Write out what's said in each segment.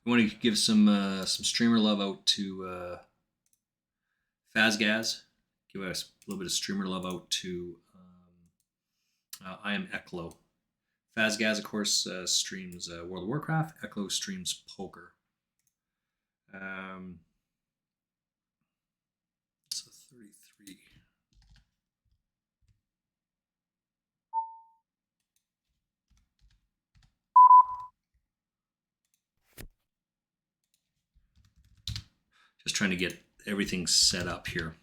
I want to give some streamer love out to Fazgaz. Give us a little bit of streamer love out to I am Eklo. Fazgaz, of course, streams World of Warcraft. Eklo streams poker. So 33. Just trying to get everything set up here.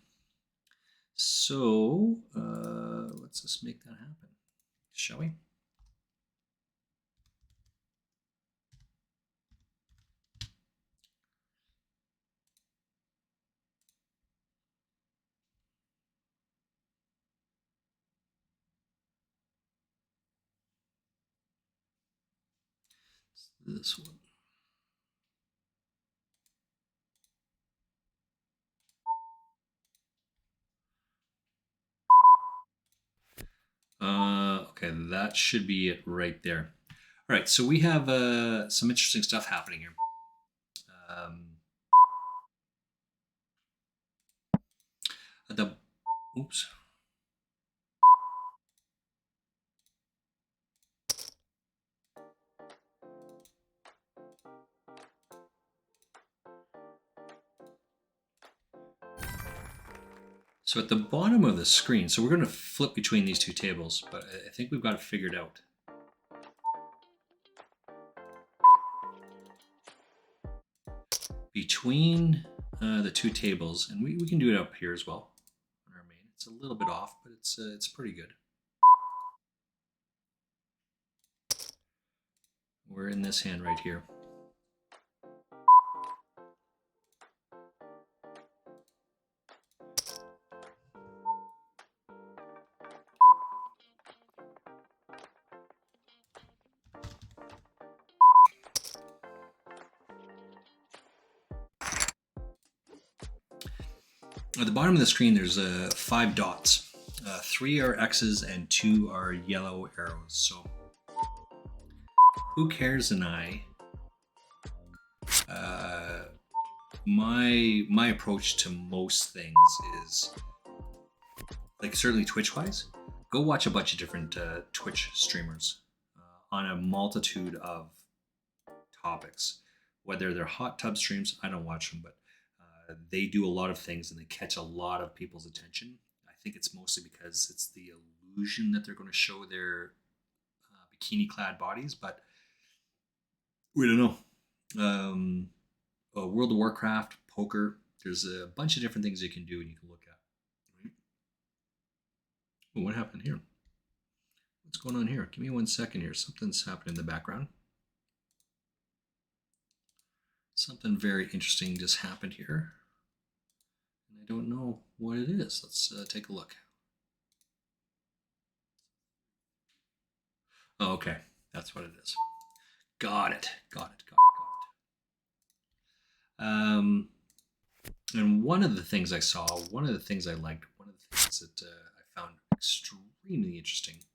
So let's just make that happen, shall we? This one. Okay, that should be it right there. All right, so we have some interesting stuff happening here. Oops. So at the bottom of the screen, so we're going to flip between these two tables, but I think we've got it figured out. Between the two tables, and we can do it up here as well on our main. It's a little bit off, but it's pretty good. We're in this hand right here. At the bottom of the screen, there's 5 dots. 3 are X's and 2 are yellow arrows. So who cares and my approach to most things is, like, certainly Twitch wise, go watch a bunch of different Twitch streamers on a multitude of topics. Whether they're hot tub streams, I don't watch them, but they do a lot of things and they catch a lot of people's attention. I think it's mostly because it's the illusion that they're going to show their bikini clad bodies, but we don't know. World of Warcraft, poker, there's a bunch of different things you can do and you can look at. Right? Oh, what happened here? What's going on here? Give me 1 second here. Something's happening in the background. Something very interesting just happened here. And I don't know what it is. Let's take a look. Oh, okay. That's what it is. Got it. And one of the things I saw, one of the things I liked, one of the things that I found extremely interesting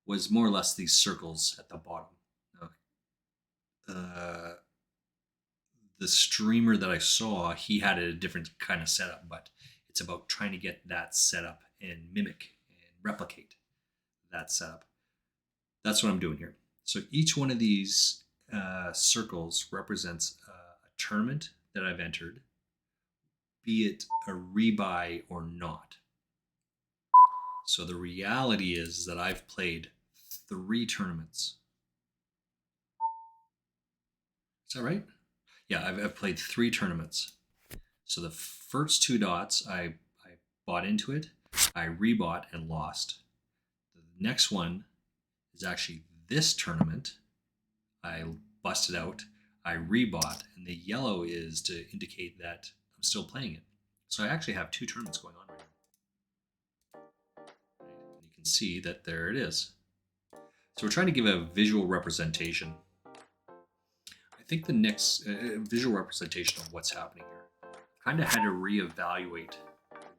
was more or less these circles at the bottom. The streamer that I saw, he had a different kind of setup, but it's about trying to get that setup and mimic and replicate that setup. That's what I'm doing here. So each one of these circles represents a tournament that I've entered, be it a rebuy or not. So the reality is that I've played 3 tournaments. Is that right? Yeah, I've played 3 tournaments. So the first 2 dots, I bought into it, I rebought and lost. The next one is actually this tournament. I busted out, I rebought, and the yellow is to indicate that I'm still playing it. So I actually have 2 tournaments going on right now. And you can see that there it is. So we're trying to give a visual representation. I think the next visual representation of what's happening here, kind of had to reevaluate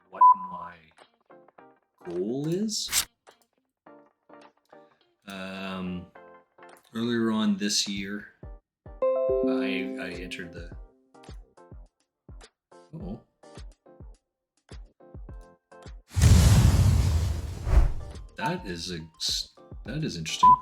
what my goal is. Earlier on this year, I entered the. Oh. That is interesting.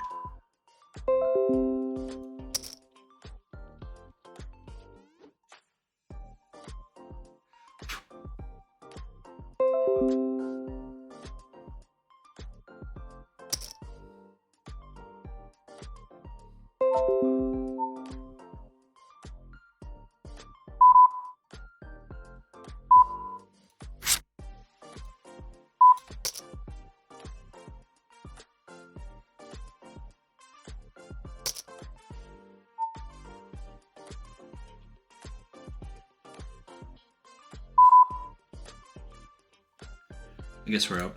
I guess we're out.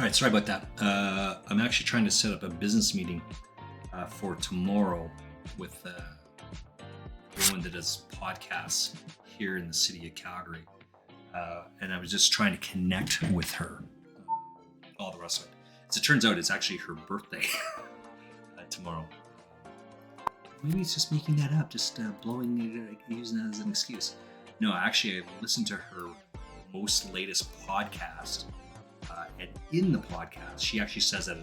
All right, sorry about that. I'm actually trying to set up a business meeting for tomorrow with a woman that does podcasts here in the city of Calgary. And I was just trying to connect with her, all the rest of it. As it turns out, it's actually her birthday tomorrow. Maybe it's just making that up, just blowing it, using that as an excuse. No, actually, I listened to her most latest podcast. And in the podcast, she actually says that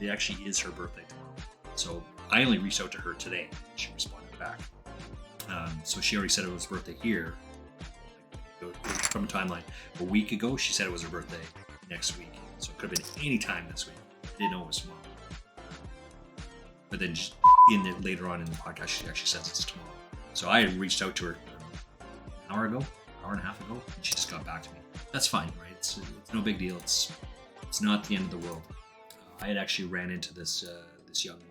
it actually is her birthday tomorrow. So I only reached out to her today. She responded back. So she already said it was her birthday here. From a timeline. A week ago, she said it was her birthday next week. So it could have been any time this week. I didn't know it was tomorrow. But then later on in the podcast, she actually says it's tomorrow. So I had reached out to her an hour and a half ago, and she just got back to me. That's fine, right? It's no big deal. It's not the end of the world. I had actually ran into this young woman.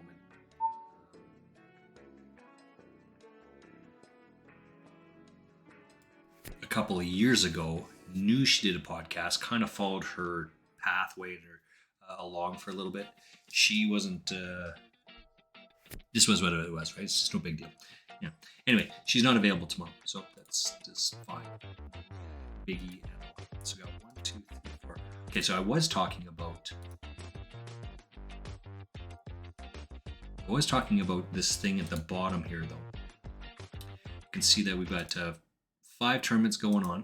A couple of years ago, knew she did a podcast, kind of followed her pathway along for a little bit. She wasn't, this was what it was, right? It's just no big deal. Yeah. Anyway, she's not available tomorrow, so that's just fine. Biggie. So we got 1, 2, 3, 4. Okay, so I was talking about this thing at the bottom here, though. You can see that we've got 5 tournaments going on.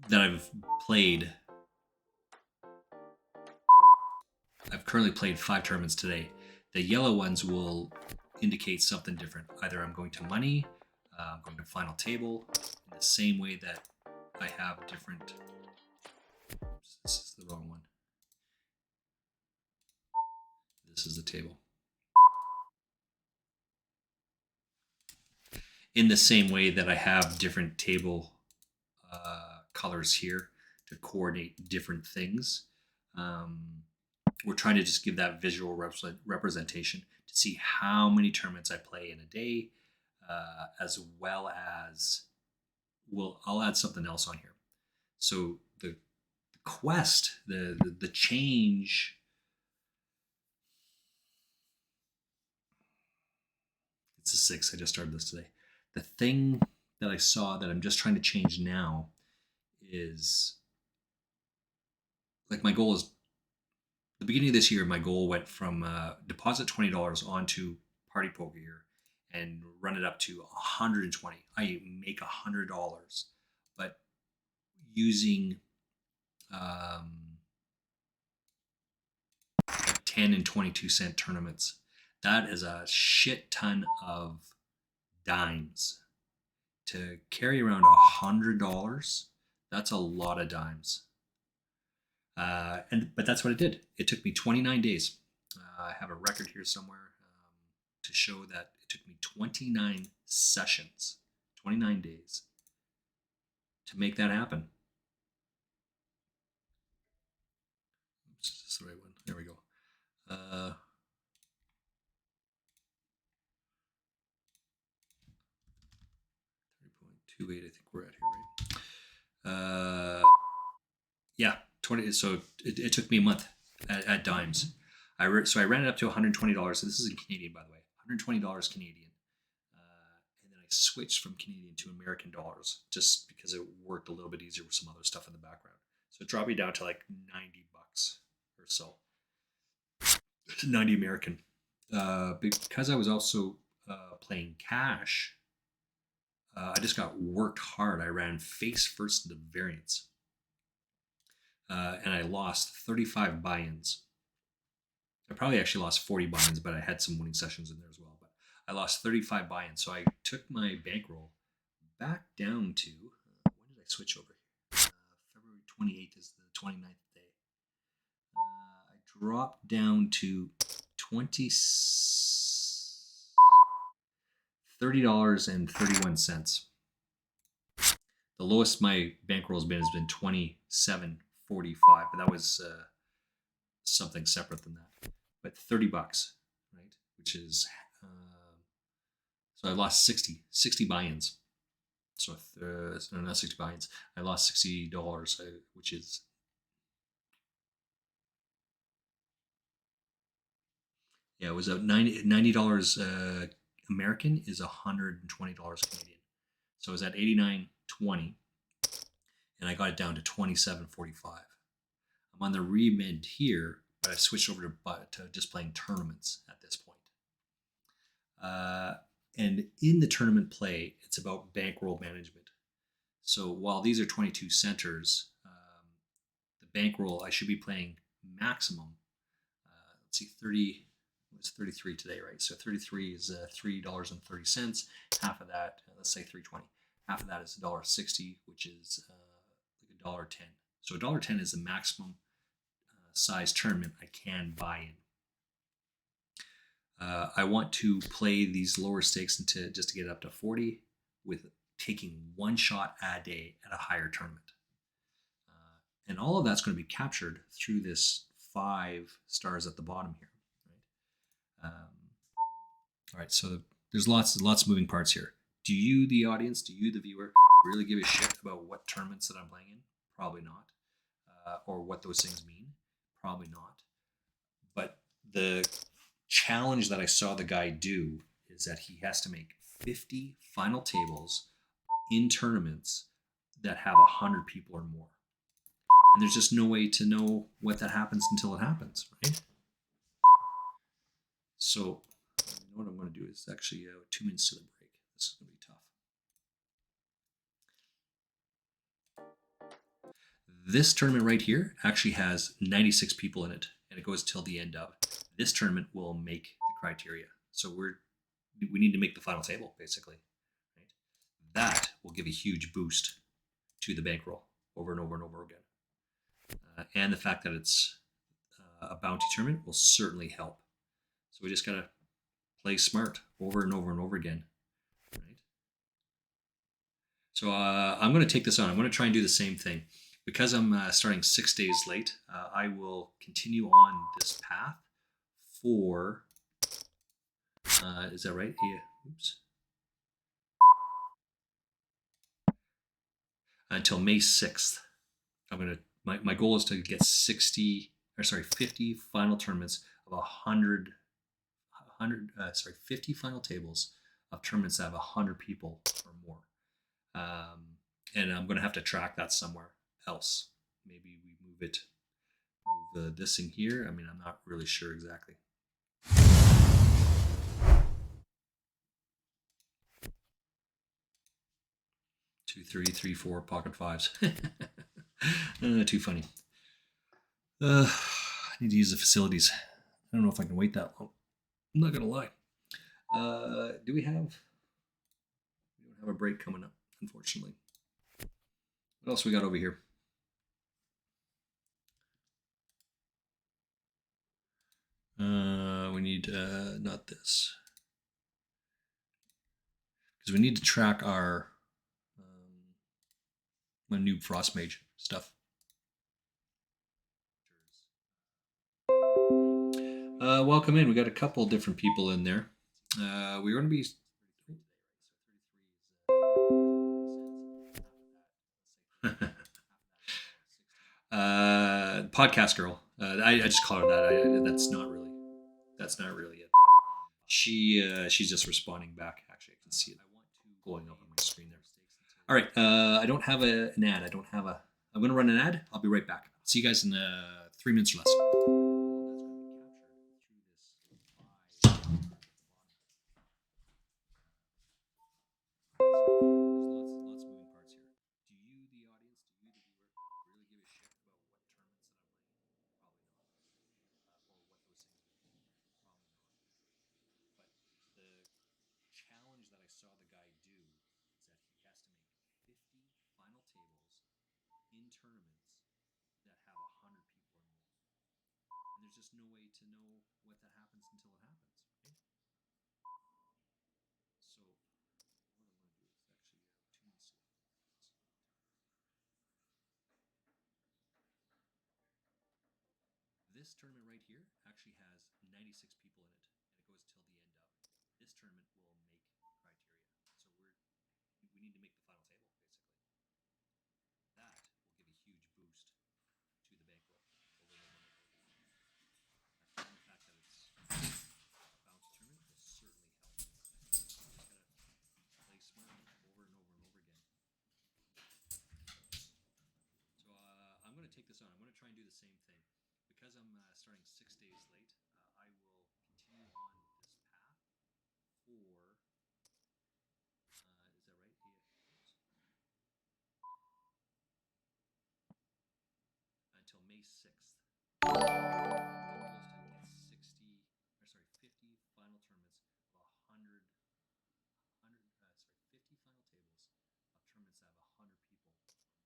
That I've played. I've currently played 5 tournaments today. The yellow ones will indicate something different. Either I'm going to money, I'm going to final table, in the same way that I have different This is the wrong one. This is the table. In the same way that I have different table colors here to coordinate different things, we're trying to just give that visual representation to see how many tournaments I play in a day, as well as I'll add something else on here. So the quest, the change. It's a 6. I just started this today. The thing that I saw that I'm just trying to change now is, like, my goal is, the beginning of this year, my goal went from deposit $20 onto Party Poker here and run it up to 120. I make $100, but using 10 and 22-cent tournaments. That is a shit ton of dimes. To carry around $100, that's a lot of dimes. But that's what it did. It took me 29 days. I have a record here somewhere to show that it took me 29 sessions, 29 days to make that happen. Oops, is this the right one? There we go. 30.28, I think we're at here, right? Yeah, 20. So it took me a month at dimes. So I ran it up to $120. So this is in Canadian, by the way, $120 Canadian. And then I switched from Canadian to American dollars just because it worked a little bit easier with some other stuff in the background. So it dropped me down to like $90 or so. 90 American. Because I was also playing cash, I just got worked hard. I ran face first into variance. And I lost 35 buy-ins. I probably actually lost 40 buy-ins, but I had some winning sessions in there as well. But I lost 35 buy-ins. So I took my bankroll back down to, when did I switch over here? February 28th is the 29th day. I dropped down to $30.31. The lowest my bankroll has been $27.45, but that was something separate than that. But $30, right? Which is so I lost 60 buy-ins. So no, not 60 buy-ins. I lost $60, which is it was a $90 American is $120 Canadian. So I was at $89.20, and I got it down to $27.45. I'm on the remid here, but I switched over to just playing tournaments at this point. And in the tournament play, it's about bankroll management. So while these are 22 centers, the bankroll I should be playing maximum. Let's see, 30. It's 33 today, right? So 33 is $3.30. Half of that, let's say 320. Half of that is $1.60, which is like $1.10. So $1.10 is the maximum size tournament I can buy in. I want to play these lower stakes just to get up to 40 with taking one shot a day at a higher tournament. And all of that's going to be captured through this 5 stars at the bottom here. Right? All right, so there's lots of moving parts here. Do you, the audience, do you, the viewer, really give a shit about what tournaments that I'm playing in? Probably not. Or what those things mean? Probably not. But the challenge that I saw the guy do is that he has to make 50 final tables in tournaments that have 100 people or more. And there's just no way to know what that happens until it happens, right? So, you know what I'm going to do is actually 2 minutes to the break. This is going to be tough. This tournament right here actually has 96 people in it, and it goes till the end of. This tournament will make the criteria. So we need to make the final table, basically. Right? That will give a huge boost to the bankroll over and over and over again. and the fact that it's a bounty tournament will certainly help. So we just gotta play smart over and over and over again, right? So I'm going to take this on. I'm going to try and do the same thing. Because I'm starting 6 days late, I will continue on this path for, is that right? Yeah. Oops. Until May 6th. I'm going to, my goal is to get 50 final tournaments of 50 final tables of tournaments that have 100 people or more. And I'm going to have to track that somewhere else. Maybe we move this thing here. I mean, I'm not really sure exactly. 2, 3, 3, 4 pocket fives. Too funny. I need to use the facilities. I don't know if I can wait that long. I'm not gonna lie. Do we don't have a break coming up, unfortunately. What else we got over here? We need not this, because we need to track our my new Frost Mage stuff. Welcome in. We got a couple different people in there. We're going to be. Podcast girl. I just call her that. That's not really it. She's just responding back. Actually, I can see it going up on my screen there. All right. I don't have an ad. I'm going to run an ad. I'll be right back. See you guys in 3 minutes or less. Just no way to know what that happens until it happens, right? So what I'm going to do is actually 2 minutes. This tournament right here actually has 96 people in it, and it goes till the end of. This tournament will make criteria. So we need to make the final table, basically. That will give a huge boost to the bankroll. And the fact that it's a bounce tournament will certainly help. You just gotta play smart over and over and over again. So I'm going to take this on. I'm going to try and do the same thing. Because I'm starting 6 days late, I will continue on this path for, is that right? Until May 6th. My goal is to get 50 final tournaments of 50 final tables of tournaments that have 100 people or more.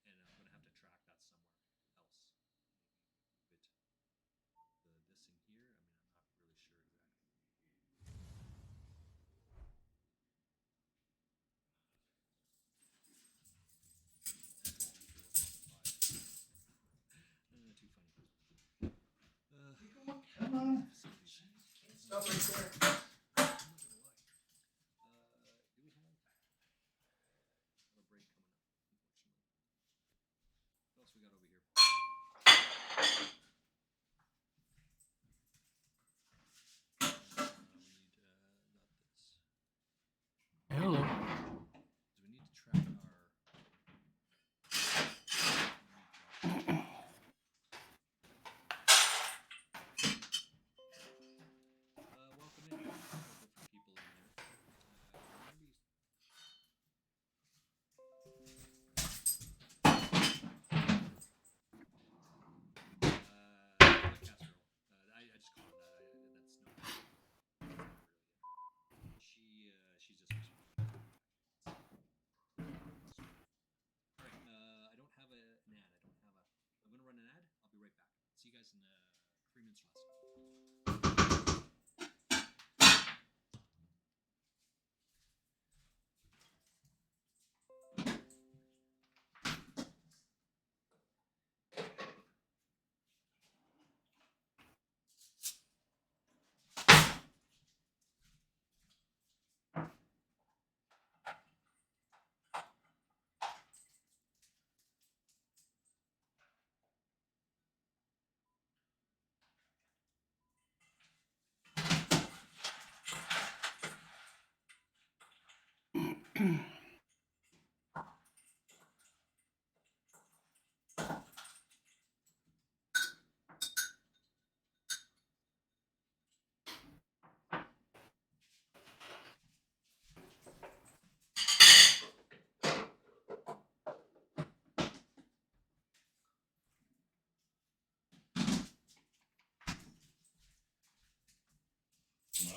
And I'm going to have to track that somewhere else. Maybe this thing here. I mean, I'm not really sure exactly. Too funny. Come on. Can't stop right there. Do we have a break coming up, unfortunately? What else we got over here? Hello. We need to track our welcome in.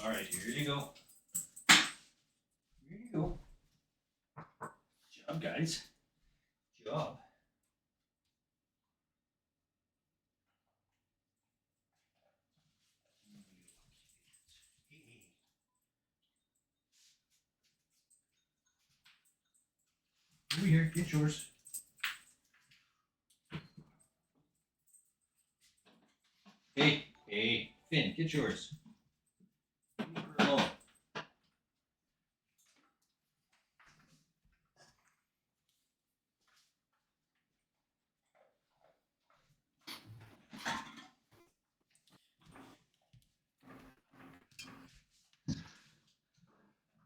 All right, here you go. Here you go. Job, guys. Job. Over here, get yours. Hey, hey, Finn, get yours. Leave her alone.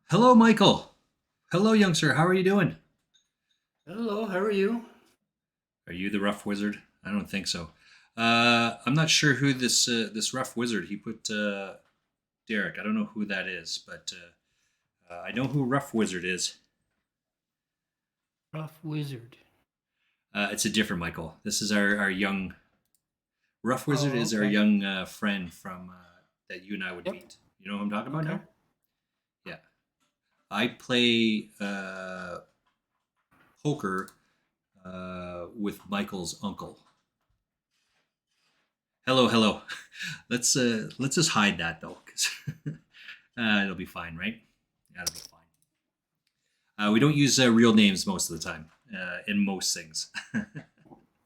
Hello, Michael. Hello, young sir. How are you doing? Hello, how are you? Are you the rough wizard? I don't think so. I'm not sure who this rough wizard. He put Derek. I don't know who that is, but I know who rough wizard is. Rough wizard. It's a different Michael. This is our young rough wizard. Oh, Is our okay. young friend from that you and I would Yep. meet. You know who I'm talking about Okay. now? Yeah. I play poker with Michael's uncle. Hello, hello. Let's just hide that though, because it'll be fine, right? That'll be fine. We don't use real names most of the time in most things.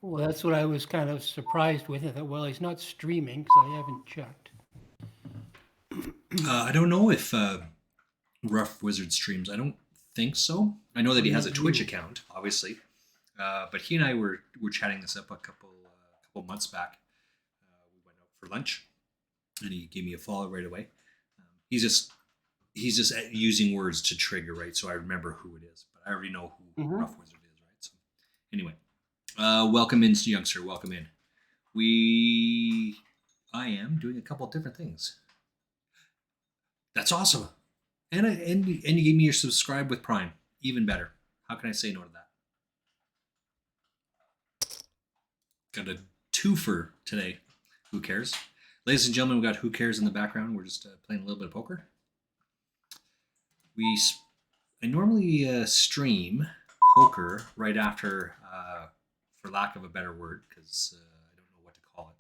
Well, that's what I was kind of surprised with. I thought, well, he's not streaming because I haven't checked. I don't know if Rough Wizard streams. I don't think so. I know that he has a Twitch account, obviously, but he and I were chatting this up a couple months back. We went out for lunch, and he gave me a follow right away. He's just using words to trigger, right? So I remember who it is, but I already know who Mhm. Rough Wizard is, right? So anyway, welcome in, youngster. Welcome in. I am doing a couple of different things. That's awesome. And you gave me your subscribe with Prime. Even better. How can I say no to that? Got a twofer today. Who cares? Ladies and gentlemen, we got Who Cares in the background. We're just playing a little bit of poker. I normally stream poker right after, for lack of a better word, because I don't know what to call it,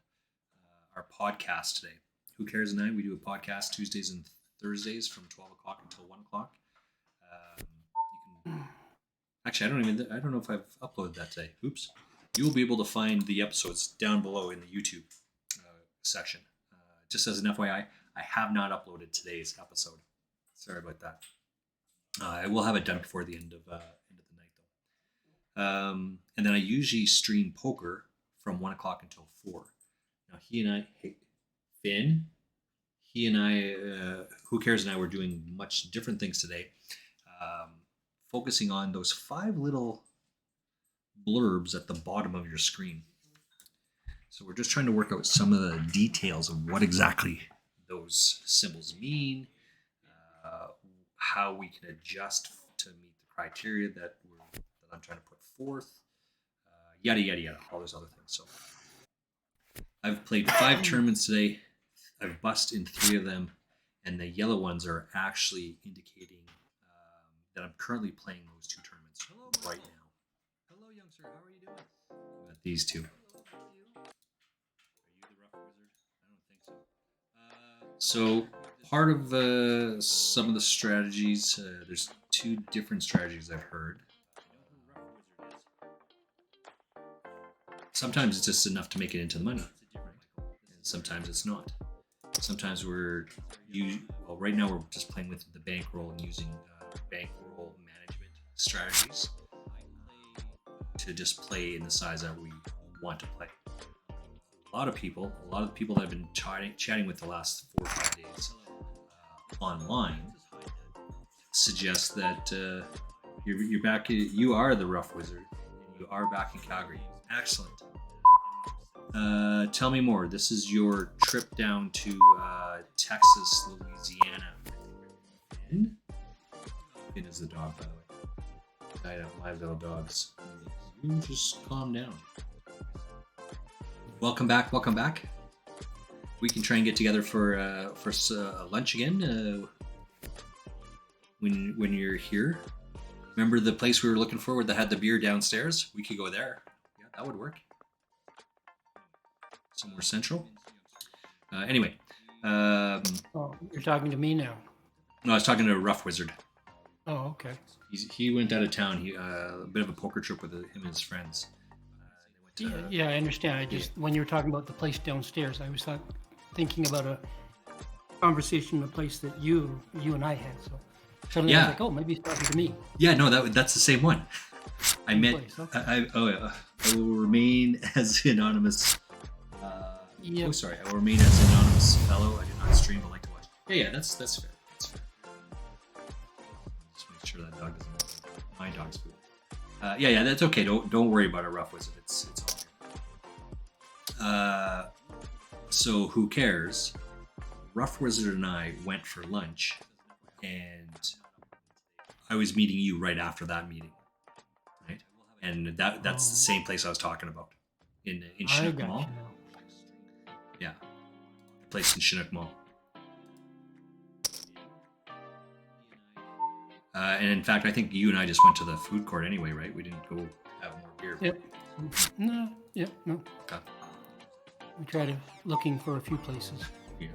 our podcast today. Who Cares and I, we do a podcast Tuesdays and Thursdays from 12 o'clock until 1 o'clock. You can actually, I don't know if I've uploaded that today. Oops. You will be able to find the episodes down below in the YouTube section. Just as an FYI, I have not uploaded today's episode. Sorry about that. I will have it done before the end of the night, though. And then I usually stream poker from 1 o'clock until 4. Now Finn, he and I, Who Cares and I were doing much different things today, focusing on those 5 little blurbs at the bottom of your screen. So we're just trying to work out some of the details of what exactly those symbols mean, how we can adjust to meet the criteria that I'm trying to put forth, yada yada yada, all those other things. So I've played 5 tournaments today. I've busted in 3 of them, and the yellow ones are actually indicating that I'm currently playing those 2 tournaments right now. Hello, young sir. How are you doing? We got these 2. Are you the rough wizard? I don't think So part of some of the strategies, there's two different strategies I've heard. Sometimes it's just enough to make it into the money, and sometimes it's not. Sometimes right now we're just playing with the bankroll and using bankroll management strategies to just play in the size that we want to play. A lot of the people that I've been chatting with the last 4 or 5 days online suggest that you're back. You are the rough wizard, and you are back in Calgary. Excellent. Tell me more. This is your trip down to Texas, Louisiana. Finn? Finn is the dog, by the way. I don't like little dogs. You just calm down. Welcome back. We can try and get together for lunch again when you're here. Remember the place we were looking for that had the beer downstairs? We could go there. Yeah, that would work. Somewhere central. Anyway. Oh, you're talking to me now. No, I was talking to a rough wizard. Oh, okay. He went out of town. He a bit of a poker trip with him and his friends. They went to, Yeah, I understand. I just when you were talking about the place downstairs, I was thinking about a conversation, a place that you and I had. So suddenly I was like, oh, maybe he's talking to me. Yeah, no, that's the same one. I met. Okay. I will remain as anonymous. Yep. Oh, sorry. I will remain as an anonymous fellow. I do not stream, but like to watch. Yeah, that's fair. That's fair. Just make sure that dog doesn't. My dog's food. Yeah, that's okay. Don't worry about a rough wizard. It's all good. So who cares? Rough Wizard and I went for lunch, and I was meeting you right after that meeting, right? And that's the same place I was talking about in Chinook Mall. Yeah, the place in Chinook Mall. And in fact, I think you and I just went to the food court anyway, right? We didn't go have more beer. Yep. No. Yep. No. Okay. We tried looking for a few places. Yeah.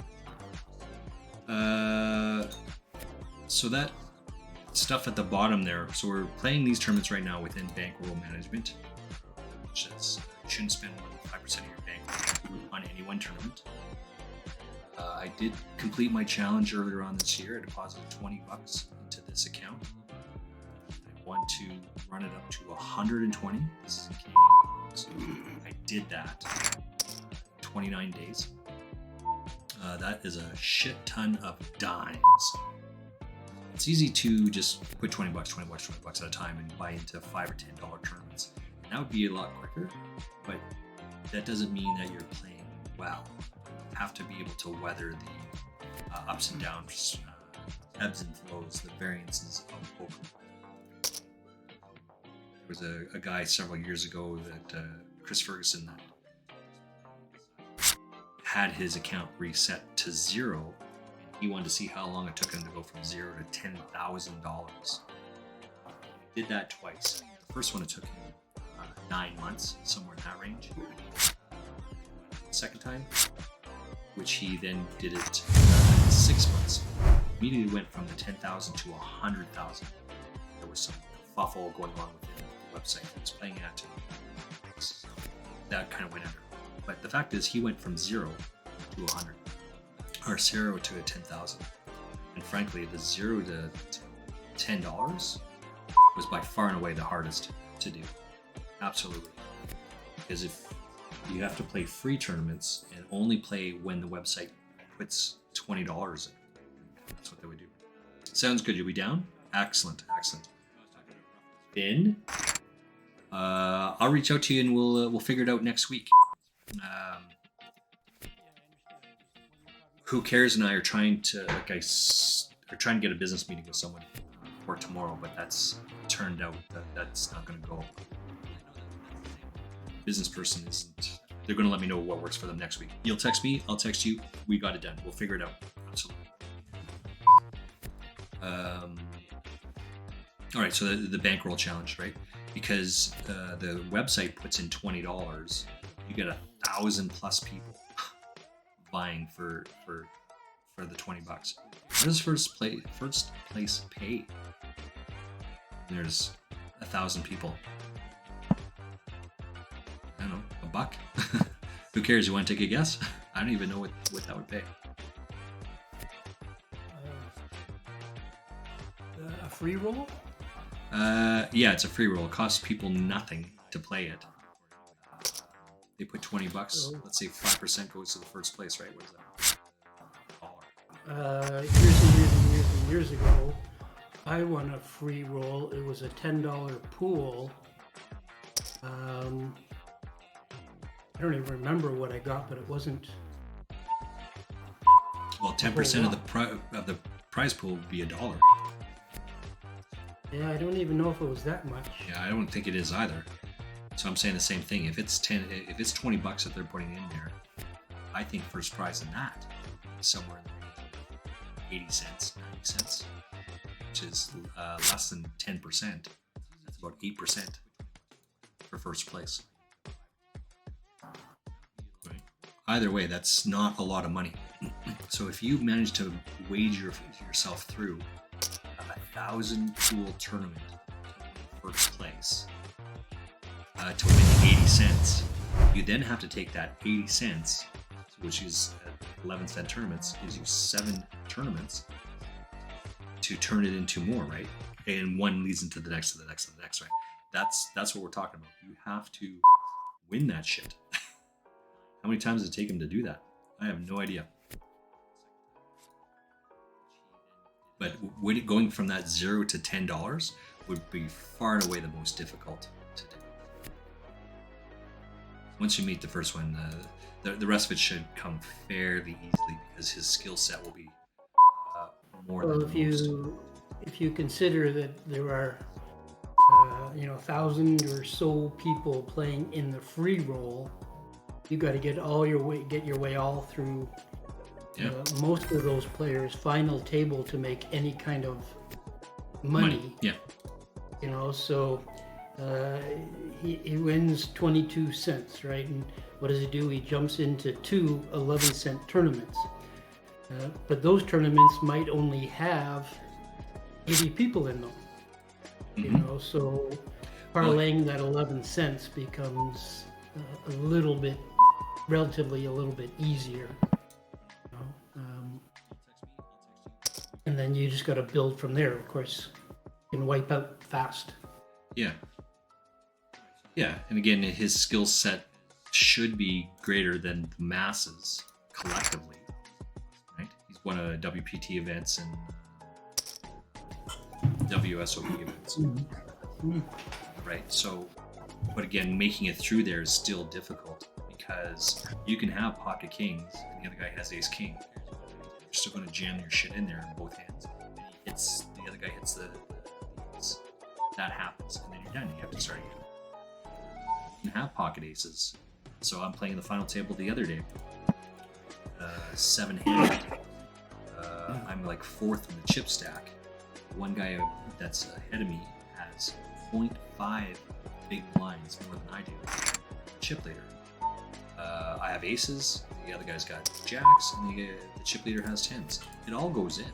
So that stuff at the bottom there. So we're playing these tournaments right now within bankroll management, which is you shouldn't spend more than 5% of your bankroll on any one tournament. I did complete my challenge earlier on this year. I deposited $20 into this account. I want to run it up to 120. This is in Canadian dollars. I did that. 29 days. That is a shit ton of dimes. It's easy to just put $20 at a time and buy into $5 or $10 tournaments. And that would be a lot quicker, but that doesn't mean that you're playing well. You have to be able to weather the ups and downs, ebbs and flows, the variances of poker. There was a guy several years ago that Chris Ferguson that had his account reset to zero, and he wanted to see how long it took him to go from $0 to $10,000. He did that twice. The first one it took him 9 months, somewhere in that range. The second time, which he then did it in 6 months, immediately went from the 10,000 to 100,000. There was some fuffle going on within the website he was playing at, and that kind of went under. But the fact is, he went from 0 to 100, or 0 to 10,000. And frankly, the 0 to $10 was by far and away the hardest to do. Absolutely. Because if you have to play free tournaments and only play when the website puts $20 in, that's what they would do. Sounds good. You'll be down? Excellent. Finn, I'll reach out to you and we'll figure it out next week. Who Cares and I are trying to get a business meeting with someone for tomorrow, but that's turned out that's not going to go. Business person isn't. They're going to let me know what works for them next week. You'll text me, I'll text you. We got it done. We'll figure it out. Absolutely. All right, so the bankroll challenge, right? Because the website puts in $20, you get 1,000+ people vying for for the $20. What does first place pay? There's 1,000 people. I don't know, $1. Who cares? You want to take a guess? I don't even know what that would pay. A free roll? Yeah, it's a free roll. It costs people nothing to play it. They put $20. Let's say 5% goes to the first place, right? What is that? Years and years and years and years ago, I won a free roll. It was a $10 pool. I don't even remember what I got, but it wasn't. Well, 10% of the prize pool would be $1. Yeah, I don't even know if it was that much. Yeah, I don't think it is either. So I'm saying the same thing. If it's $20 that they're putting in there, I think first prize in that is somewhere in the range of 80 cents, 90 cents, which is less than 10%. That's about 8% for first place. Right. Either way, that's not a lot of money. So if you manage to wager yourself through a 1,000 pool tournament to win first place, to win 80 cents, you then have to take that 80 cents, which is 11-cent tournaments, gives you 7 tournaments to turn it into more, right? And one leads into the next, to the next, to the next, right? That's what we're talking about. You have to win that shit. How many times does it take him to do that? I have no idea. But going from that $0 to $10 would be far and away the most difficult to do. Once you meet the first one, the rest of it should come fairly easily because his skill set will be more than most. If you consider that there are 1,000 or so people playing in the free roll, you got to get your way all through. Yeah. Most of those players' final table to make any kind of money. Yeah. So he wins 22 cents, right? And what does he do? He jumps into 2 11-cent tournaments. But those tournaments might only have 80 people in them. Mm-hmm. So parlaying that 11 cents becomes relatively a little bit easier. And then you just got to build from there. Of course, you can wipe out fast. Yeah. Yeah, and again, his skill set should be greater than the masses collectively, right? He's won a WPT events and WSOP events, right? So, but again, making it through there is still difficult because you can have pocket kings and the other guy has ace king. You're still going to jam your shit in there in both hands. And the other guy hits the ace. That happens, and then you're done. You have to start again. You can have pocket aces. So I'm playing the final table the other day. 7-handed. I'm like 4th in the chip stack. One guy that's ahead of me has 0.5 big blinds more than I do. Chip leader. I have aces. The other guy's got jacks, and the chip leader has 10s. It all goes in.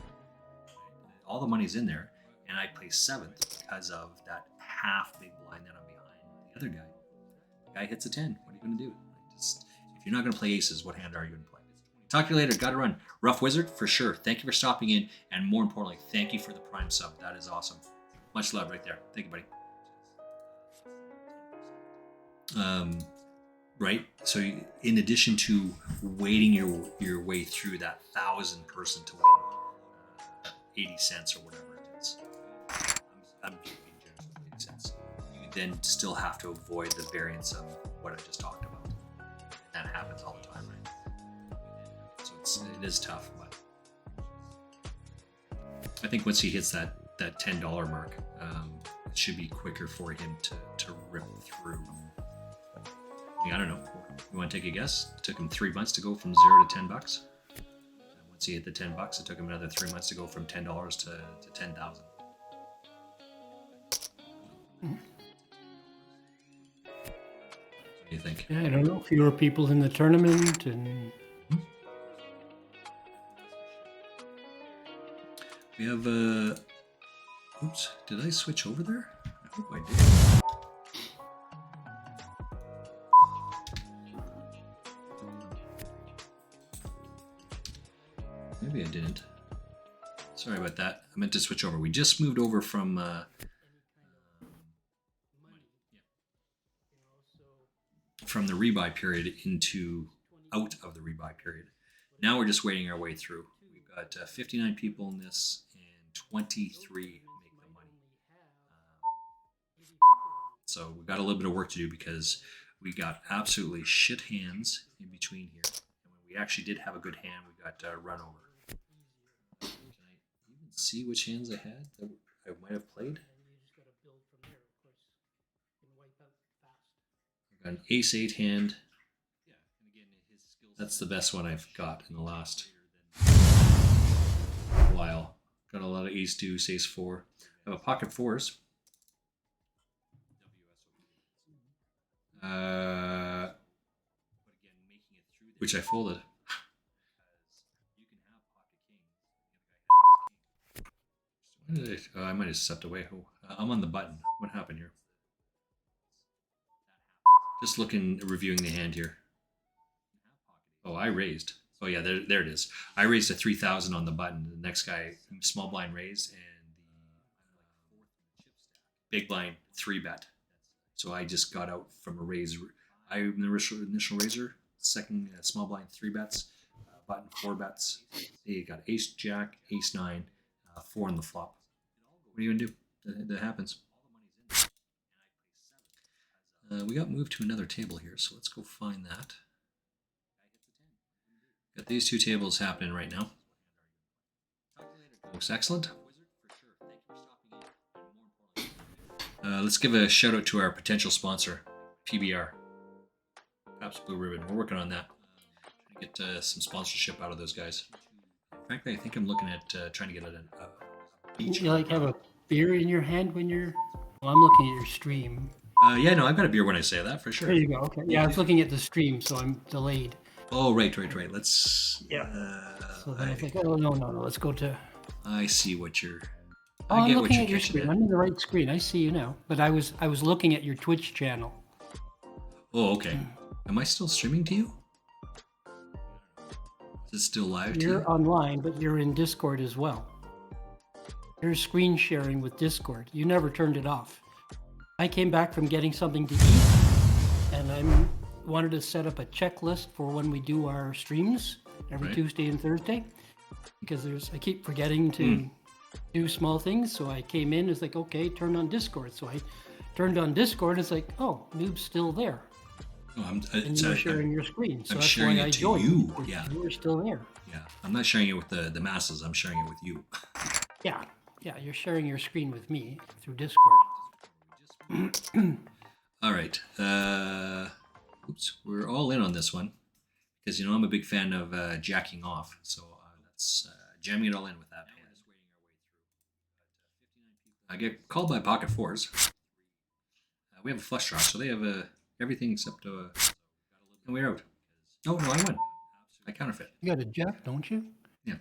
All the money's in there, and I play 7th because of that half big blind that I'm behind the other guy. The guy hits a 10. What are you going to do? If you're not going to play aces, what hand are you going to play? Talk to you later. Got to run. Rough Wizard, for sure. Thank you for stopping in, and more importantly, thank you for the Prime sub. That is awesome. Much love right there. Thank you, buddy. Right? So in addition to waiting your way through that 1,000-person to win 80 cents or whatever it is, I'm being generous with 80 cents. You then still have to avoid the variance of what I just talked about. That happens all the time, right? So it is tough, but I think once he hits that $10 mark, it should be quicker for him to rip through. I don't know. You want to take a guess? It took him 3 months to go from 0 to $10. And once he hit the $10, it took him another 3 months to go from $10 to 10,000. Mm-hmm. What do you think? Yeah, I don't know. Fewer people in the tournament, and We have oops, did I switch over there? I hope I did. Maybe I didn't. Sorry about that. I meant to switch over. We just moved over from the rebuy period into out of the rebuy period. Now we're just waiting our way through. We've got 59 people in this, and 23 make the money. So we've got a little bit of work to do because we got absolutely shit hands in between here. And when we actually did have a good hand, we got run over. Can I even see which hands I had that I might have played? I've got an ace-8 hand. That's the best one I've got in the last while. Got a lot of ace-deuce, ace-4. I have a pocket fours. Which I folded. I might have stepped away. Oh, I'm on the button. What happened here? Just reviewing the hand here. Oh, I raised. Oh yeah, there it is. I raised a 3,000 on the button. The next guy, small blind raised, and the big blind 3-bet. So I just got out from a raise. I'm the initial raiser. Second small blind 3-bets. Button 4-bets. They got ace jack, ace 9, 4 on the flop. What are you gonna do? That happens. We got moved to another table here, so let's go find that. Got these two tables happening right now. Looks excellent. Let's give a shout out to our potential sponsor, PBR. Perhaps Blue Ribbon. We're working on that. Trying to get some sponsorship out of those guys. Frankly, I think I'm looking at trying to get a beach. You like have a beer in your hand when you're... Well, I'm looking at your stream. Yeah, no, I've got a beer when I say that, for sure. There you go. Okay. Yeah, I was looking at the stream, so I'm delayed. Oh, right. Let's... Yeah. So then I think, oh, no. Let's go to... I see what you're... Oh, I'm looking at your screen. I'm in the right screen. I see you now. But I was looking at your Twitch channel. Oh, okay. Am I still streaming to you? Is it still live to you? You're online, but you're in Discord as well. You're screen sharing with Discord. You never turned it off. I came back from getting something to eat, and I wanted to set up a checklist for when we do our streams every Tuesday and Thursday, because I keep forgetting to do small things. So I came in, it's like, okay, turn on Discord. So I turned on Discord, it's like, oh, Noob's still there. Oh, and you're sharing your screen. So I'm that's sharing why I it to joined. you. Yeah. You were still there. Yeah. I'm not sharing it with the masses. I'm sharing it with you. Yeah. You're sharing your screen with me through Discord. All right. Oops. We're all in on this one because, I'm a big fan of jacking off. So that's jamming it all in with that hand. I get called by pocket fours. We have a flush draw, so they have everything except and we're out. Oh, no, I won. I counterfeit. You got a jack, don't you? Yeah.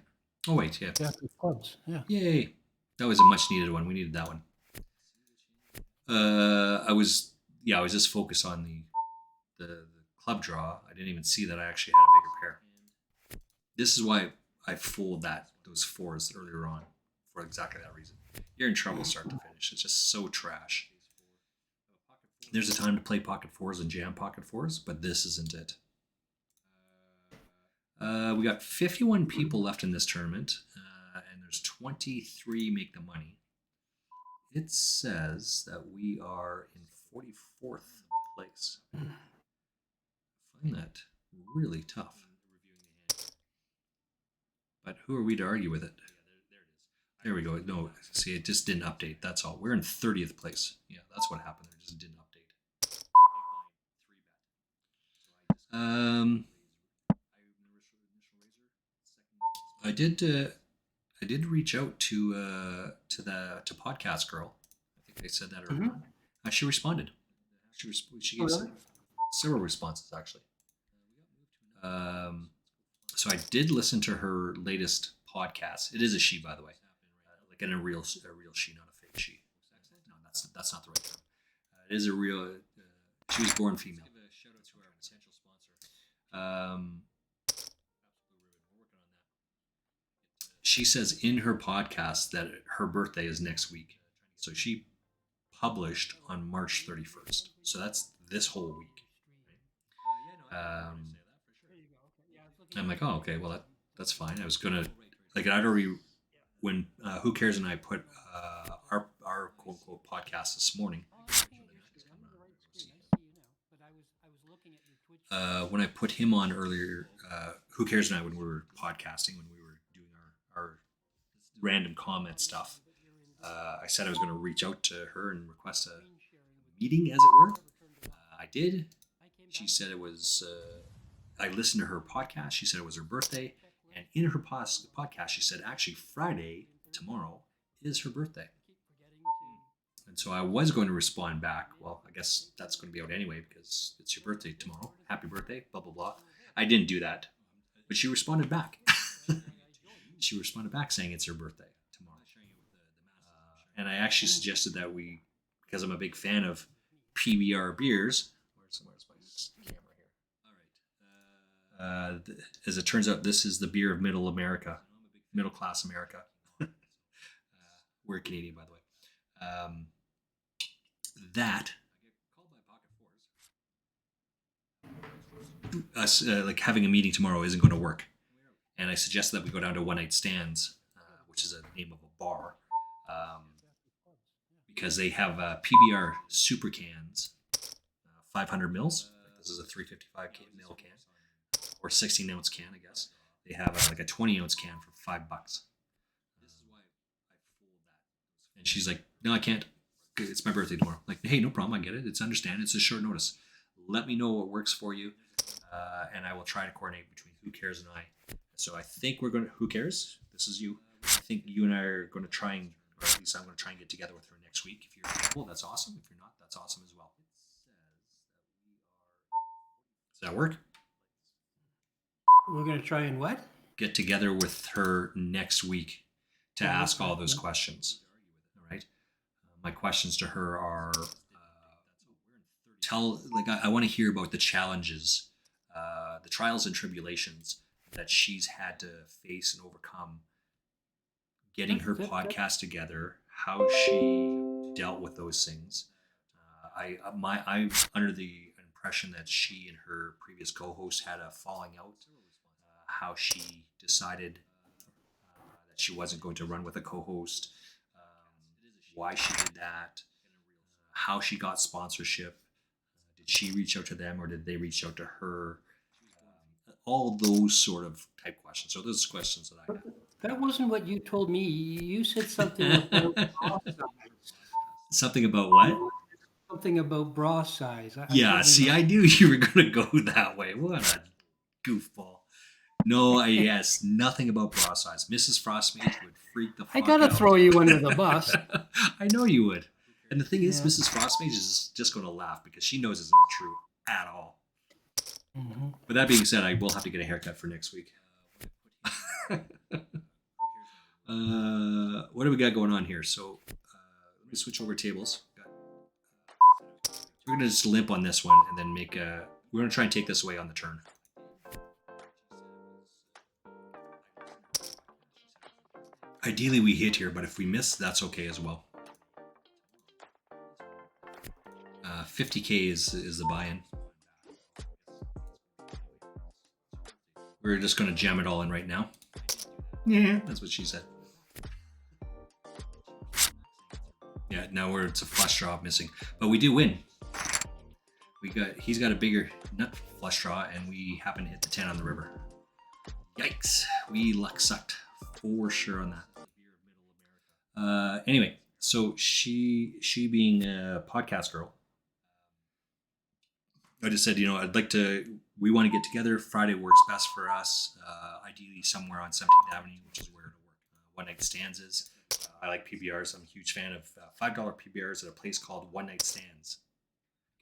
Oh, wait, yeah. Jack of clubs, yeah. Yay. That was a much needed one. We needed that one. I was just focused on the club draw. I didn't even see that I actually had a bigger pair. This is why I fold those fours earlier on, for exactly that reason. You're in trouble start to finish. It's just so trash. There's a time to play pocket fours and jam pocket fours, but this isn't it. We got 51 people left in this tournament, and there's 23 make the money. It says that we are in 44th place. I find that really tough. But who are we to argue with it? There we go. No, see, it just didn't update. That's all. We're in 30th place. Yeah, that's what happened. It just didn't update. I did reach out to Podcast Girl. I think they said that earlier. She responded. She gave several responses actually. So I did listen to her latest podcast. It is a she, by the way. like in a real she, not a fake she. No, that's not the right term. It is a real. She was born female. Shout out to our potential sponsor. She says in her podcast that her birthday is next week, so she published on March 31st. So that's this whole week. I'm like, oh, okay, well that's fine. I was gonna like I'd already when Who Cares and I put our quote unquote podcast this morning. When I put him on earlier, Who Cares and I when we were podcasting, when we were doing our random comment stuff, I said I was going to reach out to her and request a meeting, as it were. I did. She said it was. I listened to her podcast. She said it was her birthday, and in her podcast, she said actually Friday, tomorrow, is her birthday. And so I was going to respond back. Well, I guess that's going to be out anyway because it's your birthday tomorrow. Happy birthday, blah, blah, blah. I didn't do that. But she responded back. She responded back saying it's her birthday tomorrow. And I actually suggested that because I'm a big fan of PBR beers. Where's my camera here? All right. As it turns out, this is the beer of middle class America. We're Canadian, by the way. That us like having a meeting tomorrow isn't going to work, and I suggested that we go down to One Night Stands, which is a name of a bar, because they have PBR super cans, 500 mils. This is a 355 ml can, or 16-ounce can, I guess. They have like a 20-ounce can for $5. And she's like, "No, I can't. It's my birthday tomorrow." Like, hey, no problem. I get it. It's understand. It's a short notice. Let me know what works for you, and I will try to coordinate between Who Cares and I. So I think we're going to, Who Cares? This is you. I think you and I are going to try and, or at least I'm going to try and get together with her next week. If you're available, that's awesome. If you're not, that's awesome as well. Does that work? We're going to try and what? Get together with her next week to ask all those questions. All right. My questions to her are, I want to hear about the challenges, the trials and tribulations that she's had to face and overcome getting her podcast together, how she dealt with those things. I'm under the impression that she and her previous co-host had a falling out, how she decided that she wasn't going to run with a co-host, why she did that, how she got sponsorship. Did she reach out to them or did they reach out to her? All those sort of type questions. So those are questions that I had. That wasn't what you told me. You said something about bra size. Something about what? Something about bra size. I knew you were going to go that way. What a goofball. No, yes, nothing about bra size. Mrs. Frostmage would freak the fuck out. I gotta throw you under the bus. I know you would. And the thing is, Mrs. Frostmage is just going to laugh because she knows it's not true at all. Mm-hmm. But that being said, I will have to get a haircut for next week. What do we got going on here? So let me switch over tables. We're going to just limp on this one and then we're going to try and take this away on the turn. Ideally we hit here, but if we miss, that's okay as well. 50K is the buy-in. We're just going to jam it all in right now. Yeah, that's what she said. Yeah, now it's a flush draw missing, but we do win. He's got a bigger nut flush draw, and we happen to hit the 10 on the river. Yikes! We luck sucked for sure on that. Anyway, so she being a podcast girl, I just said, we want to get together. Friday works best for us. Ideally somewhere on 17th Avenue, which is where it'll work. One Night Stands is. I like PBRs. I'm a huge fan of $5 PBRs at a place called One Night Stands.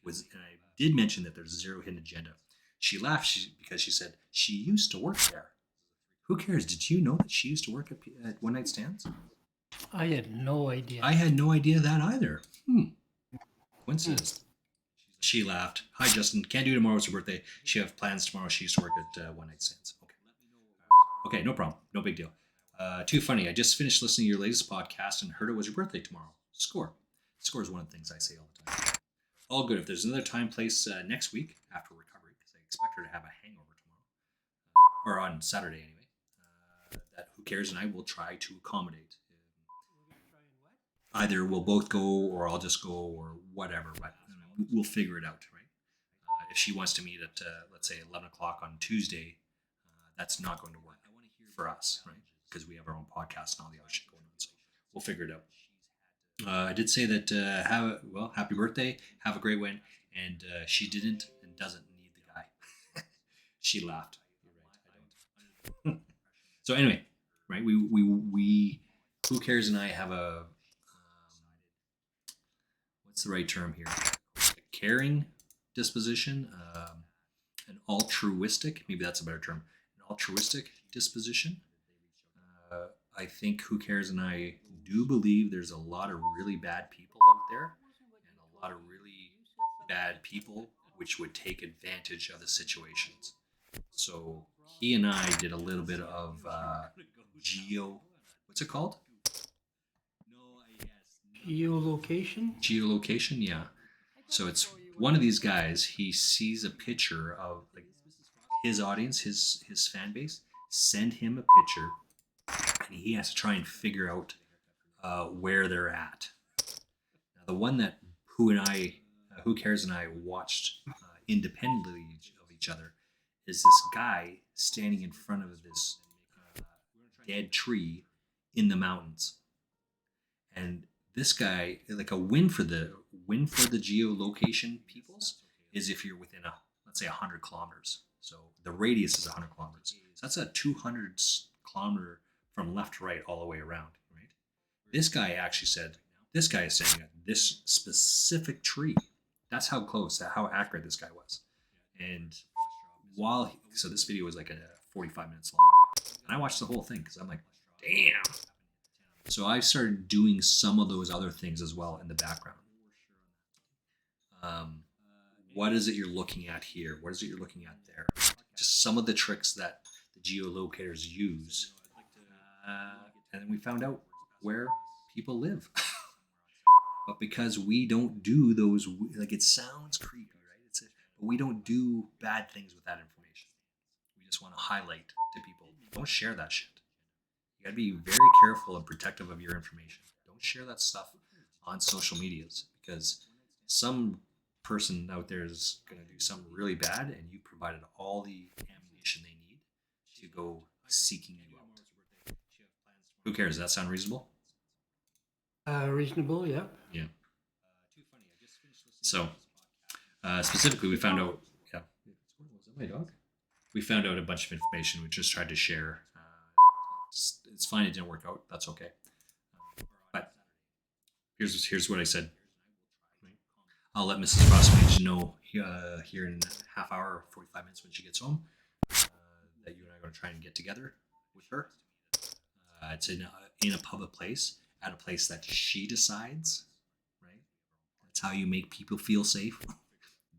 And I did mention that there's zero hidden agenda. She laughed because she said she used to work there. Who cares? Did you know that she used to work at One Night Stands? I had no idea. I had no idea that either. Coincidence. She laughed. Hi, Justin. Can't do tomorrow. It's her birthday. She have plans tomorrow. She used to work at One Night Stands. Okay. Okay, no problem. No big deal. Too funny. I just finished listening to your latest podcast and heard it was your birthday tomorrow. Score. Score is one of the things I say all the time. All good. If there's another time, place next week after recovery, because I expect her to have a hangover tomorrow, or on Saturday anyway. That Who Cares and I will try to accommodate. Either we'll both go, or I'll just go, or whatever. But we'll figure it out, right? If she wants to meet at let's say 11 o'clock on Tuesday, that's not going to work for us, right? Because we have our own podcast and all the other shit going on. So we'll figure it out. I did say that happy birthday, have a great one, and she didn't and doesn't need the guy. She laughed. You're right, I don't. So anyway, right? We Who Cares and I have a what's the right term here? A caring disposition, an altruistic, maybe that's a better term, an altruistic disposition. I think Who Cares and I do believe there's a lot of really bad people out there, and a lot of really bad people which would take advantage of the situations. So he and I did a little bit of what's it called? Geolocation? Geolocation, yeah. So it's one of these guys. He sees a picture of like his audience, his fan base, send him a picture, and he has to try and figure out where they're at. Now, the one that Who Cares and I watched independently of each other is this guy standing in front of this dead tree in the mountains, and this guy, like a win for the geolocation peoples is if you're within let's say 100 kilometers. So the radius is 100 kilometers. So that's a 200 kilometer from left to right all the way around, right? This guy actually said, this guy is saying at this specific tree. That's how close, how accurate this guy was. And so this video was like 45 minutes long. And I watched the whole thing because I'm like, damn. So I started doing some of those other things as well in the background. What is it you're looking at here? What is it you're looking at there? Just some of the tricks that the geolocators use. And then we found out where people live. But because we don't do those, like it sounds creepy, right? But we don't do bad things with that information. We just want to highlight to people, don't share that shit. You got to be very careful and protective of your information. Don't share that stuff on social medias because some person out there is going to do something really bad and you provided all the ammunition they need to go seeking you out. Who cares? Does that sound reasonable? Reasonable, yeah. Yeah. So, specifically, we found out, yeah. Was that my dog? We found out a bunch of information. We just tried to share. It's fine. It didn't work out. That's okay. But here's what I said. I'll let Mrs. Frostmage know here in a half hour or 45 minutes when she gets home that you and I are going to try and get together with her. It's in a public place, at a place that she decides, right? That's how you make people feel safe.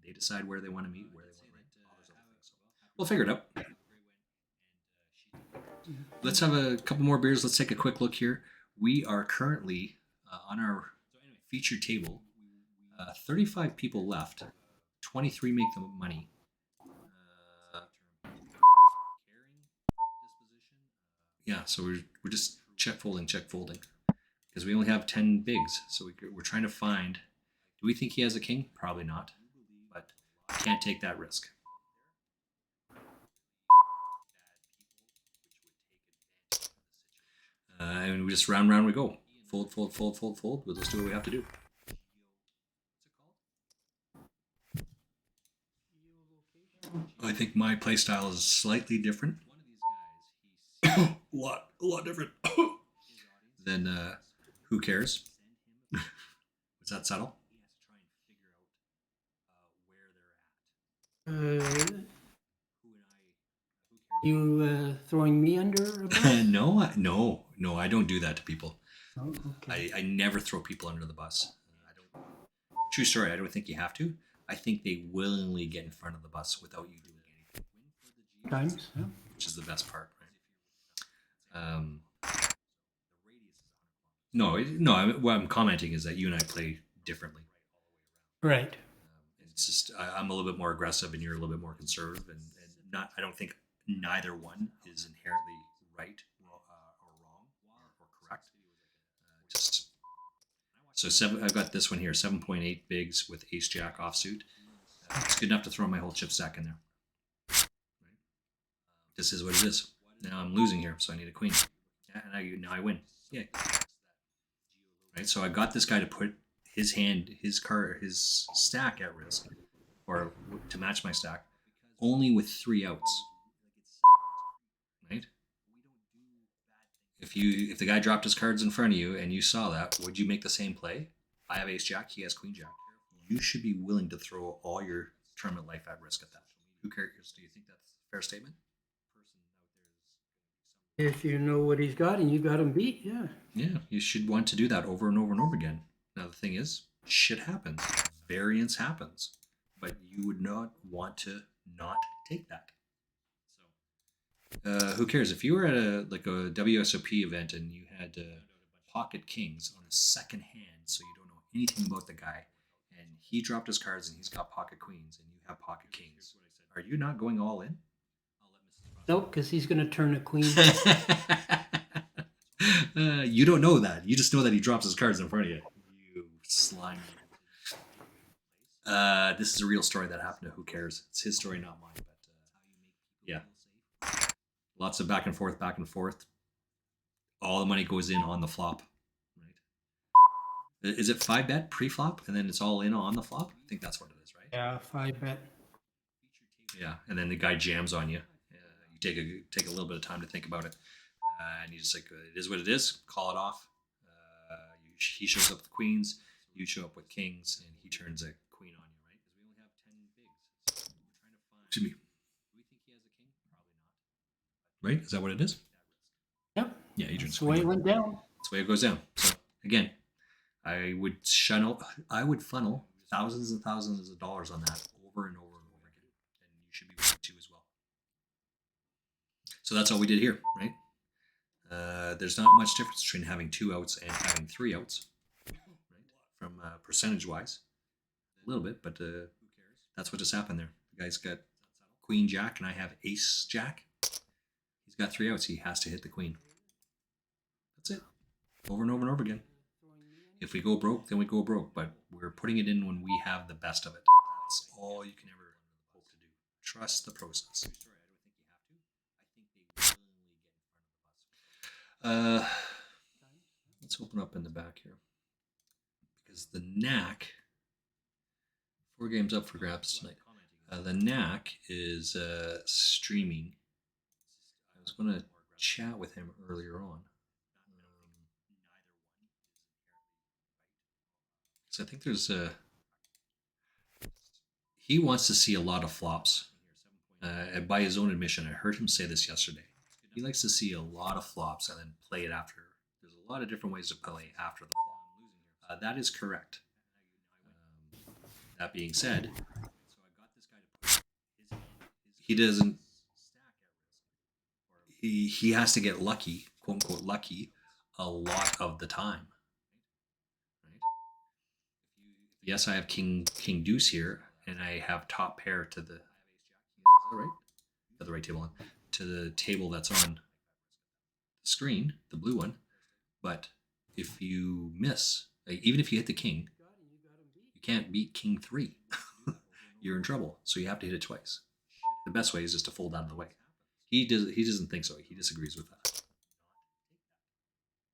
They decide where they want to meet, where they want to meet, all those other things. So we'll figure it out. Let's have a couple more beers. Let's take a quick look here. We are currently on our featured table. 35 people left. 23 make the money. Yeah, so we're just check folding because we only have 10 bigs. So we're trying to find. Do we think he has a king? Probably not, but can't take that risk. And we just round we go. Fold. We'll just do what we have to do. I think my play style is slightly different. a lot different than Who Cares. Was that subtle? You throwing me under a bus? No, I don't do that to people. Oh, okay. I never throw people under the bus. I don't. True story. I don't think you have to. I think they willingly get in front of the bus without you doing anything, Times. Yeah. which is the best part, right? No, no. What I'm commenting is that you and I play differently. Right. It's just I'm a little bit more aggressive and you're a little bit more conservative, and not. I don't think neither one is inherently right or wrong or correct. Just so seven. I've got this one here, 7.8 bigs with Ace Jack offsuit. It's good enough to throw my whole chip stack in there. Right? This is what it is. Now I'm losing here, so I need a queen. Yeah, and now I win. Yeah. Right. So I got this guy to put his hand, his stack at risk, or to match my stack, only with 3 outs. Right. If the guy dropped his cards in front of you and you saw that, would you make the same play? I have Ace Jack, he has Queen Jack. You should be willing to throw all your tournament life at risk at that. Who cares? Do you think that's a fair statement? If you know what he's got and you got him beat, yeah. Yeah, you should want to do that over and over and over again. Now the thing is, shit happens. Variance happens. But you would not want to not take that. Who cares? If you were at a WSOP event and you had pocket kings on a second hand, so you don't know anything about the guy, and he dropped his cards and he's got pocket queens and you have pocket kings, are you not going all in? Nope, because he's going to turn a queen. You don't know that. You just know that he drops his cards in front of you. You slime. This is a real story that happened to Who Cares. It's his story, not mine. But yeah, lots of back and forth, back and forth. All the money goes in on the flop. Right? Is it 5-bet pre-flop and then it's all in on the flop? I think that's what it is, right? Yeah, 5-bet. Yeah, and then the guy jams on you. You take a little bit of time to think about it, and you just like, it is what it is. Call it off. He shows up with queens, you show up with kings, and he turns a queen on you, right? Because we only have 10 bigs. So we're trying to find. Excuse me. Do we think he has a king? Probably not. Right? Is that what it is? Yep. Yeah, he turns. That's the way it went down. That's the way it goes down. So again, I would funnel thousands and thousands of dollars on that over and over and over again, and you should be willing to as well. So that's all we did here, right? There's not much difference between having 2 outs and having 3 outs, right? From percentage-wise, a little bit, but that's what just happened there. The guy's got Queen Jack, and I have Ace Jack. He's got 3 outs. He has to hit the queen. That's it. Over and over and over again. If we go broke, then we go broke, but we're putting it in when we have the best of it. That's all you can ever hope to do. Trust the process. Let's open up in the back here, because the Knack, 4 games up for grabs tonight. The Knack is streaming. I was going to chat with him earlier on, because I think there's he wants to see a lot of flops. And by his own admission, I heard him say this yesterday. He likes to see a lot of flops and then play it after. There's a lot of different ways to play after the flop. That is correct. That being said, he doesn't. He has to get lucky, quote unquote lucky, a lot of the time. Right? Yes, I have King Deuce here, and I have top pair to the. Right? Got the right table on. To the table that's on the screen, the blue one. But if you miss, like, even if you hit the king, you can't beat King 3. You're in trouble. So you have to hit it twice. The best way is just to fold out of the way. He doesn't think so. He disagrees with that.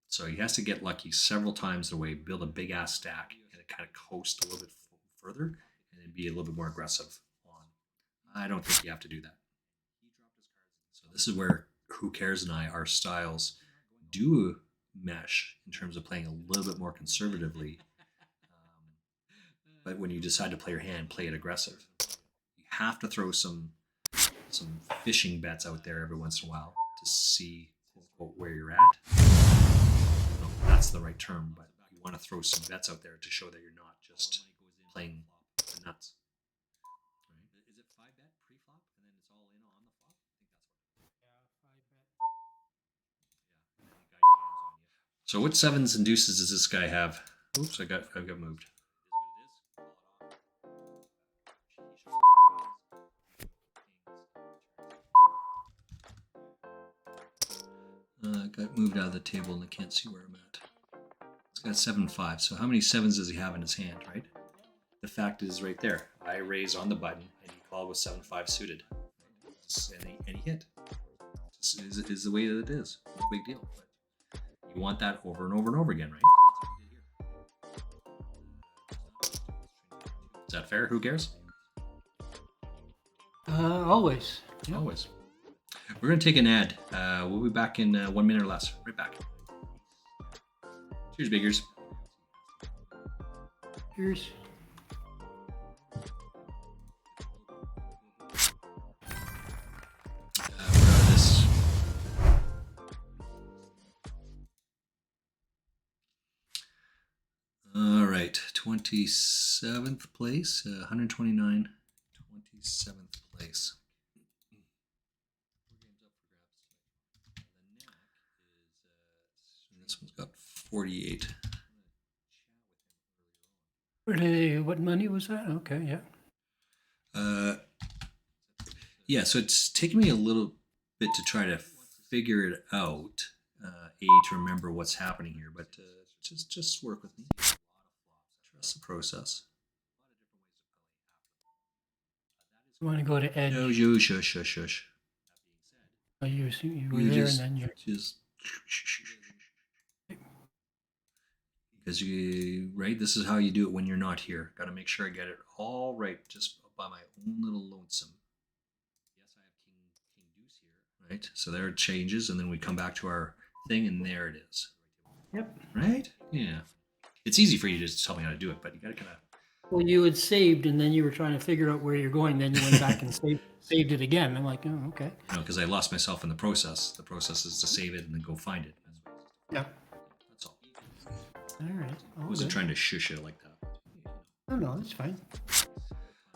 So he has to get lucky several times the way, build a big ass stack, and kind of coast a little bit further, and then be a little bit more aggressive on. I don't think you have to do that. So this is where Who Cares and our styles do mesh in terms of playing a little bit more conservatively. But when you decide to play your hand, play it aggressive. You have to throw some fishing bets out there every once in a while to see, quote, where you're at. No, that's the right term, but you want to throw some bets out there to show that you're not just playing the nuts. Right? Is it 5-bet pre-flop and then it's all in on the flop? I think that's what. Yeah. So what sevens and deuces does this guy have? Oops, I got moved. Got moved out of the table and I can't see where I'm at. It's got 7-5. So how many sevens does he have in his hand, right? The fact is right there. I raise on the button and he called with 7-5 suited. And he hit. This is the way that it is. No big deal. But you want that over and over and over again, right? Is that fair? Who cares? Always. Yeah. Always. We're going to take an ad. We'll be back in 1 minute or less. Right back. Cheers, Biggers. Cheers. Where are this? All right. 27th place. 129. 27th place. This one's got 48. What money was that? Okay, yeah. Yeah, so it's taken me a little bit to try to figure it out. To remember what's happening here, but just work with me. Trust the process. You want to go to edge? No, shush. Oh, you were there just, and then you just because right. This is how you do it when you're not here. Got to make sure I get it all right, just by my own little lonesome. Yes, I have king deuce here. Right. So there it changes, and then we come back to our thing, and there it is. Yep. Right. Yeah. It's easy for you to just tell me how to do it, but you got to kind of. Well, you had saved, and then you were trying to figure out where you're going. Then you went back and saved it again. I'm like, oh, okay. No, because I lost myself in the process. The process is to save it and then go find it. Yeah. That's all. All right. I wasn't trying to shush it like that. No, that's fine.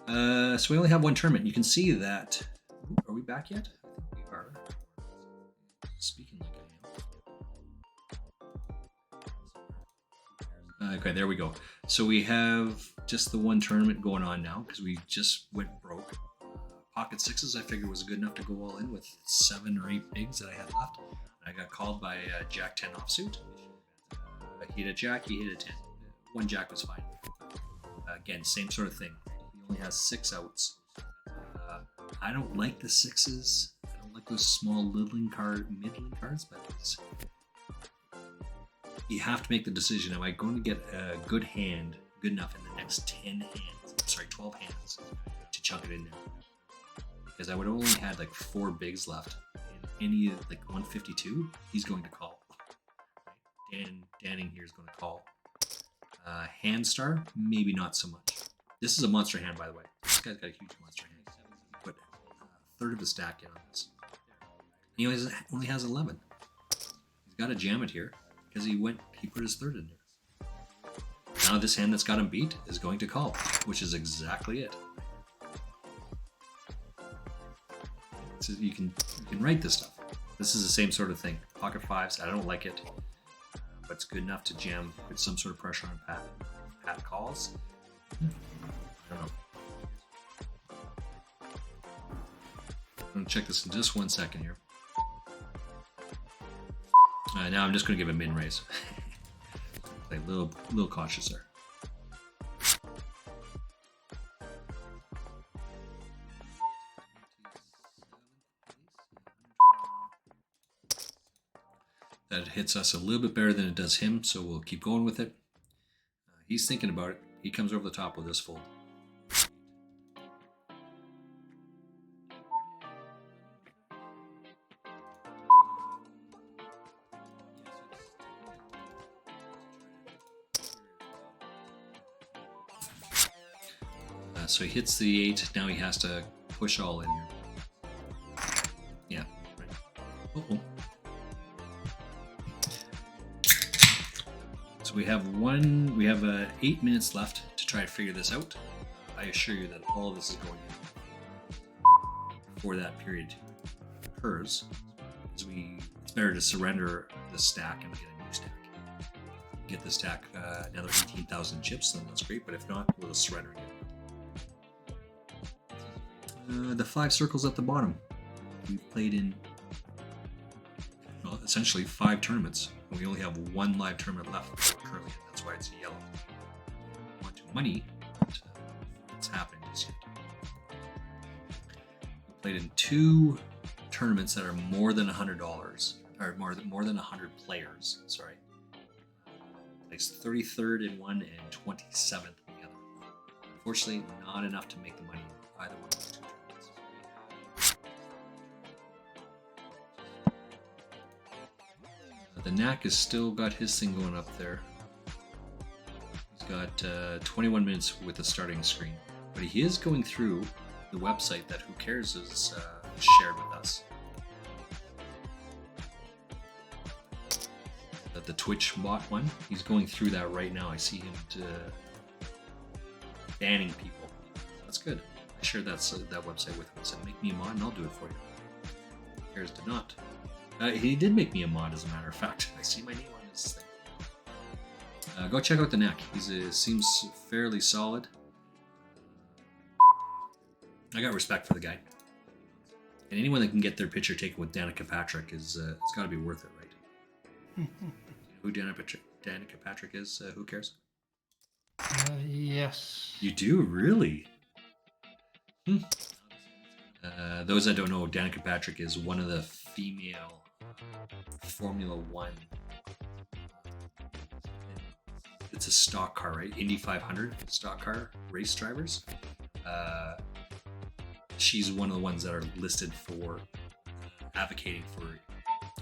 So we only have one tournament. You can see that. Are we back yet? I think we are. Speaking like I am. Okay, there we go. So we have just the one tournament going on now because we just went broke. Pocket sixes I figured was good enough to go all in with 7 or 8 bigs that I had left. I got called by Jack 10 offsuit. He hit a jack, he hit a 10. One jack was fine. Again, same sort of thing. He only has 6 outs. I don't like the 6s. I don't like those small middling cards, but you have to make the decision. Am I going to get a good hand, good enough in the next 12 hands to chunk it in there? Because I would only had like 4 bigs left. And any like 152, he's going to call. Danning here is going to call. Hand star, maybe not so much. This is a monster hand, by the way. This guy's got a huge monster hand. Put a third of the stack in on this. He only has 11. He's got to jam it here because he put his third in there. Now this hand that's got him beat is going to call, which is exactly it. So you can write this stuff. This is the same sort of thing. Pocket fives, I don't like it, but it's good enough to jam with some sort of pressure on Pat. Pat calls. I don't know. I'm gonna check this in just 1 second here. Now I'm just gonna give a min raise. Like a little cautious there. That hits us a little bit better than it does him, so we'll keep going with it. He's thinking about it. He comes over the top with this fold. So he hits the 8. Now he has to push all in here. Yeah. Right. Uh-oh. So we have 8 minutes left to try to figure this out. I assure you that all of this is going in before that period occurs. It's better to surrender the stack and get a new stack. Get the stack another 18,000 chips, then that's great. But if not, we'll just surrender again. The 5 circles at the bottom. We've played in essentially 5 tournaments. And we only have 1 live tournament left currently. That's why it's yellow. I want to money, but it's happening just yet. We played in 2 tournaments that are more than $100, or more than 100 players. Sorry. Placed 33rd in one and 27th in the other. Unfortunately, not enough to make the money in either one of those 2 tournaments. The Knack has still got his thing going up there. He's got 21 minutes with the starting screen, but he is going through the website that Who Cares is shared with us. The Twitch bot one. He's going through that right now. I see him banning people. That's good. I shared that website with him. I said, make me a mod and I'll do it for you. Who Cares did not. He did make me a mod, as a matter of fact. I see my name on this thing. Go check out the Knack. He seems fairly solid. I got respect for the guy. And anyone that can get their picture taken with Danica Patrick it's got to be worth it, right? Who Danica Patrick is? Who Cares? Yes. You do? Really? Those that don't know, Danica Patrick is one of the female Formula One. It's a stock car, right? Indy 500 stock car race drivers. She's one of the ones that are listed for advocating for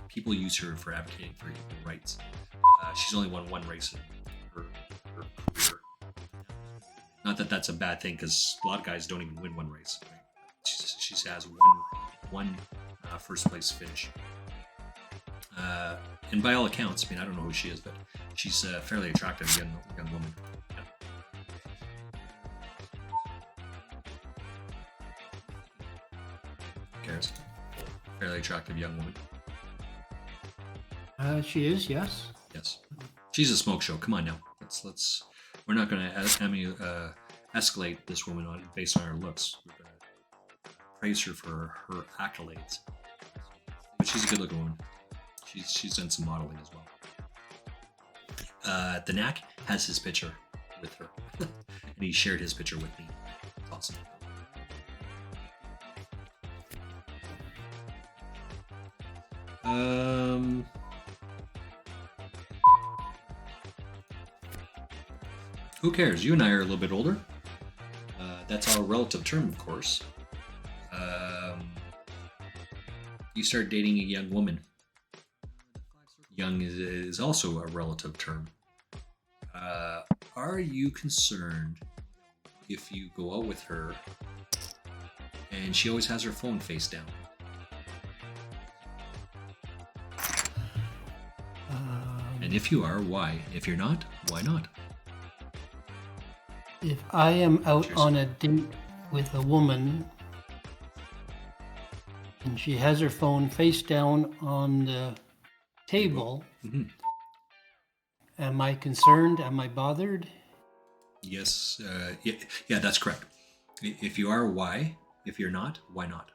people use her for advocating for equal rights. She's only won 1 race in her career. Not that that's a bad thing, because a lot of guys don't even win 1 race. Right? She has one first place finish. And by all accounts, I mean, I don't know who she is, but she's a fairly attractive young woman. Yeah. Who cares? Fairly attractive young woman. She is, yes. Yes. She's a smoke show. Come on now. Let's. We're not going to escalate this woman based on her looks. We're going to praise her for her accolades. But she's a good-looking woman. She's done some modeling as well. The Knack has his picture with her, and he shared his picture with me. It's awesome. Who cares? You and I are a little bit older. That's our relative term, of course. You start dating a young woman. Young is also a relative term. Are you concerned if you go out with her and she always has her phone face down? And if you are, why? If you're not, why not? If I am out Cheers. on a date with a woman and she has her phone face down on the table, am I concerned? Am I bothered? Yes. Yeah, that's correct. If you are, why? If you're not, why not?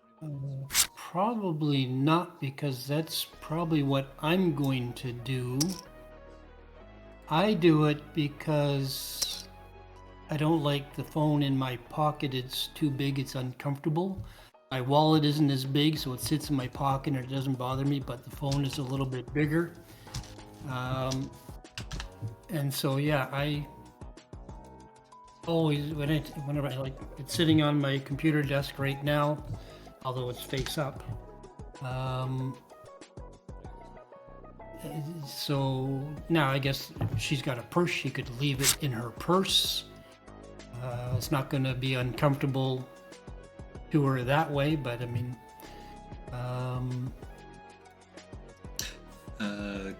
Probably not, because that's probably what I'm going to do. I do it because I don't like the phone in my pocket. It's too big, it's uncomfortable. My wallet isn't as big, so it sits in my pocket and it doesn't bother me, but the phone is a little bit bigger. And so, yeah, I always, whenever I like, it's sitting on my computer desk right now, although it's face up. So now I guess if she's got a purse, she could leave it in her purse. It's not going to be uncomfortable to her that way, but I mean,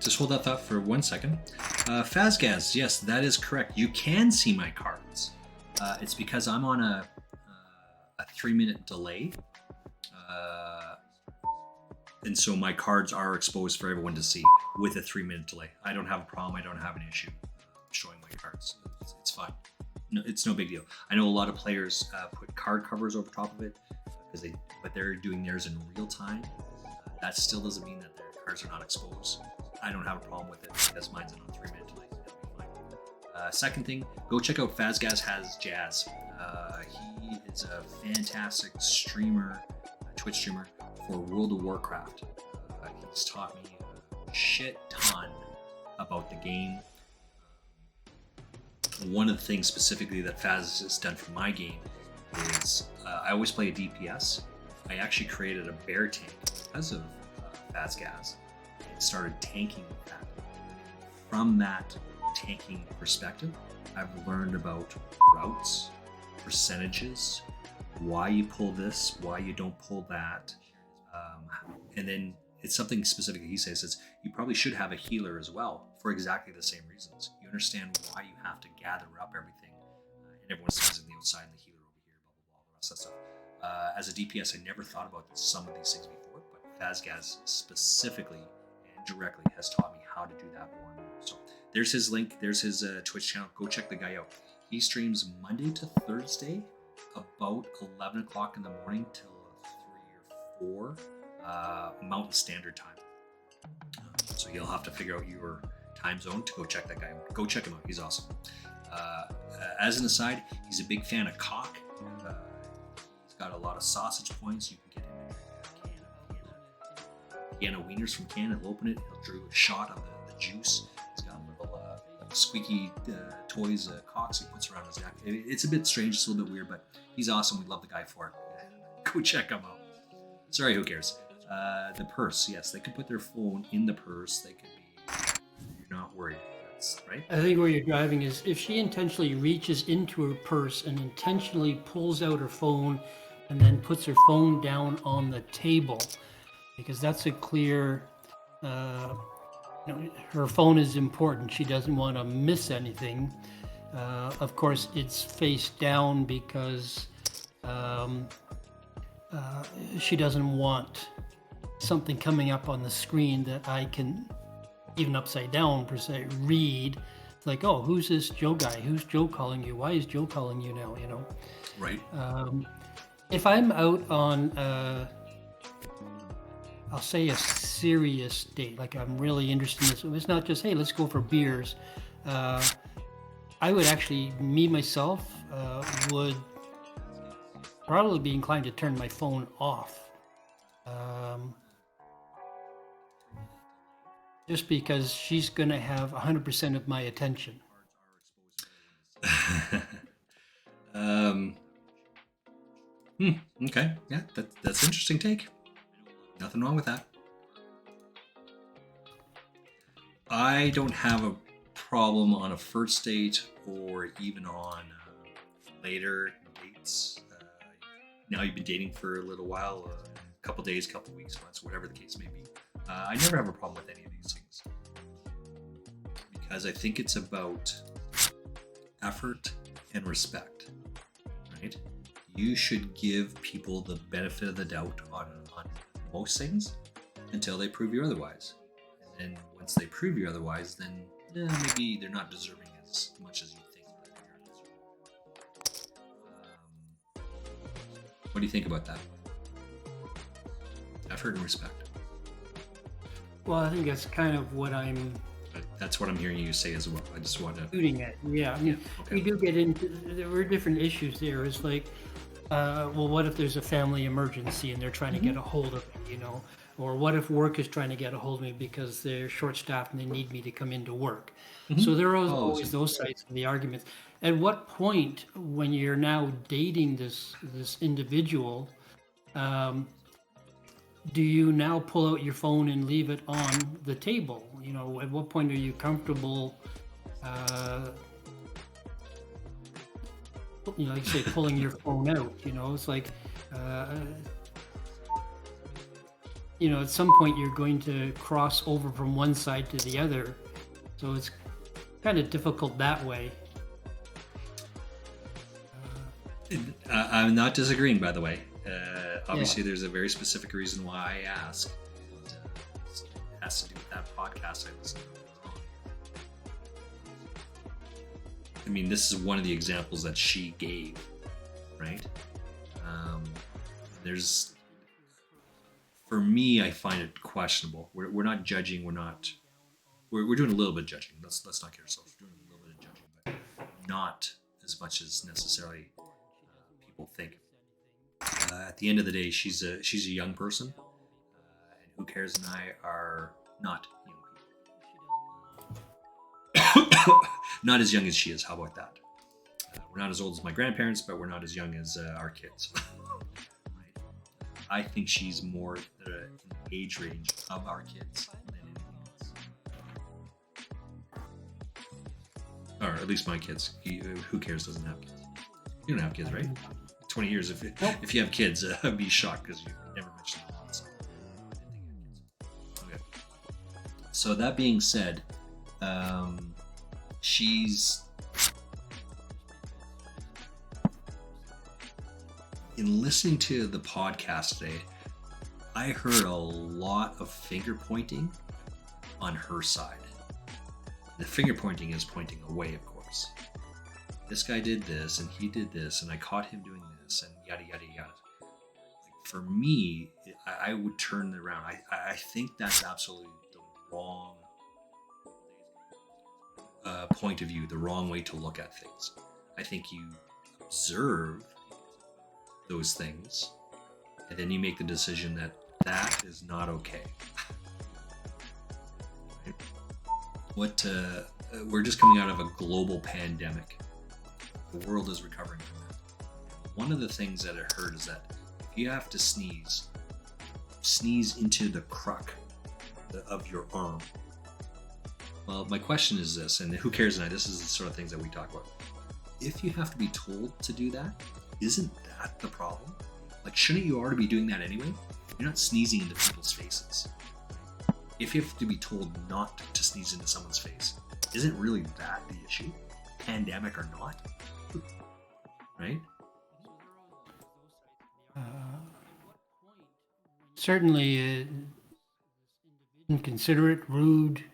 just hold that thought for 1 second. Fazgaz, yes, that is correct. You can see my cards. It's because I'm on a 3-minute delay. And so my cards are exposed for everyone to see with a 3-minute delay. I don't have a problem. I don't have an issue showing my cards. It's fine. No, it's no big deal. I know a lot of players put card covers over top of it but they're doing theirs in real time. That still doesn't mean that their cards are not exposed. I don't have a problem with it because mine's on a 3-minute delay. It'll be fine. Second thing, go check out Fazgaz Has Jazz. He is a fantastic streamer, Twitch streamer for World of Warcraft. He's taught me a shit ton about the game. One of the things specifically that Faz has done for my game is I always play a DPS. I actually created a bear tank because of Fazgaz and started tanking with that. From that tanking perspective, I've learned about routes, percentages, why you pull this, why you don't pull that. And then it's something specific he says is you probably should have a healer as well for exactly the same reasons. You understand why you have to gather up everything, and everyone stands on the outside and the healer over here, blah blah blah, the rest of that stuff. As a DPS, I never thought about some of these things before, but Fazgaz specifically and directly has taught me how to do that more and more. So there's his link, there's his Twitch channel. Go check the guy out. He streams Monday to Thursday, about 11 o'clock in the morning till 3 or 4 Mountain Standard Time. So you'll have to figure out your time zone to go check that guy out. Go check him out. He's awesome. As an aside, he's a big fan of cock. He's got a lot of sausage points. You can get him a can of wieners from Canada. He'll open it. He'll drew a shot of the juice. He's got little squeaky toys, cocks he puts around his neck. It's a bit strange. It's a little bit weird, but he's awesome. We love the guy for it. Go check him out. Sorry, who cares? The purse, yes, they could put their phone in the purse. They could be, you're not worried. That's right. I think where you're driving is if she intentionally reaches into her purse and intentionally pulls out her phone and then puts her phone down on the table, because that's a clear, her phone is important. She doesn't want to miss anything. Of course, it's face down because she doesn't want something coming up on the screen that I can, even upside down per se, read. Like, oh, who's this Joe guy? Who's Joe calling you? Why is Joe calling you now? Right. If I'm out on, I'll say a serious date, like I'm really interested in this. It's not just, hey, let's go for beers. I would actually, me myself, would probably be inclined to turn my phone off. Just because she's going to have 100% of my attention. Okay. Yeah, that's an interesting take. Nothing wrong with that. I don't have a problem on a first date or even on later dates. Now you've been dating for a little while, a couple days, couple weeks, months, whatever the case may be. I never have a problem with any of these things because I think it's about effort and respect, right? You should give people the benefit of the doubt on most things until they prove you otherwise. And then once they prove you otherwise, then maybe they're not deserving as much as you think that they are deserving. What do you think about that? Effort and respect. Well, I think that's kind of what I'm... That's what I'm hearing you say as well. I just want to... shooting at. Yeah, I mean, okay. We do get into... There were different issues there. It's like, well, what if there's a family emergency and they're trying to get a hold of me, Or what if work is trying to get a hold of me because they're short-staffed and they need me to come into work? So there are always those sides of the arguments. At what point, when you're now dating this individual, do you now pull out your phone and leave it on the table? At what point are you comfortable, like you say, pulling your phone out? It's like, at some point you're going to cross over from one side to the other. So it's kind of difficult that way. I'm not disagreeing, by the way. Obviously, there's a very specific reason why I ask. And, it has to do with that podcast I listened to. I mean, this is one of the examples that she gave, right? There's, for me, I find it questionable. We're not judging. We're doing a little bit of judging. Let's not get ourselves. We're doing a little bit of judging, but not as much as necessarily people think. At the end of the day, she's a young person, and Who Cares and I are not young people. Not as young as she is. How about that? We're not as old as my grandparents, but we're not as young as our kids. Right? I think she's more in the age range of our kids than anything else. Or at least my kids. Who Cares doesn't have kids. You don't have kids, right? 20 years. If you have kids, I'd be shocked because you never mentioned them. So. Okay. So that being said, she's in listening to the podcast today, I heard a lot of finger pointing on her side. The finger pointing is pointing away, of course. This guy did this and he did this and I caught him doing this and yada yada yada. Like, for me, I would turn it around. I think that's absolutely the wrong point of view, the wrong way to look at things. I think you observe those things and then you make the decision that that is not okay. Right? We're just coming out of a global pandemic. The world is recovering from that. One of the things that I heard is that if you have to sneeze into the crack of your arm. Well, my question is this, and Who Cares and I, this is the sort of things that we talk about. If you have to be told to do that, isn't that the problem? Like, shouldn't you already be doing that anyway? You're not sneezing into people's faces. If you have to be told not to sneeze into someone's face, isn't really that the issue? Pandemic or not? Right? Certainly inconsiderate, rude.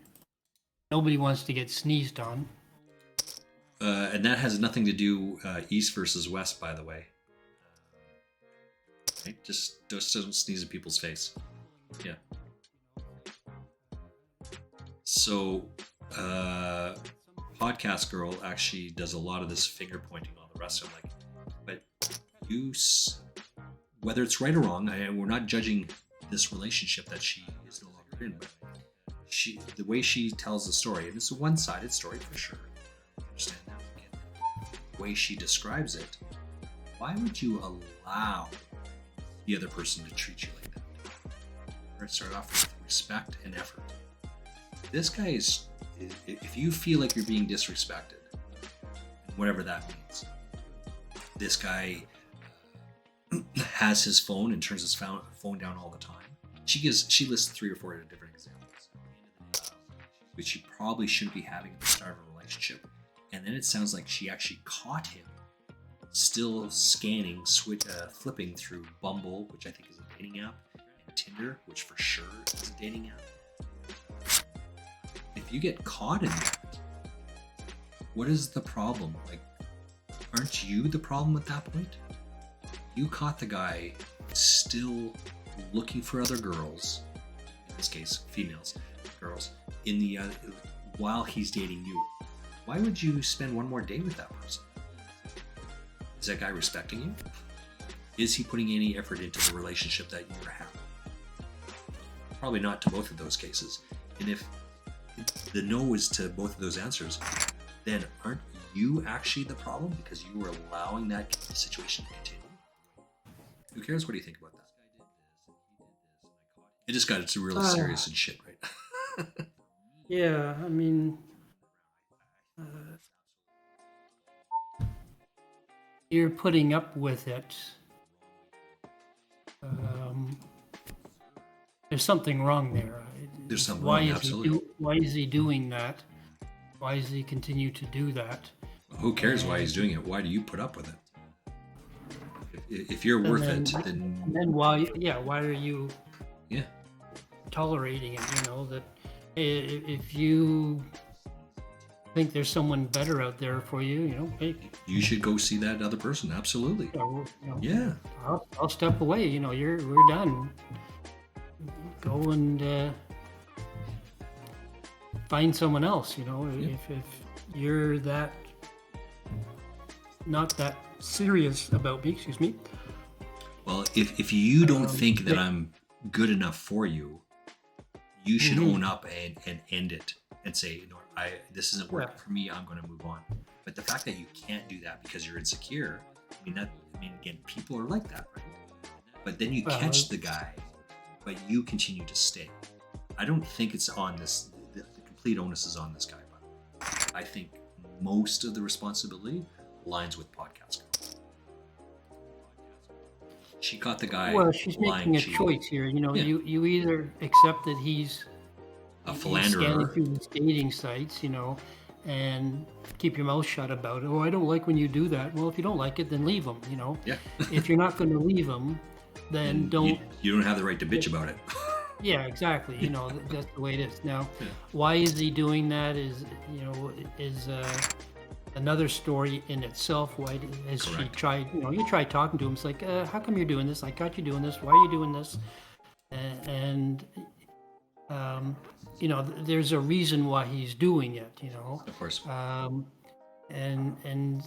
Nobody wants to get sneezed on. And that has nothing to do east versus west, by the way. Right? Just don't sneeze in people's face. Yeah. So, Podcast Girl actually does a lot of this finger pointing on the rest of them. But whether it's right or wrong, we're not judging this relationship that she is no longer in, but the way she tells the story, and it's a one-sided story for sure. I understand that. The way she describes it, why would you allow the other person to treat you like that? Let's start off with respect and effort. This guy is, if you feel like you're being disrespected, whatever that means, this guy has his phone and turns his phone down all the time. She lists 3 or 4 different examples, which she probably shouldn't be having at the start of a relationship. And then it sounds like she actually caught him still scanning, flipping through Bumble, which I think is a dating app, and Tinder, which for sure is a dating app. If you get caught in that, what is the problem? Like, aren't you the problem at that point? You caught the guy still looking for other girls, in this case, girls, while he's dating you. Why would you spend one more day with that person? Is that guy respecting you? Is he putting any effort into the relationship that you are having? Probably not to both of those cases. And if the no is to both of those answers, then aren't you actually the problem because you were allowing that situation to continue? Who cares? What do you think about that? It just got really serious and shit, right? Yeah, I mean, you're putting up with it. there's something wrong there. There's something Why wrong, is absolutely. why is he doing that? Why does he continue to do that? Who cares why he's doing it? Why do you put up with it? If you're worth And it, then then why? Yeah, why are you yeah, tolerating it? You know that if you think there's someone better out there for you, you know, hey, you should go see that other person. Absolutely. you know, Yeah. I'll step away. You know, we're done. Go and find someone else. You know, Yeah. if you're that not that serious about me, excuse me. Well, if you don't think that yeah. I'm good enough for you, you should Mhm. own up and end it and say, you know, this isn't working Yeah. for me. I'm going to move on. But the fact that you can't do that because you're insecure, again, people are like that, right? But then you Well, catch the guy, but you continue to stay. I don't think it's on this. The complete onus is on this guy, but I think most of the responsibility lies with podcast. She caught the guy well, she's lying, making a cheating. choice here. You know, Yeah. you either accept that he's A scanning philanderer. through these dating sites, you know, and keep your mouth shut about it. Oh, I don't like when you do that. Well, if you don't like it, then leave them. You know, Yeah. if you're not going to leave them, then And don't. you don't have the right to bitch about it. Yeah, exactly. You know, that's the way it is. Now, Yeah. why is he doing that? Is another story in itself. Why has she Correct. tried? You know, you try talking to him. It's like, how come you're doing this? I got you doing this. Why are you doing this? And you know, there's a reason why he's doing it. You know, Of course. and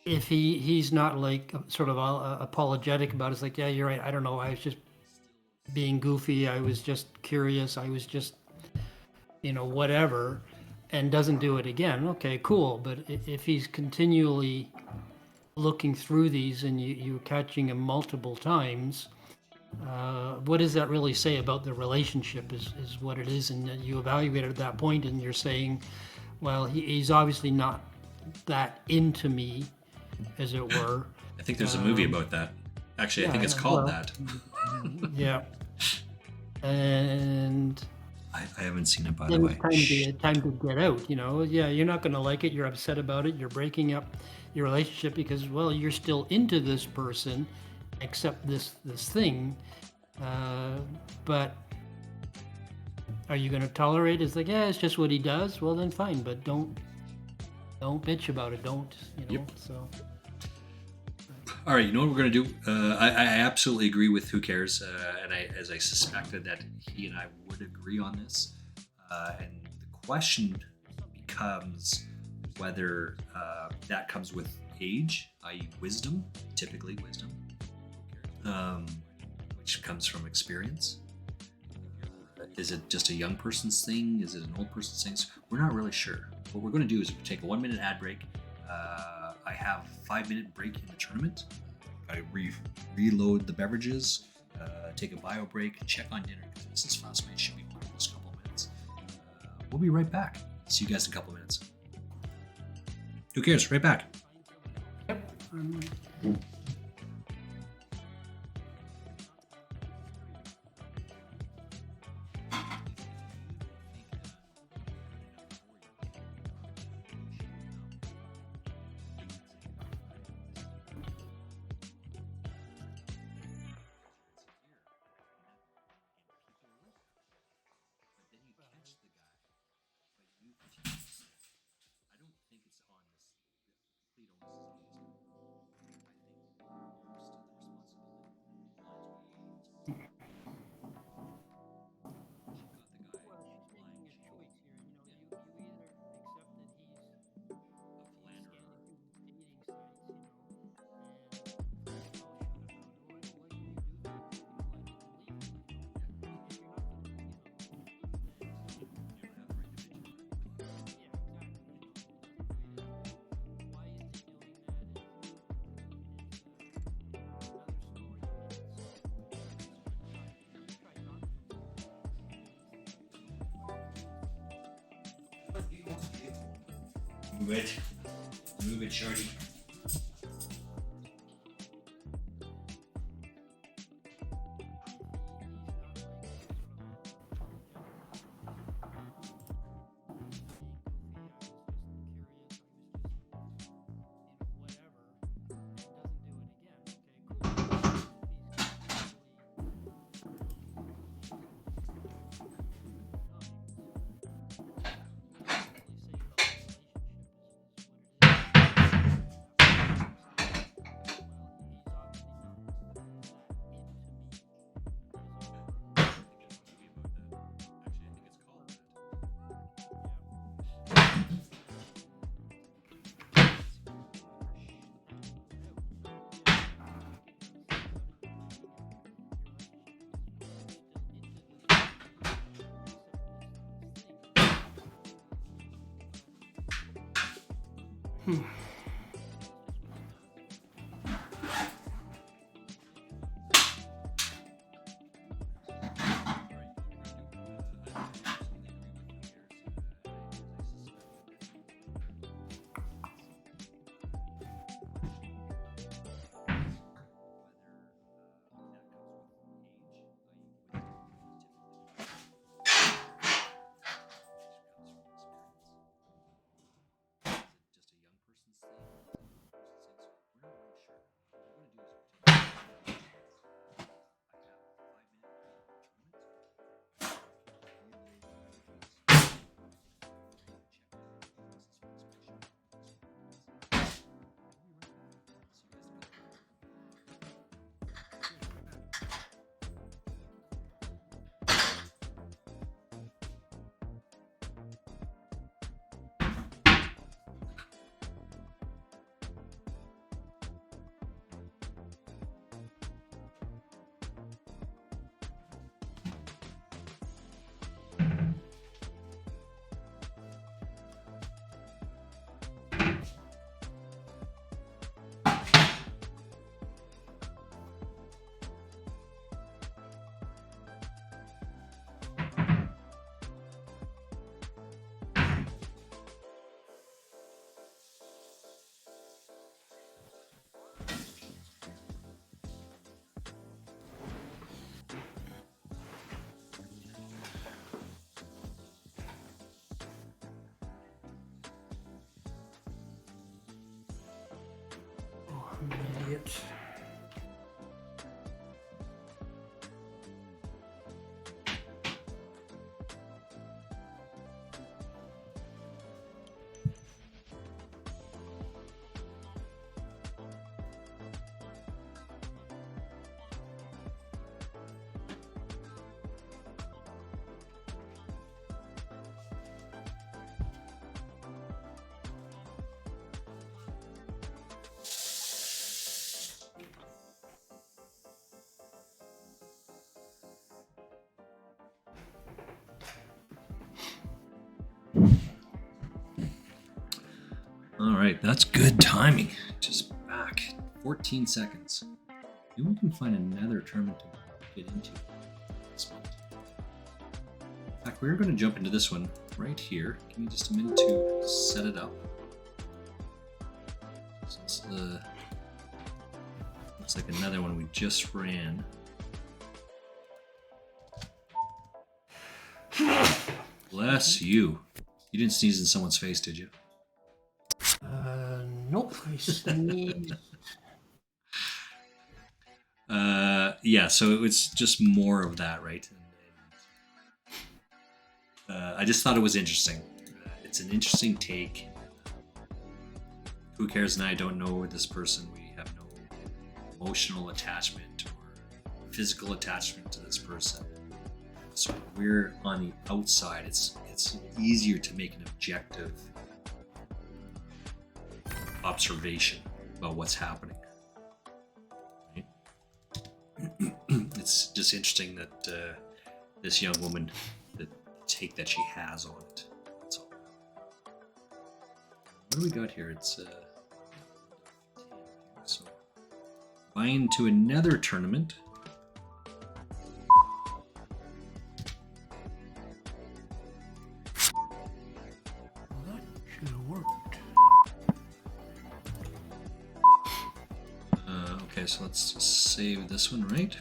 if he's not like sort of apologetic about it, it's like, yeah, you're right. I don't know. I was just being goofy. I was just curious. I was just, you know, whatever, and doesn't do it again. Okay, cool. But if he's continually looking through these and you're catching him multiple times, what does that really say about the relationship is what it is. And you evaluate it at that point and you're saying, well, he's obviously not that into me, as it were. I think there's a movie about that. Actually, I think it's yeah, called well, that. Yeah. And I haven't seen it, by the then way. it's time to get out, you know. Yeah, you're not going to like it. You're upset about it. You're breaking up your relationship because, well, you're still into this person, except this thing. But are you going to tolerate it? It's like, yeah, it's just what he does. Well, then fine, but don't bitch about it. Don't, you know. Yep. So All right, you know what we're going to do? I absolutely agree with Who Cares, and as I suspected that he and I would agree on this. And the question becomes whether that comes with age, i.e. wisdom, typically wisdom, which comes from experience. Is it just a young person's thing? Is it an old person's thing? We're not really sure. What we're going to do is take a 1-minute ad break. I have 5-minute break in the tournament. I reload the beverages, take a bio break, check on dinner because this is fast paced. Should be over in just a couple of minutes. We'll be right back. See you guys in a couple of minutes. Who cares? Right back. yep. Move it. Move it, shorty. I'm an idiot. All right, that's good timing. Just back 14 seconds. Maybe we can find another tournament to get into this month. In fact, we're going to jump into this one right here. Give me just a minute to set it up. This is looks like another one we just ran. Bless you. You didn't sneeze in someone's face, did you? Nope. I sneezed. Yeah, so it's just more of that, right? I just thought it was interesting. It's an interesting take. Who cares? And I don't know this person. We have no emotional attachment or physical attachment to this person. So we're on the outside. It's easier to make an objective observation about what's happening. Right? It's just interesting that this young woman, the take that she has on it. That's all. What do we got here? It's so buying to another tournament. That should have worked. Okay, so let's just save this one, right?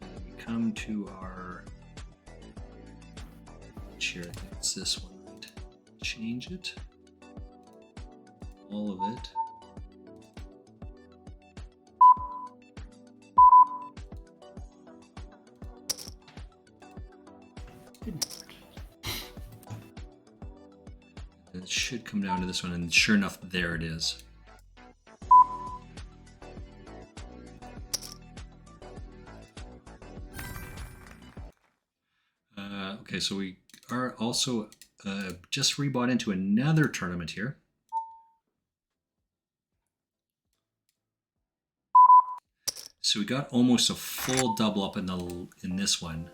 And we come to our here. I think it's this one, right? Change it. All of it. It should come down to this one, and sure enough, there it is. Okay, so we are also just rebought into another tournament here. So we got almost a full double up in this one.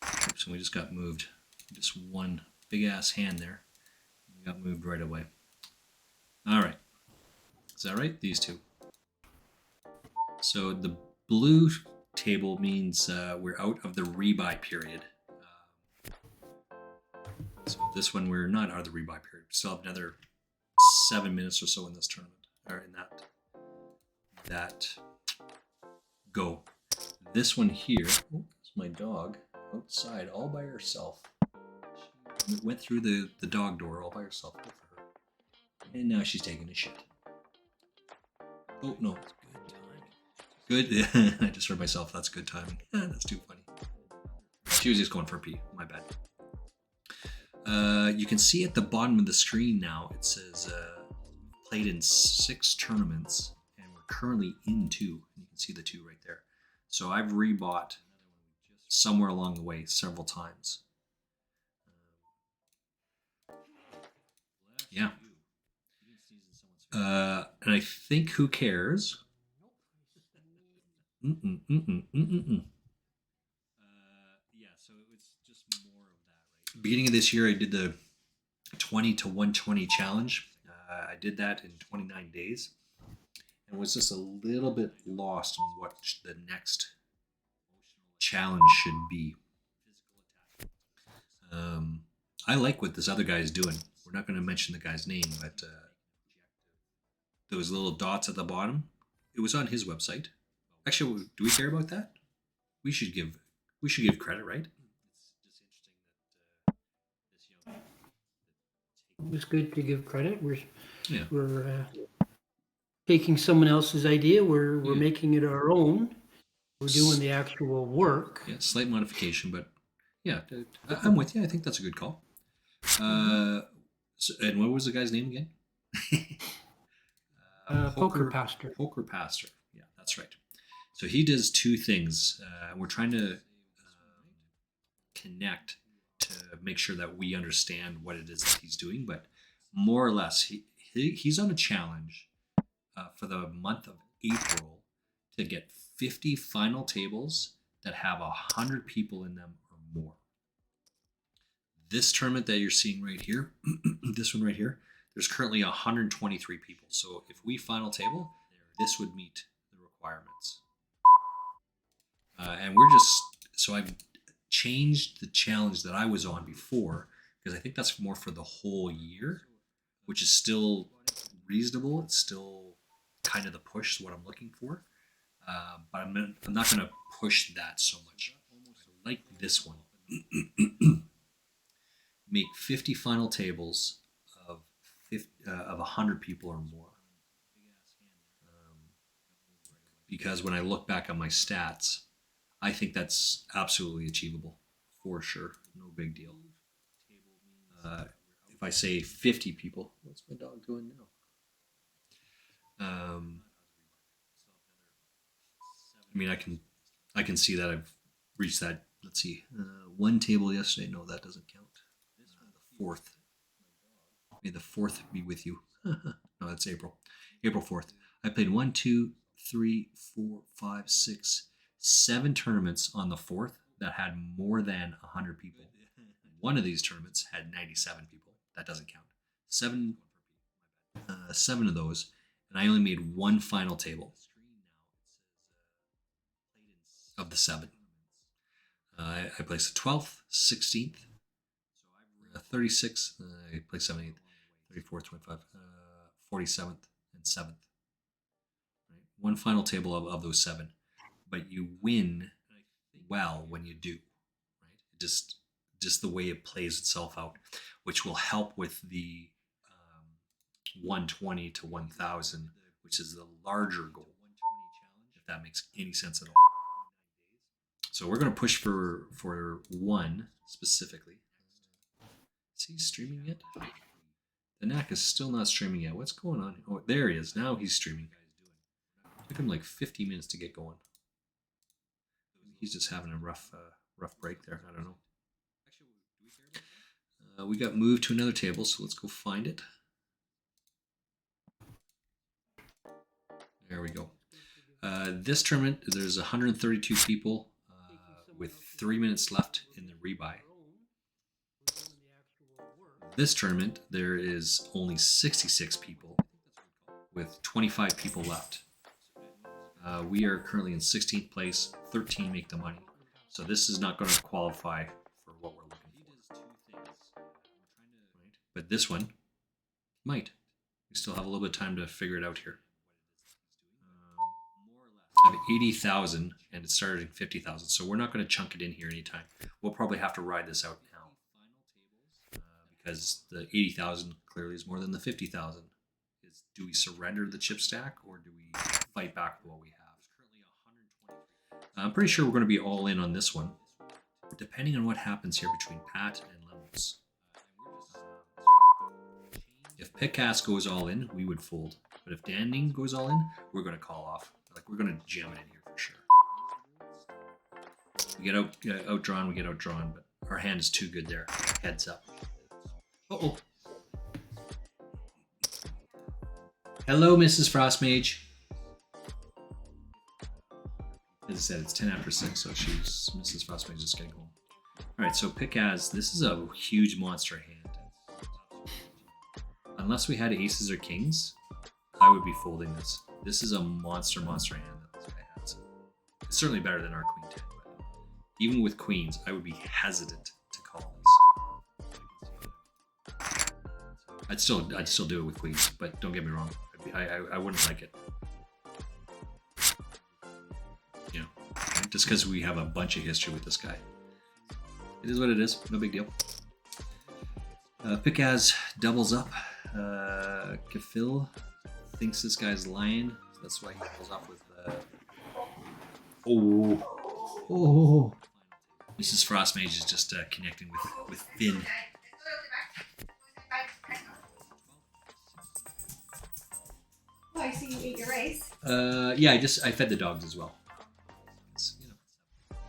Oops, and we just got moved. Just one big ass hand there. got moved right away. All right. Is that right? These two. So the blue table means we're out of the rebuy period. So this one we're not out of the rebuy period. We still have another 7 minutes or so in this tournament, or in that go. This one here, oh, it's my dog outside all by herself. She went through the dog door all by herself. Good for her. And now she's taking a shit. Oh no, good timing. Good. I just heard myself. That's good timing. That's too funny. She was just going for a pee. My bad. You can see at the bottom of the screen now, it says played in 6 tournaments, and we're currently in 2. You can see the 2 right there. So I've rebought somewhere along the way several times. Yeah. And I think Who Cares? Yeah, so it's just more of that, right? Beginning of this year, I did the 20 to 120 challenge. I did that in 29 days and was just a little bit lost in what the next challenge should be. I like what this other guy is doing. We're not going to mention the guy's name, but those little dots at the bottom, it was on his website. Actually, do we care about that? We should give credit, right? It was good to give credit. We're Yeah. taking someone else's idea. We're Yeah. making it our own. We're doing the actual work. Yeah, slight modification, but yeah, I'm with you. I think that's a good call. And what was the guy's name again? Poker Pastor. Poker Pastor. Yeah, that's right. So he does 2 things. We're trying to connect to make sure that we understand what it is that he's doing, but more or less, he's on a challenge for the month of April to get 50 final tables that have 100 people in them or more. This tournament that you're seeing right here, this one right here, there's currently 123 people. So if we final table, this would meet the requirements. And so I've changed the challenge that I was on before, because I think that's more for the whole year, which is still reasonable. It's still kind of the push, what I'm looking for. But I'm not going to push that so much. I like this one. Make 50 final tables of 100 people or more. Because when I look back on my stats, I think that's absolutely achievable for sure. No big deal. If I say 50 people, what's my dog doing now? I mean, I can see that I've reached that. Let's see, 1 table yesterday. No, that doesn't count. The 4th. May the 4th be with you. No, that's April. April 4th. I played 1, 2, 3, 4, 5, 6, 7 tournaments on the 4th that had more than 100 people. One of these tournaments had 97 people. That doesn't count. 7 of those, and I only made 1 final table of the 7. I placed the 12th, 16th, 36th. I placed 17th, 34th, 25th, 47th, and 7th. Right? 1 final table of those 7, but you win well when you do. Right? Just the way it plays itself out, which will help with the 120 to 1,000, which is the larger goal. If that makes any sense at all. So we're going to push for 1 specifically. Is he streaming yet? The Knack is still not streaming yet. What's going on? Oh, there he is. Now he's streaming. It took him like 50 minutes to get going. He's just having a rough break there. I don't know. We got moved to another table, so let's go find it. There we go. This tournament, there's 132 people with 3 minutes left in the rebuy. This tournament, there is only 66 people with 25 people left. We are currently in 16th place. 13 make the money. So this is not going to qualify for what we're looking for. Right? But this one might. We still have a little bit of time to figure it out here. I have 80,000 and it started at 50,000. So we're not going to chunk it in here anytime. We'll probably have to ride this out now. Because the 80,000 clearly is more than the 50,000. Do we surrender the chip stack or do we fight back with what we have? I'm pretty sure we're going to be all in on this one, depending on what happens here between Pat and Lemons. If Pickass goes all in, we would fold. But if Danning goes all in, we're going to call off. Like, we're going to jam it in here for sure. We get outdrawn, we get outdrawn, but our hand is too good there. Heads up. Uh-oh. Hello, Mrs. Frostmage. As I said, it's 10 after 6, so Mrs. Frostmage is just getting home. Alright, so Pick-As, this is a huge monster hand. Unless we had aces or kings, I would be folding this. This is a monster hand that this guy has. It's certainly better than our queen 10, but even with queens, I would be hesitant to call this. I'd still do it with queens, but don't get me wrong. I wouldn't like it. You know, just because we have a bunch of history with this guy. It is what it is. No big deal. Pick-As doubles up. Kafil thinks this guy's lying. So that's why he pulls off with... Oh. Mrs. Frostmage is just connecting with Finn. Oh, I see you ate your rice. Yeah, I fed the dogs as well. It's,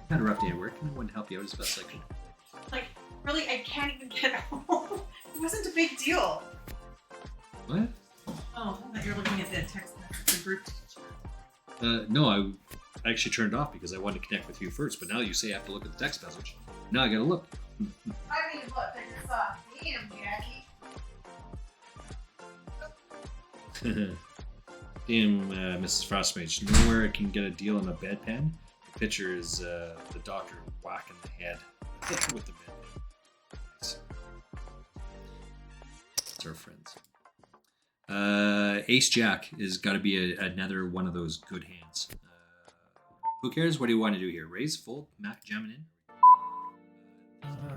had a rough day at work, and I wanted to help you out as best I could. Like, really, I can't even get home. It wasn't a big deal. What? Oh, I thought you were looking at the text message, the group chat. No, I actually turned it off because I wanted to connect with you first, but now you say I have to look at the text message. Now I gotta look. I mean, look, I just saw. Damn, Jackie. Damn, Mrs. Frostmage. Nowhere I can get a deal on a bedpan. The picture is the doctor whacking the head with the bedpan. Nice. It's our friends. Ace Jack is got to be another one of those good hands. Who cares? What do you want to do here? Raise, fold, Mac, jamming in?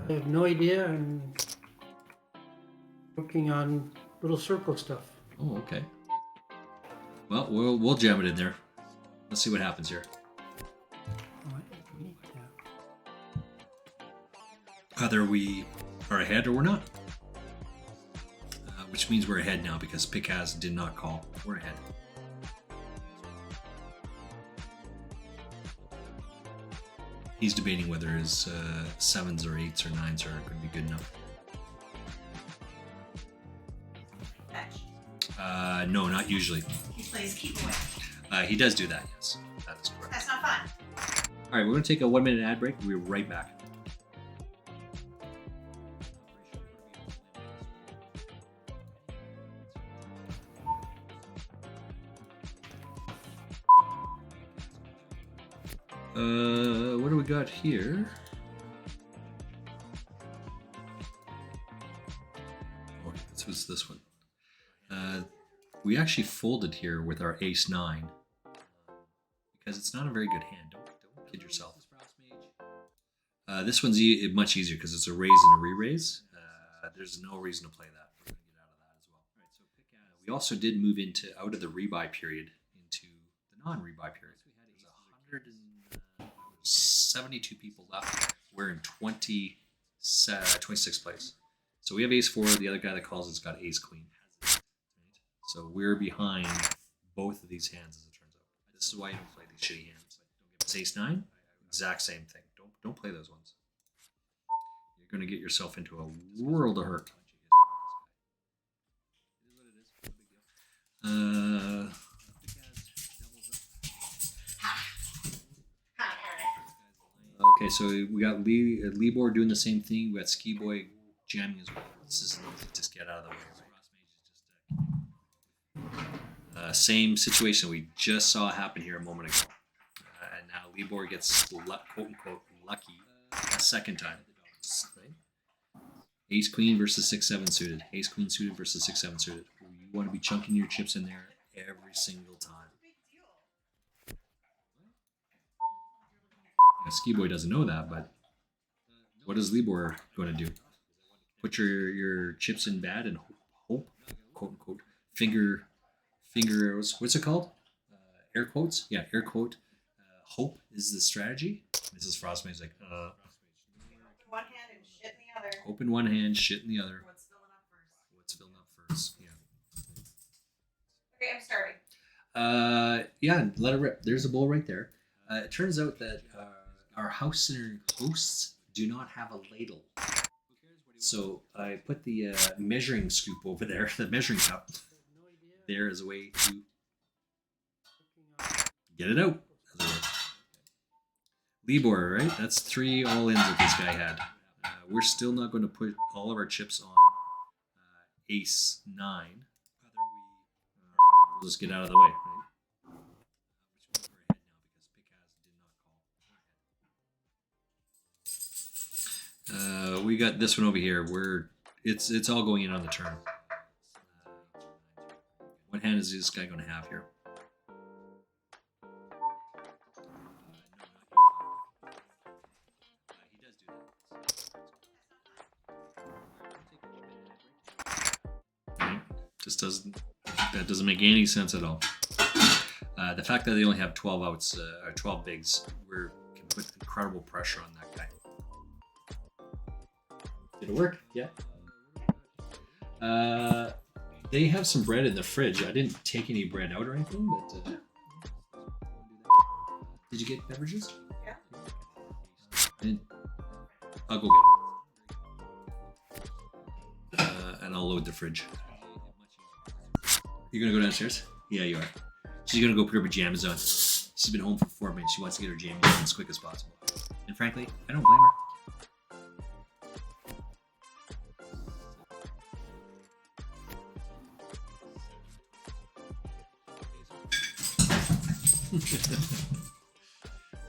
I have no idea. I'm working on little circle stuff. Oh, okay. Well, we'll jam it in there. Let's see what happens here. Either we are ahead or we're not. Which means we're ahead now because Pick-As did not call. We're ahead. He's debating whether his 7s or 8s or 9s are going to be good enough. Fetch. No, not usually. He plays keep away. He does do that, yes. That is correct. That's not fun. All right, we're going to take a 1-minute ad break. We'll be right back. What do we got here? Oh, this was this one. We actually folded here with our ace 9 because it's not a very good hand. Don't kid yourself. This one's much easier because it's a raise and a re-raise. There's no reason to play that. We're going to get out of that as well. All right, so we also did move out of the rebuy period into the non-rebuy period. There's 172 people left. We're in 26th place. So we have ace 4. The other guy that calls has got ace queen. So we're behind both of these hands as it turns out. This is why you don't play these shitty hands. It's ace 9, exact same thing. Don't play those ones. You're going to get yourself into a world of hurt. Okay, so we got Libor doing the same thing. We got Ski Boy jamming as well. This is just get out of the way. Right? Same situation we just saw happen here a moment ago. And now Libor gets quote unquote lucky a second time. Right? Ace queen versus 6-7 suited. Ace queen suited versus 6-7 suited. You want to be chunking your chips in there every single time. Now, Ski Boy doesn't know that, but what is Libor going to do? Put your chips in bad and hope, quote unquote, finger arrows. What's it called? Air quotes? Yeah, air quote. Hope is the strategy. Mrs. Frostmane's like, One hand and shit in the other. hope in one hand, shit in the other. What's filling up first? What's filling up first? Yeah. Okay, I'm starting. Yeah, let it rip. There's a bowl right there. It turns out that our house center hosts do not have a ladle. So I put the measuring scoop over there, the measuring cup, there as a way to get it out. Libor, right? That's 3 all-ins that this guy had. We're still not going to put all of our chips on ace 9. We'll just get out of the way, right? We got this one over here. It's all going in on the turn. What hand is this guy going to have here? That doesn't make any sense at all. The fact that they only have 12 outs or 12 bigs, we can put incredible pressure on that guy. Did it work? Yeah. They have some bread in the fridge. I didn't take any bread out or anything, but did you get beverages? Yeah. I'll go get them. And I'll load the fridge. You're gonna go downstairs? Yeah, you are. She's gonna go put her pajamas on. She's been home for 4 minutes. She wants to get her jammies on as quick as possible. And frankly, I don't blame her.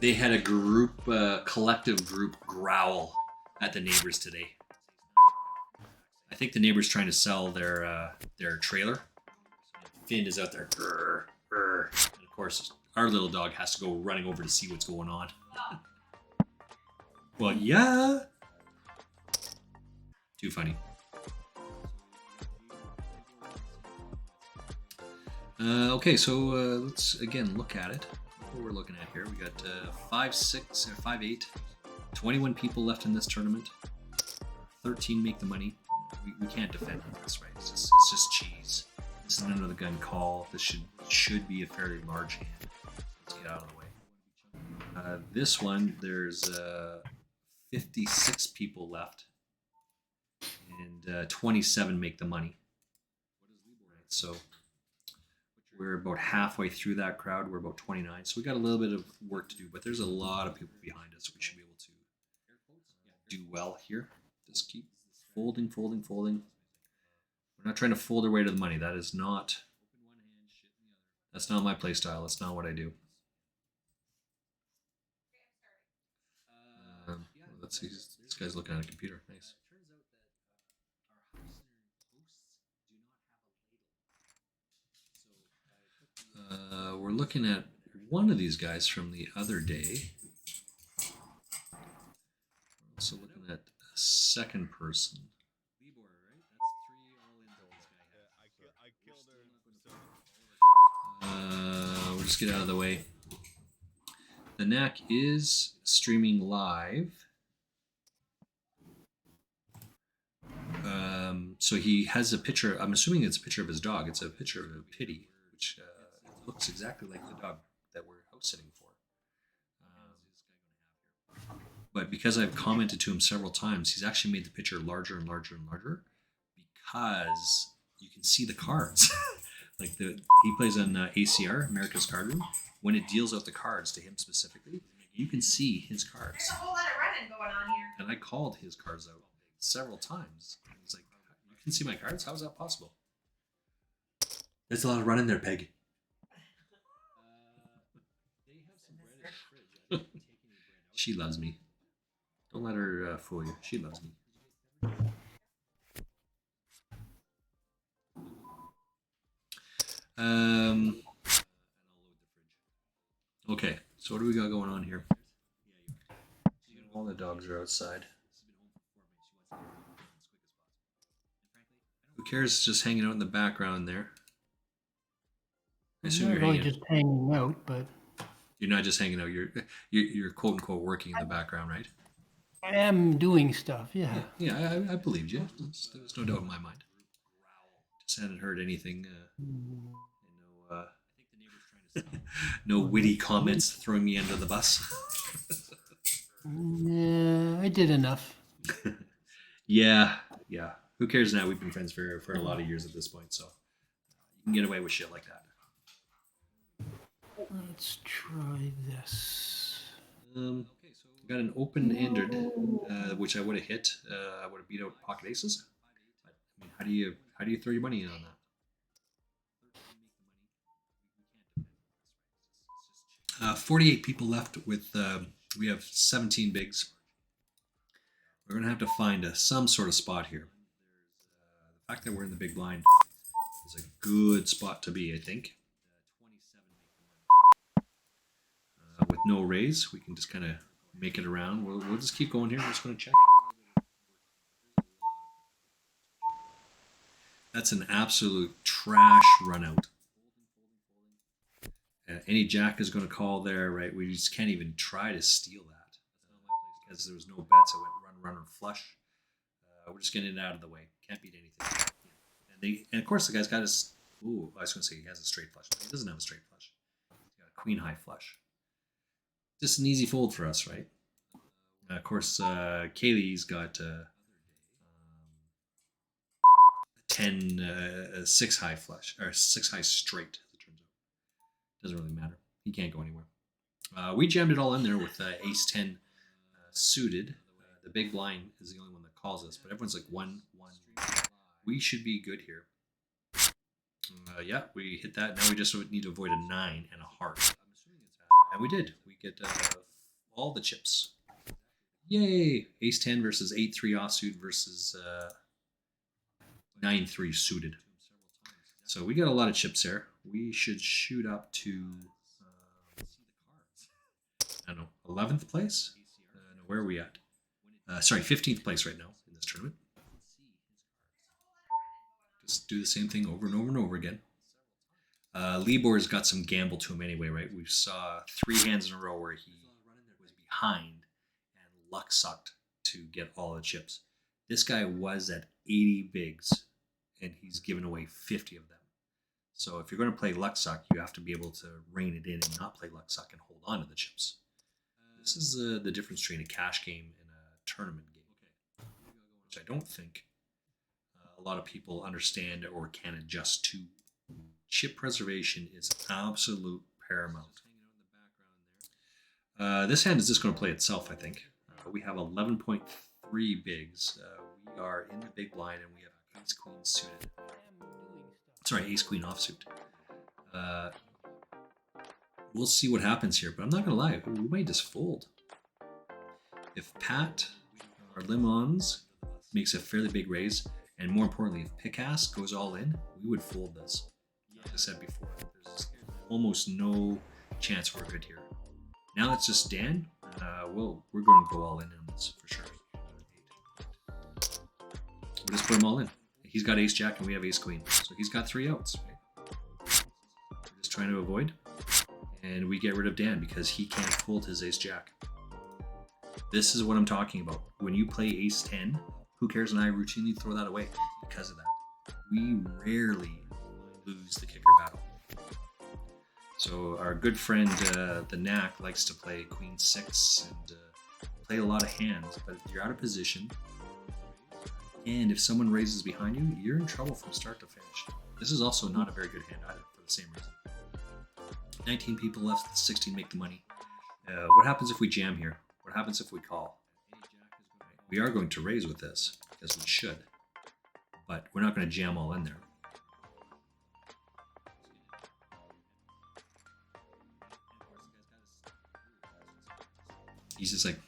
They had a collective group growl at the neighbors today. I think the neighbor's trying to sell their trailer. Finn is out there, grr, grr. And of course, our little dog has to go running over to see what's going on. Well, yeah. Too funny. Okay, so let's again look at it. What we're looking at here, we got 5-6 or 5-8, 21 people left in this tournament. 13 make the money. We can't defend this, right? It's just cheese. This is another gun call. This should be a fairly large hand. Let's get out of the way. This one, there's 56 people left, and 27 make the money. Right, so we're about halfway through that crowd. We're about 29, so we got a little bit of work to do, but there's a lot of people behind us. We should be able to do well here. Just keep folding. We're not trying to fold our way to the money. That's not my play style. That's not what I do. Let's see. This guy's looking at a computer. Nice. We're looking at one of these guys from the other day. We're also looking at a second person. We'll just get out of the way. The Knack is streaming live. So he has a picture. I'm assuming it's a picture of his dog. It's a picture of a Pitty, which looks exactly like the dog that we're house sitting for. But because I've commented to him several times, he's actually made the picture larger and larger and larger because you can see the cards. Like he plays on ACR, America's Card Room. When it deals out the cards to him specifically, you can see his cards. There's a whole lot of running going on here. And I called his cards out. several times. It's like, you can see my cards? How is that possible? There's a lot of run in there, Peg. She loves me. Don't let her fool you. She loves me. Okay, so what do we got going on here? All the dogs are outside. Who cares? Just hanging out in the background there. I assume Not you're really hanging. just hanging out, but You're not just hanging out. You're quote unquote working in the background, right? I am doing stuff. Yeah. Yeah, I believed you. There was no doubt in my mind. Just hadn't heard anything. No witty comments throwing me under the bus. Yeah, I did enough. Yeah. Who cares now? We've been friends for a lot of years at this point, so you can get away with shit like that. Let's try this. Got an open-ended, which I would have hit. I would have beat out pocket aces. But, I mean, how do you throw your money in on that? 48 people left with. We have 17 bigs. We're gonna have to find some sort of spot here. The fact that we're in the big blind is a good spot to be, I think. With no raise, we can just kind of make it around. We'll just keep going here. We're just going to check. That's an absolute trash run out. Any jack is going to call there, right? We just can't even try to steal that because there was no bets. I went run, or flush. We're just getting it out of the way. Can't beat anything. And of course, the guy's got his. Ooh, I was going to say he has a straight flush. He doesn't have a straight flush. He's got a queen high flush. Just an easy fold for us, right? Of course, Kaylee's got a 6 high flush, or 6 high straight, as it turns out. Doesn't really matter. He can't go anywhere. We jammed it all in there with ace 10 suited. The big blind is the only one that calls us, but everyone's like 1-1. We should be good here. Yeah, we hit that. Now we just need to avoid a 9 and a heart. And we did. We get all the chips. Yay! Ace 10 versus 8-3 offsuit versus 9-3 suited. So we got a lot of chips there. We should shoot up to, I don't know, 11th place? No, where are we at? Sorry, 15th place right now in this tournament. Just do the same thing over and over and over again. Libor's got some gamble to him anyway, right? We saw 3 hands in a row where he was behind and luck sucked to get all the chips. This guy was at 80 bigs and he's given away 50 of them. So if you're going to play luck suck, you have to be able to rein it in and not play luck suck and hold on to the chips. This is the difference between a cash game and a tournament game, which I don't think a lot of people understand or can adjust to. Chip preservation is absolute paramount. This hand is just going to play itself, I think. We have 11.3 bigs. We are in the big blind and we have ace queen suited. Sorry, ace queen offsuit. We'll see what happens here, but I'm not going to lie. We might just fold. If Pat or Limons makes a fairly big raise, and more importantly, if Pickass goes all in, we would fold this. Like I said before, there's almost no chance we're good here. Now it's just Dan. We're going to go all in on this for sure. We'll just put them all in. He's got ace jack and we have ace queen, so he's got 3 outs. Right? We're just trying to avoid, and we get rid of Dan because he can't fold his ace jack. This is what I'm talking about. When you play ace 10, who cares? And I routinely throw that away because of that. We rarely lose the kicker battle. So our good friend the Knack likes to play queen 6 and play a lot of hands, but if you're out of position and if someone raises behind you, you're in trouble from start to finish. This is also not a very good hand either for the same reason. 19 people left, 16 make the money. What happens if we jam here? What happens if we call? We are going to raise with this. because we should, but we're not going to jam all in there. He's just like,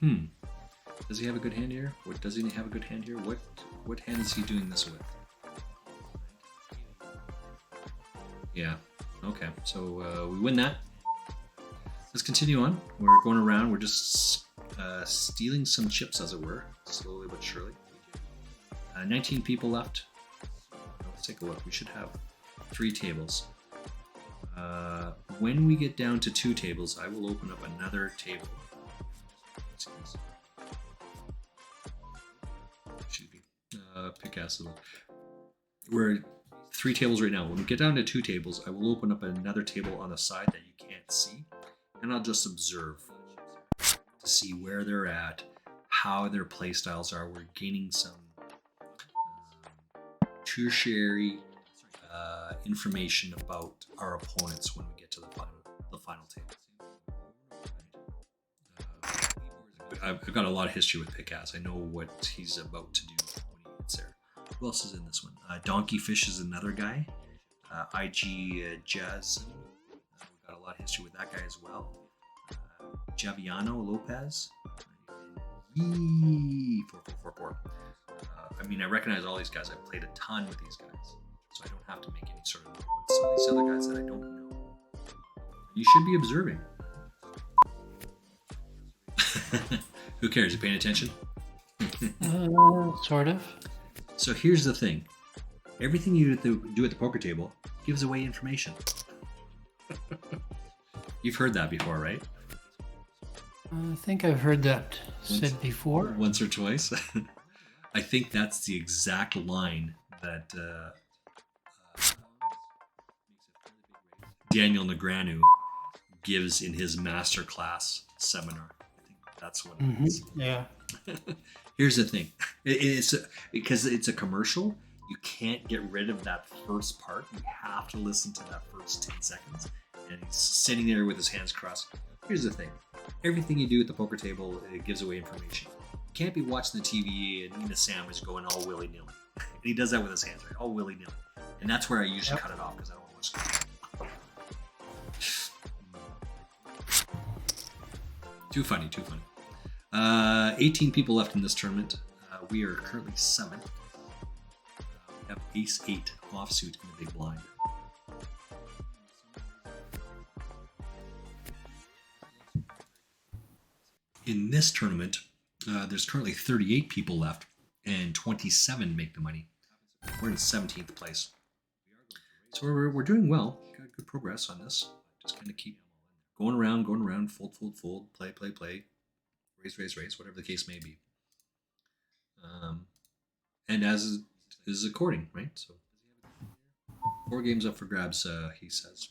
does he have a good hand here? What does he have a good hand here? What hand is he doing this with? Yeah. Okay. So we win that. Let's continue on. We're going around. We're just stealing some chips, as it were, slowly but surely. 19 people left. Let's take a look. We should have 3 tables. When we get down to 2 tables, I will open up another table. Should be Picasso. We're 3 tables right now. When we get down to 2 tables, I will open up another table on the side that you can't see, and I'll just observe to see where they're at, how their play styles are. We're gaining some tertiary information about our opponents when we get to the final table. I've got a lot of history with Picasso. I know what he's about to do when he gets there. Who else is in this one? Donkey Fish is another guy. IG Jazz. We've got a lot of history with that guy as well. Javiano Lopez. 4444. I mean, I recognize all these guys. I've played a ton with these guys, so I don't have to make any sort of note. But some of these other guys that I don't know, you should be observing. Who cares? You paying attention? Sort of. So here's the thing. Everything you do at the poker table gives away information. You've heard that before, right? I think I've heard that said before. Once or twice. I think that's the exact line that Daniel Negreanu gives in his masterclass seminar. I think that's what it is. Yeah. Here's the thing. It's because it's a commercial, you can't get rid of that first part. You have to listen to that first 10 seconds. And he's sitting there with his hands crossed. Here's the thing. Everything you do at the poker table, it gives away information. You can't be watching the TV and eating a sandwich going all willy-nilly. And he does that with his hands, right? All willy-nilly. And that's where I usually cut it off because I don't want to watch it. Too funny. 18 people left in this tournament. We are currently 7th. We have Ace-8 offsuit in the big blind. In this tournament, there's currently 38 people left, and 27 make the money. We're in 17th place. So we're doing well. Got good progress on this. Just kind of keep going around, fold, play, raise, whatever the case may be. And as is according, right? So 4 games up for grabs, he says.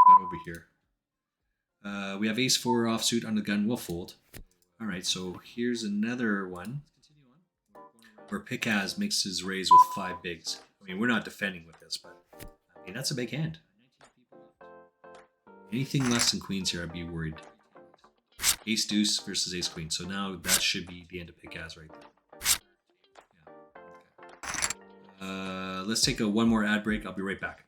Got over here. We have Ace-4 offsuit on the gun. We'll fold. All right, so here's another one where Picasso makes his raise with 5 bigs. I mean, we're not defending with this, but I mean, that's a big hand. Anything less than queens here, I'd be worried. Ace-Deuce versus Ace-Queen. So now that should be the end of Picasso right there. Yeah, okay. Let's take one more ad break. I'll be right back.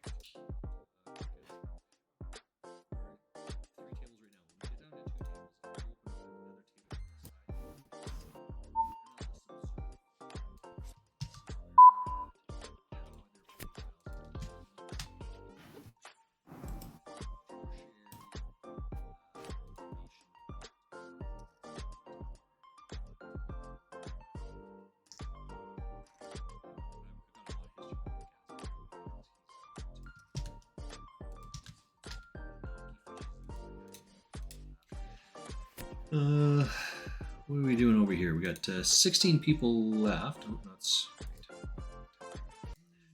What are we doing over here? We got 16 people left. Oh, that's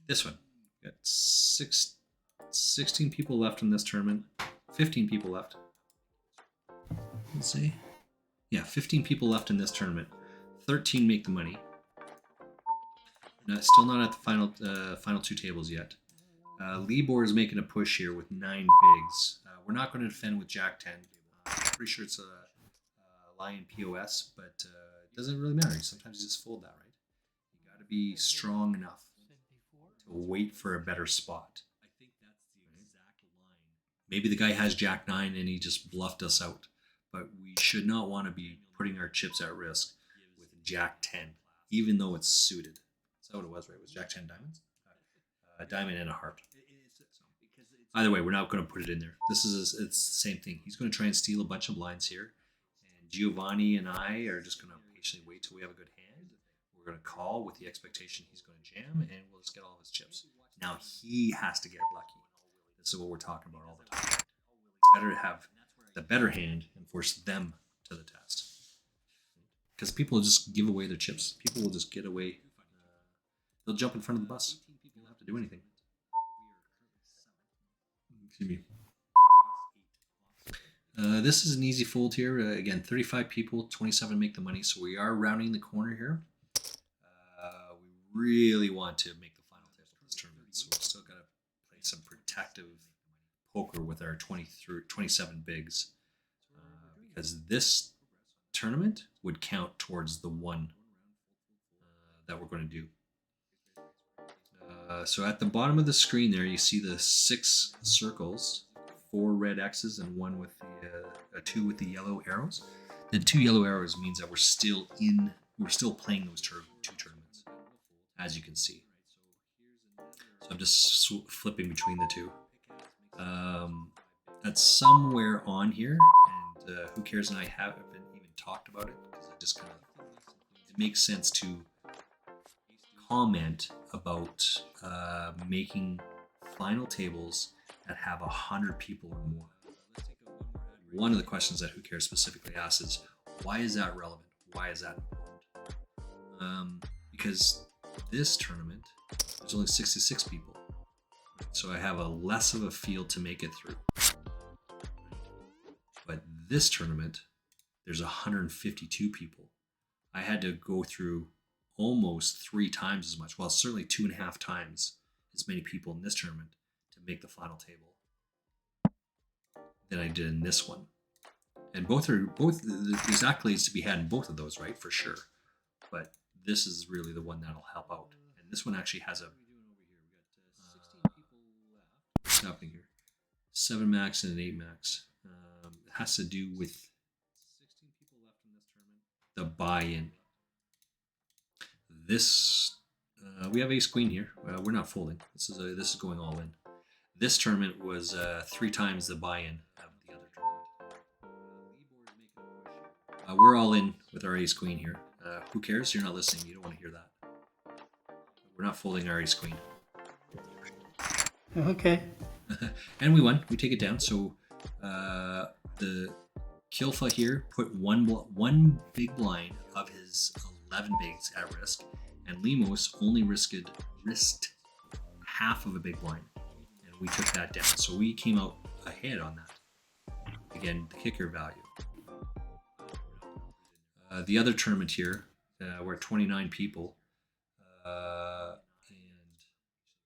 this one. We got 16 people left in this tournament. 15 people left. Let's see. Yeah, 15 people left in this tournament. 13 make the money. No, still not at the final 2 tables yet. Libor is making a push here with 9 bigs. We're not going to defend with Jack 10. Pretty sure it's a Lion POS, but it doesn't really matter. Sometimes you just fold that, right? to be strong enough to wait for a better spot. Maybe the guy has Jack 9 and he just bluffed us out, but we should not want to be putting our chips at risk with Jack 10, even though it's suited. That's what it was, right? It was Jack 10 diamonds? A diamond and a heart. Either way, we're not going to put it in there. It's the same thing. He's going to try and steal a bunch of blinds here, and Giovanni and I are just going to patiently wait till we have a good hand. We're going to call with the expectation he's going to jam, and we'll just get all of his chips. Now he has to get lucky. This is what we're talking about all the time. It's better to have the better hand and force them to the test. Because people will just give away their chips. People will just get away. They'll jump in front of the bus. You don't have to do anything. Excuse me. This is an easy fold here. Again, 35 people, 27 make the money. So we are rounding the corner here. We really want to make the final table of this tournament. So we're still got to play some protective poker with our 27 bigs. Because this tournament would count towards the one that we're going to do. So at the bottom of the screen there, you see the 6 circles, 4 red X's and 1 with the 2 with the yellow arrows. The 2 yellow arrows means that we're still playing those 2 tournaments, as you can see. So I'm just flipping between the 2. That's somewhere on here, and who cares? And I haven't even talked about it because I just it makes sense to comment about making final tables that have 100 people or more. One of the questions that Who Cares specifically asks is, why is that relevant? Why is that important? Because this tournament, there's only 66 people. So I have a less of a field to make it through. But this tournament, there's 152 people. I had to go through almost 3 times as much, well, certainly 2.5 times as many people in this tournament to make the final table than I did in this one. And both there's accolades to be had in both of those, right? For sure. But this is really the one that'll help out. And this one actually has a what's happening here? 7 max and an 8 max. It has to do with the buy-in. This we have ace queen here. We're not folding. This is going all in. This tournament was 3 times the buy-in of the other tournament. We're all in with our ace queen here. Who cares? You're not listening. You don't want to hear that. We're not folding our ace queen. Okay. And we won. We take it down. So the Kilfa here put one big blind of his 11 bigs at risk, and Lemos only risked half of a big blind, and we took that down. So we came out ahead on that. Again, the kicker value. The other tournament here, we're 29 people, and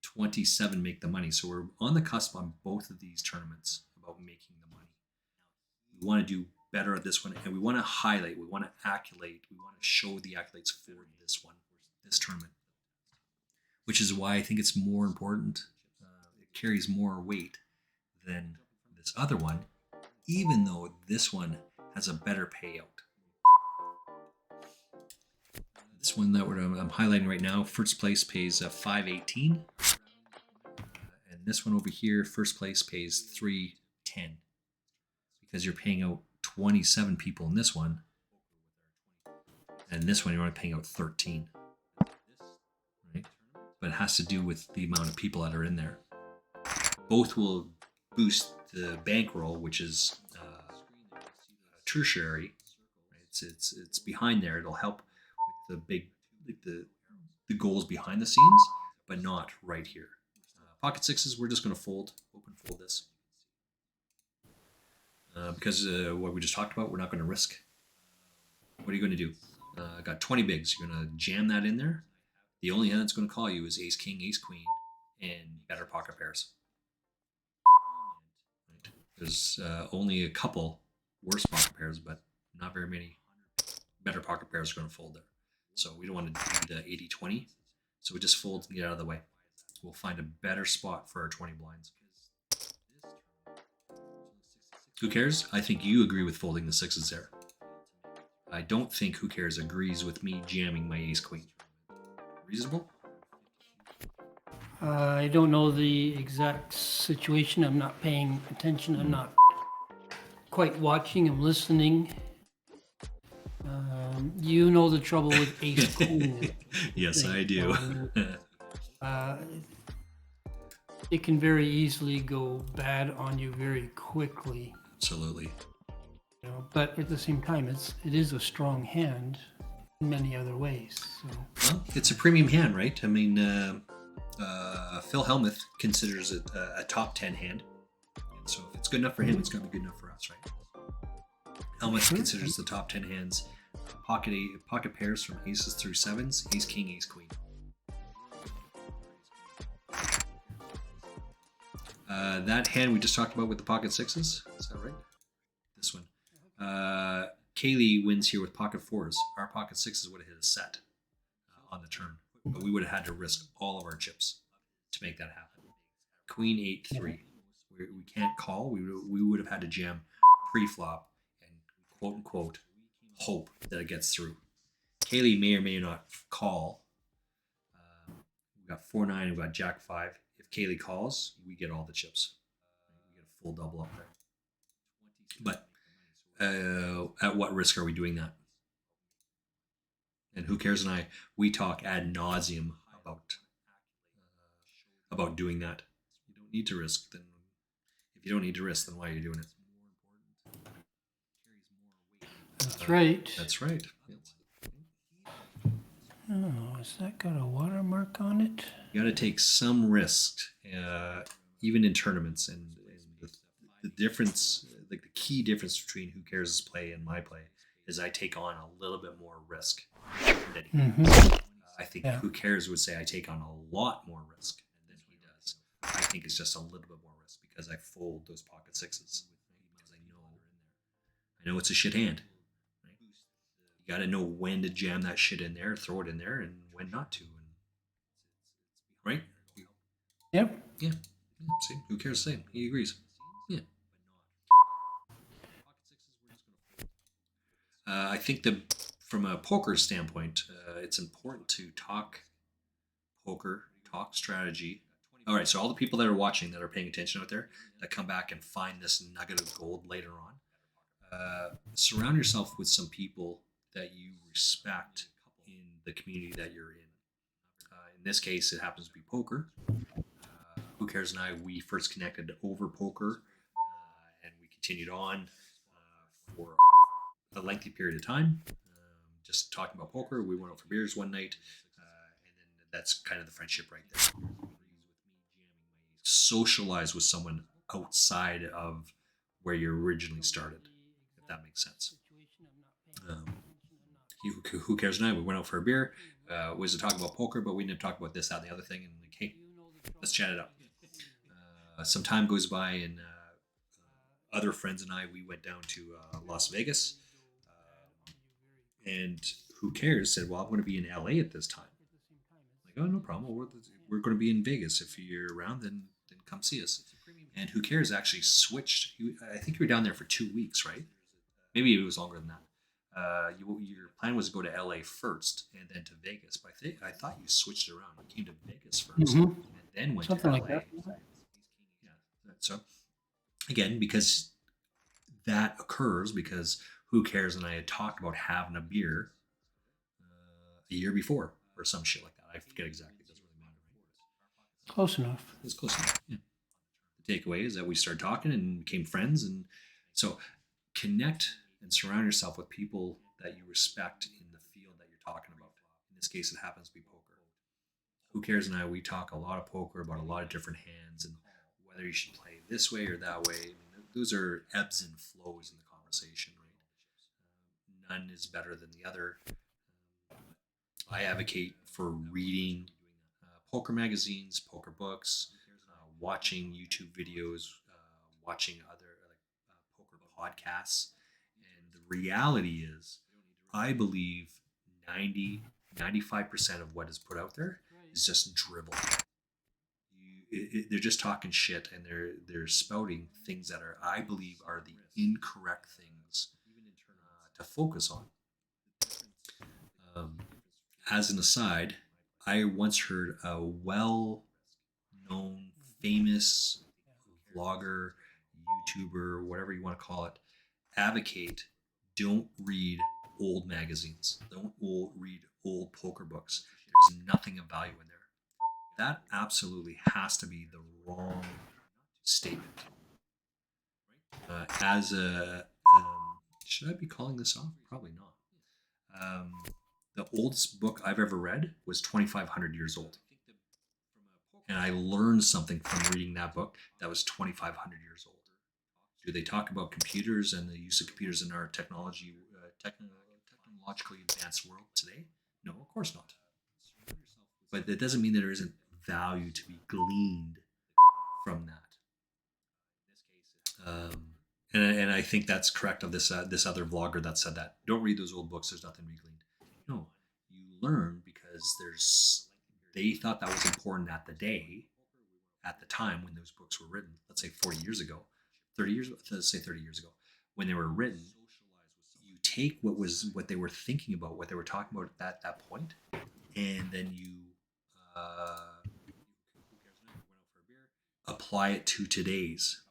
27 make the money. So we're on the cusp on both of these tournaments about making the money. We want to do better at this one, and we want to highlight, we want to accolade, we want to show the accolades for this tournament, which is why I think it's more important. It carries more weight than this other one, even though this one has a better payout. This one that I'm highlighting right now, first place pays $5.18, and this one over here, first place pays $3.10, because you're paying out 27 people in this one, and this one you're only paying out 13, right? But it has to do with the amount of people that are in there. Both will boost the bankroll, which is tertiary. Right? It's behind there. It'll help with the big the goals behind the scenes, but not right here. Pocket sixes, we're just going to fold, open fold this. Because what we just talked about, we're not going to risk. What are you going to do? Got 20 bigs. You're going to jam that in there. The only hand that's going to call you is ace king, ace queen, and you got our pocket pairs. Right. There's only a couple worse pocket pairs, but not very many better pocket pairs are going to fold there. So we don't want to do the 80-20. So we just fold and get out of the way. We'll find a better spot for our 20 blinds. Who cares? I think you agree with folding the sixes there. I don't think Who Cares agrees with me jamming my ace queen. Reasonable? I don't know the exact situation. I'm not paying attention. I'm not quite watching. I'm listening. You know the trouble with ace queen. Yes, I do. Uh, it can very easily go bad on you very quickly. Absolutely. You know, but at the same time, it is a strong hand in many other ways. So Well, it's a premium hand, right? I mean, Phil Hellmuth considers it a top 10 hand. And so if it's good enough for him, it's going to be good enough for us, right? Hellmuth considers the top 10 hands pocket pairs from aces through sevens, ace king, ace queen. That hand we just talked about with the pocket sixes, is that right? This one. Kaylee wins here with pocket fours. Our pocket sixes would have hit a set on the turn, but we would have had to risk all of our chips to make that happen. Queen 8-3. We can't call. We would have had to jam pre-flop and quote unquote hope that it gets through. Kaylee may or may not call. We've got 4-9. We've got Jack 5. If Kaylee calls, we get all the chips. We get a full double up there. But at what risk are we doing that? And Who Cares and we talk ad nauseum about doing that. You don't need to risk. Then, if you don't need to risk, then why are you doing it? that's right. That's right. Oh, has that got a watermark on it? You got to take some risk, even in tournaments, and the difference, like the key difference between Who Cares' play and my play, is I take on a little bit more risk than he does. I think Who Cares would say I take on a lot more risk than he does. I think it's just a little bit more risk because I fold those pocket sixes because I know it's a shit hand. Right? You got to know when to jam that shit in there, throw it in there, and when not to. Right? Yep. Yeah. See, Who Cares? Same. He agrees. Yeah. I think from a poker standpoint, it's important to talk poker, talk strategy. All right, so all the people that are watching, that are paying attention out there, that come back and find this nugget of gold later on, surround yourself with some people that you respect in the community that you're in. In this case, it happens to be poker. Who Cares and we first connected over poker, and we continued on for a lengthy period of time, just talking about poker. We went out for beers one night, and then that's kind of the friendship right there. Socialize with someone outside of where you originally started, if that makes sense. Who Cares and we went out for a beer. Was to talk about poker, but we didn't talk about this, that, and the other thing. And like, hey, let's chat it up. Some time goes by, and other friends and we went down to Las Vegas. And Who Cares said, well, I'm going to be in LA at this time. Like, oh, no problem. We're going to be in Vegas. If you're around, then come see us. And Who Cares actually switched. I think you were down there for 2 weeks, right? Maybe it was longer than that. Your plan was to go to LA first and then to Vegas, but I thought you switched it around. You came to Vegas 1st and then went Something to LA. like that. Yeah. So again, because that occurs because Who Cares and I had talked about having a beer a year before or some shit like that. I forget exactly. It doesn't really matter. Right? Close enough. It's close enough. Yeah. The takeaway is that we started talking and became friends, and so connect and surround yourself with people that you respect in the field that you're talking about. In this case, it happens to be poker. Who Cares and we talk a lot of poker about a lot of different hands and whether you should play this way or that way. I mean, those are ebbs and flows in the conversation, right? None is better than the other. I advocate for reading poker magazines, poker books, watching YouTube videos, watching other poker podcasts. The reality is, I believe 95% of what is put out there is just drivel. They're just talking shit, and they're spouting things that are, I believe, are the incorrect things to focus on. As an aside, I once heard a well-known, famous vlogger, YouTuber, whatever you want to call it, advocate don't read old magazines. Don't read old poker books. There's nothing of value in there. That absolutely has to be the wrong statement. As a, should I be calling this off? Probably not. The oldest book I've ever read was 2,500 years old. And I learned something from reading that book that was 2,500 years old. Do they talk about computers and the use of computers in our technologically advanced world today? No, of course not. But that doesn't mean that there isn't value to be gleaned from that. And I think that's correct of this other vlogger that said that. Don't read those old books. There's nothing to be gleaned. No, you learn because they thought that was important at the time when those books were written. Let's say 40 years ago, 30 years. Let's say 30 years ago, when they were written. You take what they were thinking about, what they were talking about at that point, and then you apply it to today's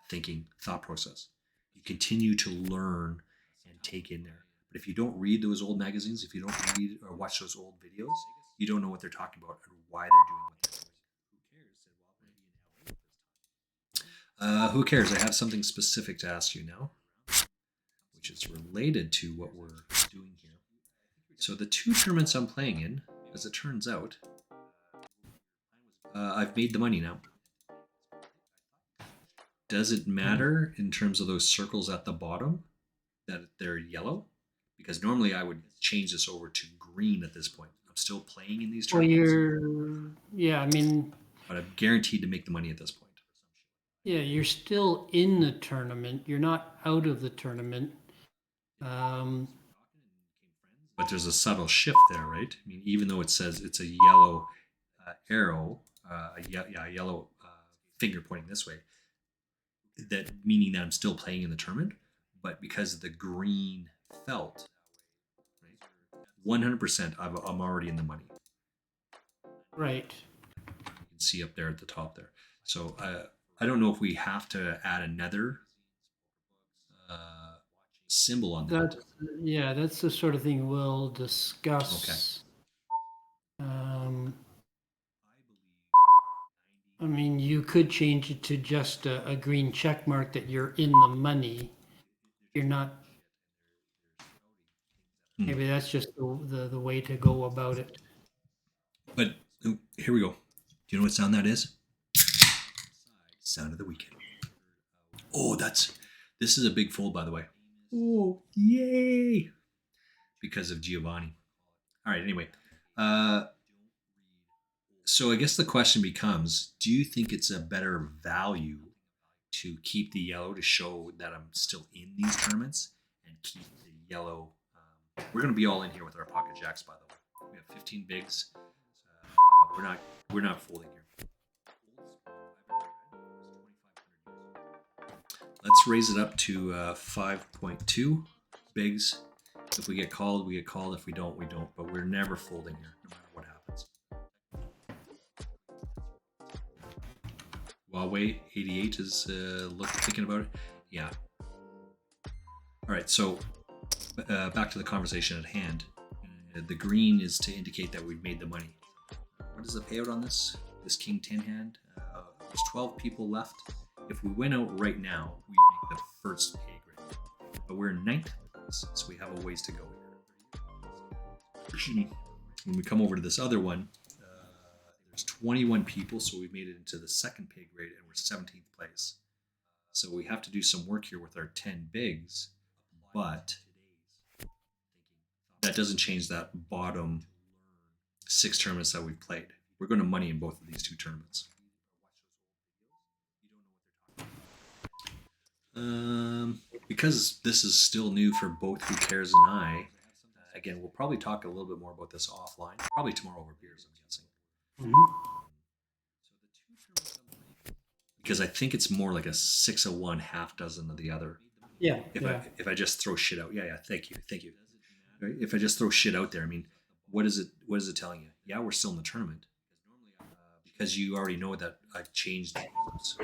thinking thought process. You continue to learn and take in there. But if you don't read those old magazines, if you don't read or watch those old videos, you don't know what they're talking about and why they're doing what they're doing. Who cares? I have something specific to ask you now, which is related to what we're doing here. So the two tournaments I'm playing in, as it turns out, I've made the money now. Does it matter in terms of those circles at the bottom that they're yellow? Because normally I would change this over to green at this point. I'm still playing in these Well, tournaments. But I'm guaranteed to make the money at this point. you're still in the tournament. You're not out of the tournament. But there's a subtle shift there, right? I mean, even though it says it's a yellow arrow, a yellow finger pointing this way, that meaning that I'm still playing in the tournament, but because of the green felt, right, 100%, I'm already in the money. Right. You can see up there at the top there. So I don't know if we have to add another symbol on that. That's the sort of thing we'll discuss. Okay. I mean, you could change it to just a green check mark that you're in the money. You're not. Maybe that's just the way to go about it. But here we go. Do you know what sound that is? Sound of the weekend. Oh, this is a big fold, by the way. Oh, yay! Because of Giovanni. All right, anyway. So I guess the question becomes, do you think it's a better value to keep the yellow to show that I'm still in these tournaments and keep the yellow? We're going to be all in here with our pocket jacks, by the way. We have 15 bigs. We're not folding here. Let's raise it up to 5.2 bigs. If we get called, we get called. If we don't, we don't. But we're never folding here, no matter what happens. Huawei 88 is thinking about it. Yeah. All right, so back to the conversation at hand. The green is to indicate that we've made the money. What is the payout on this King 10 hand? There's 12 people left. If we went out right now, we'd make the first pay grade. But we're in 9th place, so we have a ways to go here. When we come over to this other one, there's 21 people, so we made it into the second pay grade, and we're 17th place. So we have to do some work here with our 10 bigs, but that doesn't change that bottom 6 tournaments that we've played. We're going to money in both of these 2 tournaments. Because this is still new for both Who Cares and I, again, we'll probably talk a little bit more about this offline, probably tomorrow over beers, I'm guessing. because I think it's more like a 6 of one, half dozen of the other. Yeah, If yeah. I just throw shit out, yeah, thank you. Right? If I just throw shit out there, I mean, what is it telling you? Yeah, we're still in the tournament because you already know that I've changed the rules.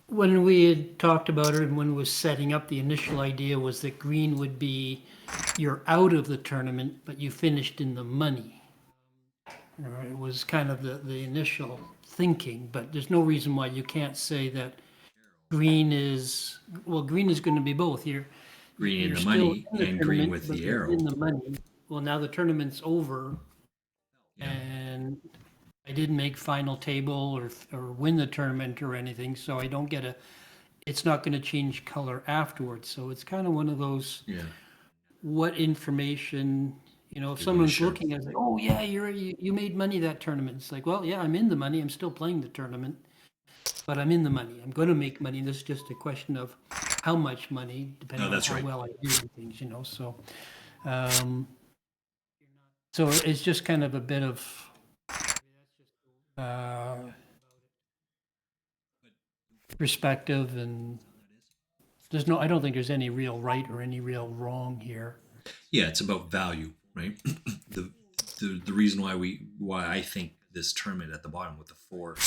When we had talked about it and when it was setting up, the initial idea was that green would be you're out of the tournament, but you finished in the money. It was kind of the initial thinking, but there's no reason why you can't say that green is, well, green is going to be both. Green in You're the still money in the and green tournament, with but the you're arrow. in the money. Well, now the tournament's over, Yeah. and I didn't make final table or win the tournament or anything, so I don't get a. It's not going to change color afterwards. So it's kind of one of those. Yeah. What information, if You wanna someone's share. looking at it, like, oh yeah, you made money that tournament. It's like, well, yeah, I'm in the money. I'm still playing the tournament, but I'm in the money. I'm going to make money. This is just a question of how much money, depending on that's how right. well I do things. Um, so it's just kind of a bit of uh, perspective, and I don't think there's any real right or any real wrong here. Yeah, it's about value, right? the, the reason why I think this tournament at the bottom with the four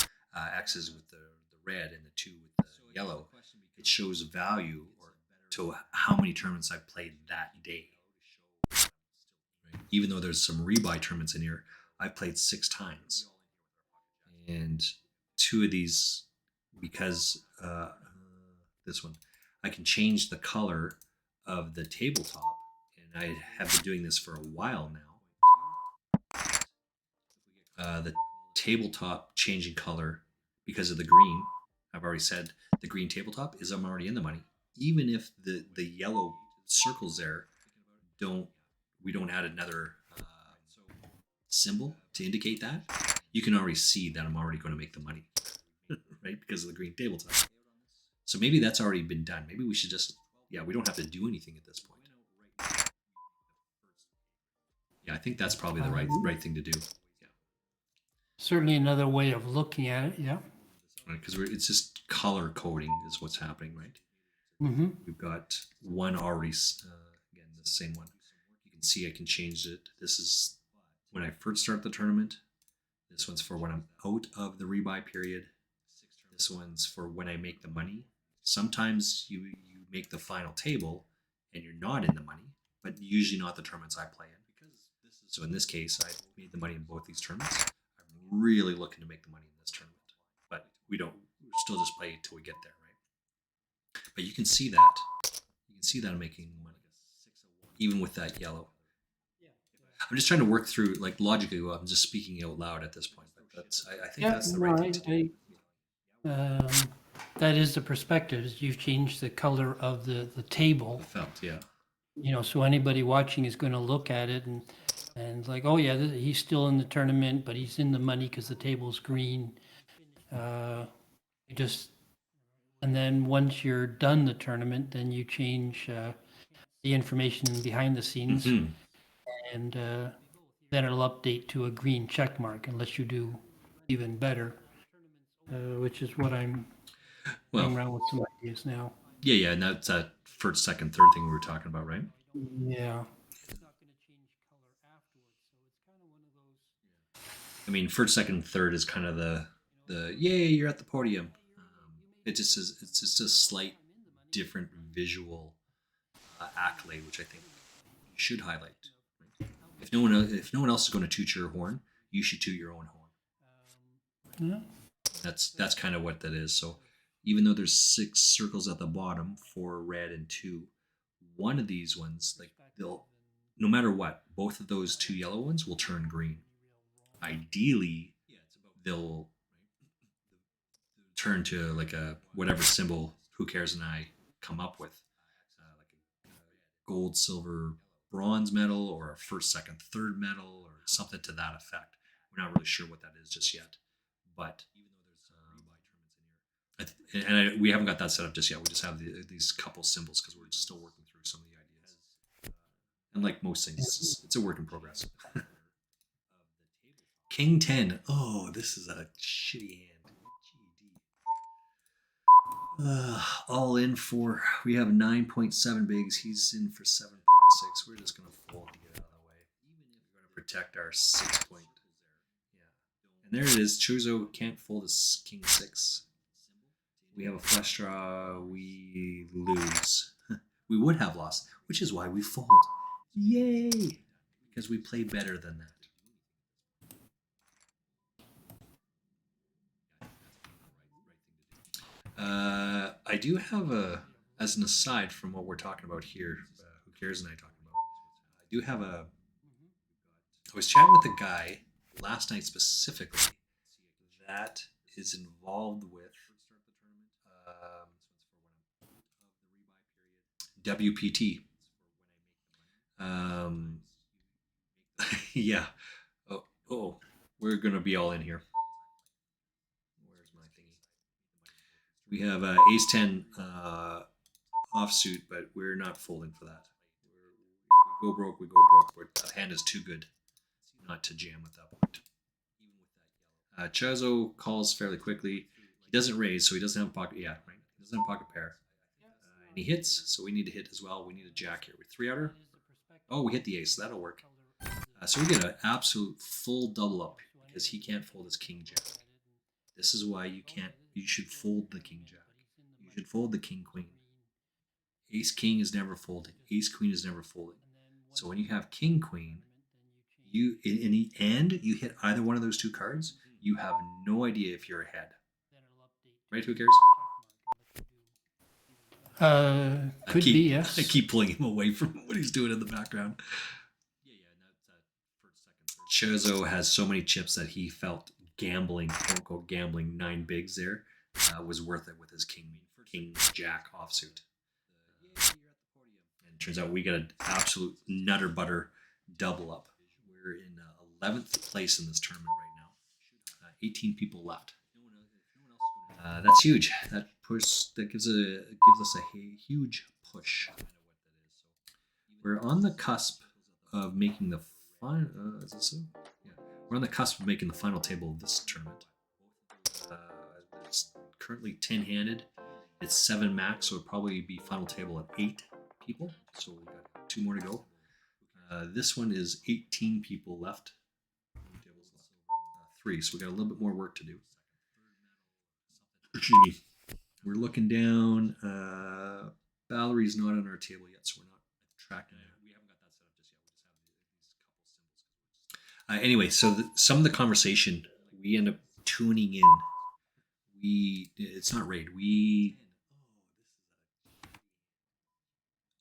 X's with the red and the two with the yellow, it shows value or to how many tournaments I've played that day. Right? Even though there's some rebuy tournaments in here, I've played 6 times, and two of these because this one I can change the color of the tabletop, and I have been doing this for a while now. The tabletop changing color because of the green. I've already said the green tabletop is I'm already in the money, even if the yellow circles there don't we don't add another symbol to indicate that. You can already see that I'm already going to make the money, right? Because of the green tabletop. So maybe that's already been done. Maybe we should just, we don't have to do anything at this point. Yeah, I think that's probably the right thing to do. Yeah, Certainly another way of looking at it. Yeah. right. Because it's just color coding is what's happening, right? Mm-hmm. We've got one already. Again, the same one. You can see I can change it. This is when I first start the tournament. This one's for when I'm out of the rebuy period. This one's for when I make the money. Sometimes you make the final table and you're not in the money, but usually not the tournaments I play in. So in this case, I made the money in both these tournaments. I'm really looking to make the money in this tournament, but we still just play till we get there, right? But you can see that. You can see that I'm making money, even with that yellow. I'm just trying to work through, like, logically. Well, I'm just speaking out loud at this point, but I think that's the right thing to do. That is the perspective. Is you've changed the color of the table. Felt, yeah. So anybody watching is going to look at it and like, oh yeah, he's still in the tournament, but he's in the money because the table's green. And then once you're done the tournament, then you change the information behind the scenes, and then it'll update to a green check mark unless you do even better, which is what I'm playing around with some ideas now. Yeah, and that's that first, second, third thing we were talking about, right? Yeah. I mean, first, second, third is kind of the yay, you're at the podium. It's just a slight different visual accolade, which I think you should highlight. Right? If no one else is going to toot your horn, you should toot your own horn. Yeah. That's kind of what that is. So even though there's 6 circles at the bottom, 4 red and 2, one of these ones, like, they'll, no matter what, both of those 2 yellow ones will turn green. Ideally, they'll turn to like a whatever symbol Who Cares and I come up with, like a gold, silver, bronze medal, or a first, second, third medal, or something to that effect. We're not really sure what that is just yet, but we haven't got that set up just yet. We just have these couple symbols because we're still working through some of the ideas. And like most things, it's a work in progress. King 10. Oh, this is a shitty hand. All in for, we have 9.7 bigs. He's in for 7.6. We're just going to fold to get out of the way. We're going to protect our 6 point. Yeah. And there it is. Chuzo can't fold his King 6. We have a flush draw. We lose. We would have lost, which is why we fold. Yay! Because we play better than that. I do have as an aside from what we're talking about here, who cares and I talking about, I do have I was chatting with a guy last night specifically that is involved with WPT. Yeah. Oh, we're going to be all in here. Where's my thingy? We have ace 10 offsuit, but we're not folding for that. We go broke, we go broke. That hand is too good not to jam at that point. Chazo calls fairly quickly. He doesn't raise, so he doesn't have a pocket. Yeah, right. He doesn't have a pocket pair. And he hits, so we need to hit as well. We need a jack here. We're 3-outer. Oh, we hit the ace. So that'll work. So we get an absolute full double up because he can't fold his king jack. This is why you can't. You should fold the king jack. You should fold the king queen. Ace king is never folding. Ace queen is never folding. So when you have king queen, you in the end you hit either one of those two cards. You have no idea if you're ahead. Right? Who cares? Could be, yes. I keep pulling him away from what he's doing in the background. Chozo has so many chips that he felt gambling, quote unquote gambling, 9 bigs there was worth it with his king jack offsuit. And it turns out we got an absolute nutter butter double up. We're in 11th place in this tournament right now. 18 people left. That's huge. That gives us a huge push. We're on the cusp of making the final. Is this so? Yeah, we're on the cusp of making the final table of this tournament. It's currently 10-handed. It's 7 max, so it'll probably be final table at 8 people. So we've got 2 more to go. This one is 18 people left. 3, so we got a little bit more work to do. We're looking down. Valerie's not on our table yet, so we're not tracking it. We haven't got that set up just yet. We just have these couple symbols. Anyway, so some of the conversation we end up tuning in. It's not raid.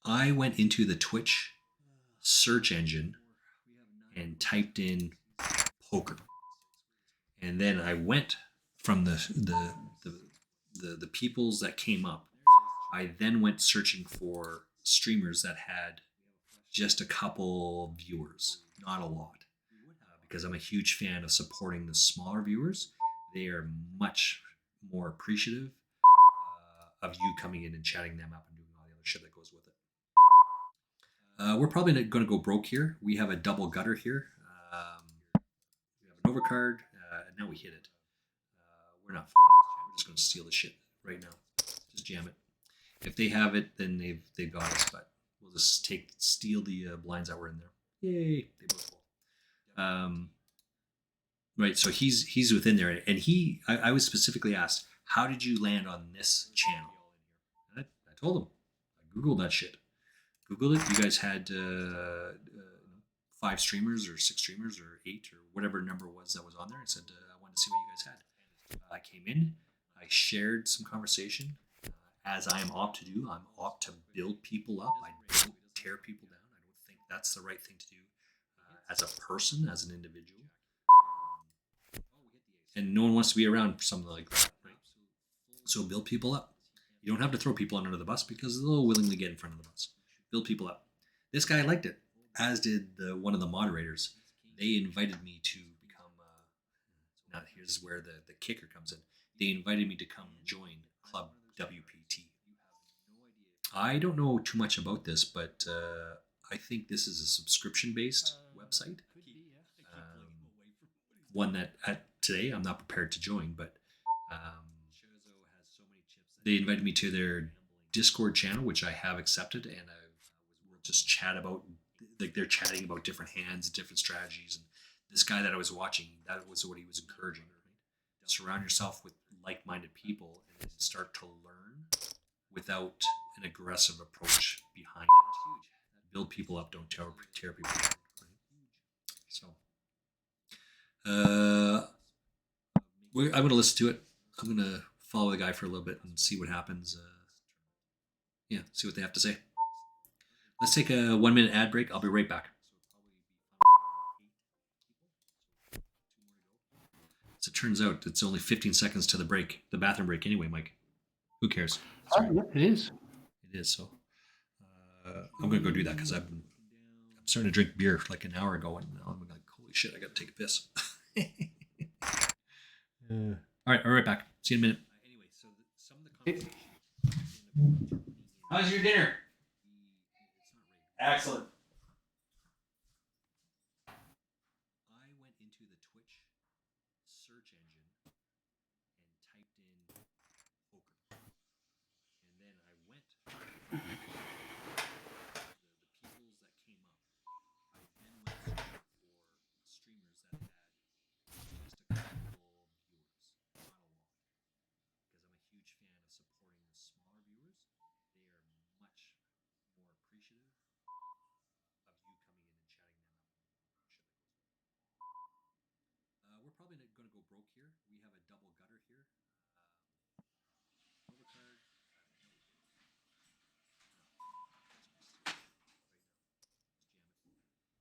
I went into the Twitch search engine and typed in poker, and then I went from the peoples that came up. I then went searching for streamers that had just a couple viewers, not a lot, because I'm a huge fan of supporting the smaller viewers. They are much more appreciative of you coming in and chatting them up and doing all the other shit that goes with it. We're probably not going to go broke here. We have a double gutter here. We have an overcard, and now we hit it. We're not folding. We're just going to steal the shit right now. Just jam it. If they have it, then they've got us. But we'll just steal the blinds that were in there. Yay! They both fold. Right. So he's within there, and I was specifically asked, how did you land on this channel? And I told him. I googled that shit. Googled it. You guys had 5 streamers or 6 streamers or 8 or whatever number was that was on there. I said I wanted to see what you guys had. I came in. I shared some conversation, as I am opt to do. I'm opt to build people up. I don't tear people down. I don't think that's the right thing to do as a person, as an individual. And no one wants to be around something like that, right? So build people up. You don't have to throw people under the bus because they'll willingly get in front of the bus. Build people up. This guy liked it, as did one of the moderators. They invited me to become. Now here's where the kicker comes in. They invited me to come join Club WPT. I don't know too much about this, but I think this is a subscription-based website. one that today I'm not prepared to join, but they invited me to their Discord channel, which I have accepted, and we'll just chat about, like, they're chatting about different hands, different strategies, and this guy that I was watching, that was what he was encouraging. Right? Surround yourself with like-minded people and start to learn without an aggressive approach behind it. Build people up, don't tear people down. Right? So, I'm going to listen to it. I'm going to follow the guy for a little bit and see what happens. See what they have to say. Let's take a 1 minute ad break. I'll be right back. As it turns out, it's only 15 seconds to the break, the bathroom break anyway, Mike. Who cares? Oh, yeah, it is. It is. So I'm going to go do that because I'm starting to drink beer like an hour ago, and now I'm like, holy shit, I got to take a piss. All right, I'll be right back. See you in a minute. Anyway, so some of the conversations. How's your dinner? Excellent. I went into the Twitch search engine and typed in poker, and then I went the peoples that came up. I then went for streamers that had just a couple viewers, not a lot, because I'm a huge fan of supporting the smaller viewers. They are much more appreciative of you coming in and chatting them up. We're probably not going to go broke here. We have a double gutter here. Overcard.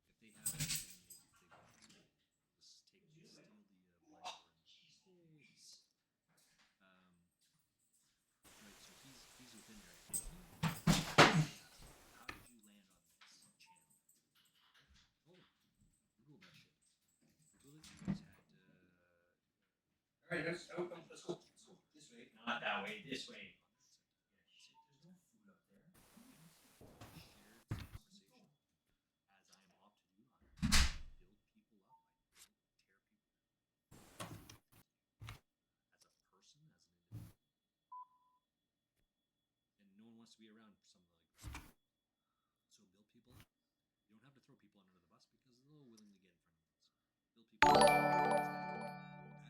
If they have it, then they just steal the black orange. Right, so he's within there. How did you land on this channel? Oh, Google that shit. Google it. You guys had. All right, let's go. Let's go this way. Not that way. This way. There's no food up there. Shared conversation, as I am opt to do. I build people up. I don't tear people down. As a person, as an individual, and no one wants to be around something like this. So build people up. You don't have to throw people under the bus because they'll willingly get in front of us. Build people up.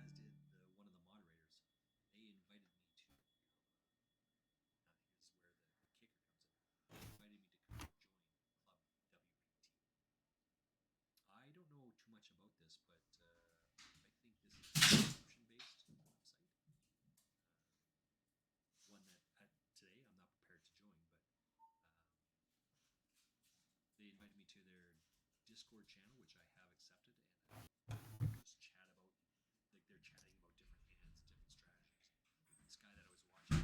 As did one of the moderators. They invited me to come. Now here's where the kicker comes in. They invited me to come join Club WPT. I don't know too much about this, but I think this is a subscription-based website. One that today I'm not prepared to join, but they invited me to their Discord channel, which I have accepted, and just chat about, like, they're chatting about different hands, different strategies. This guy that I was watching,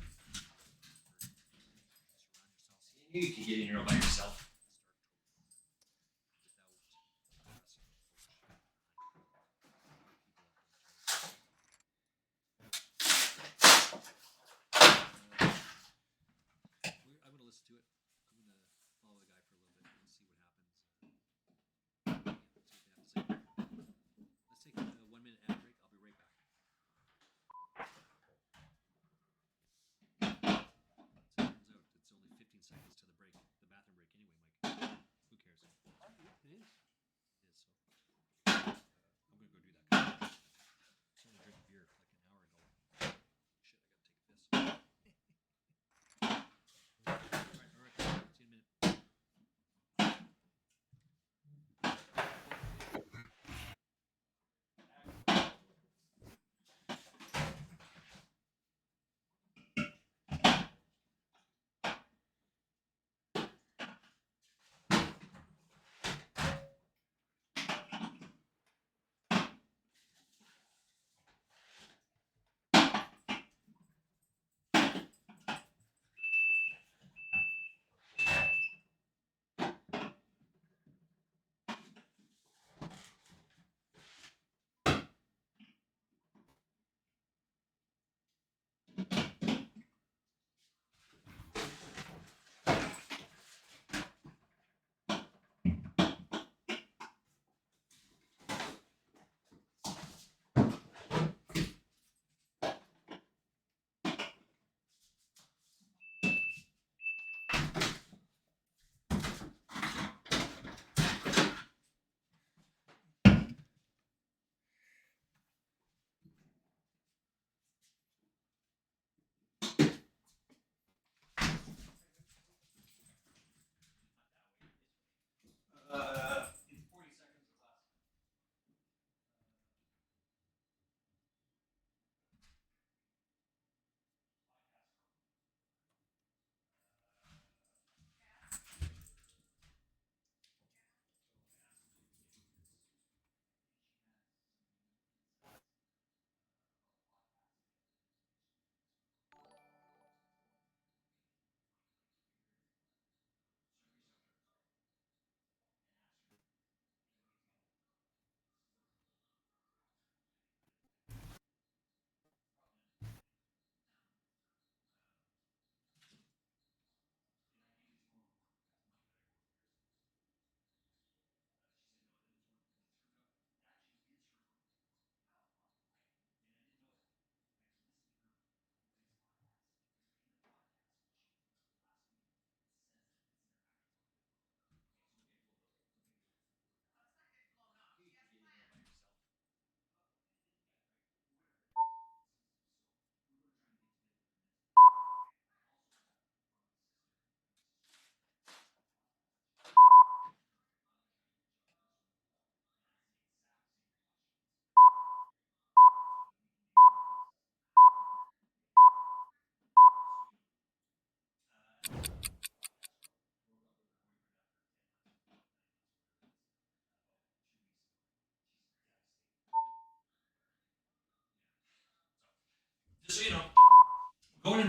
surround yourself. You can get in here all by yourself. I'm going to listen to it. I'm going to follow the guy for a little bit and see what happens. See what they have to say. Let's take a 1 minute ad break. I'll be right back. As it turns out, it's only 15 seconds to the break, the bathroom break anyway, Mike.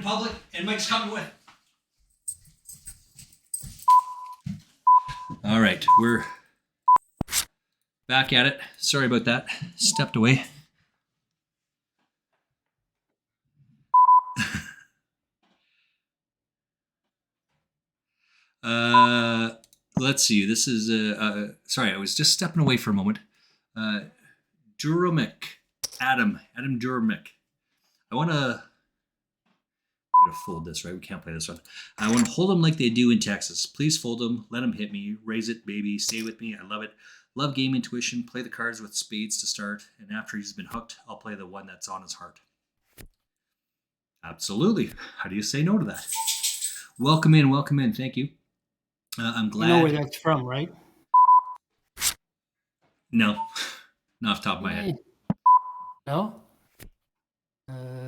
public, and Mike's coming with. All right, we're back at it. Sorry about that. Stepped away. Let's see. This is sorry, I was just stepping away for a moment. Duramic, Adam Duramic. I want to. I'm gonna fold this, right? We can't play this one. I want to hold them like they do in Texas. Please fold them. Let them hit me. Raise it, baby. Stay with me. I love it. Love game intuition. Play the cards with spades to start, and after he's been hooked, I'll play the one that's on his heart. Absolutely. How do you say no to that? Welcome in. Welcome in. Thank you. I'm glad. You know where that's from, right? No, not off the top of my head. No?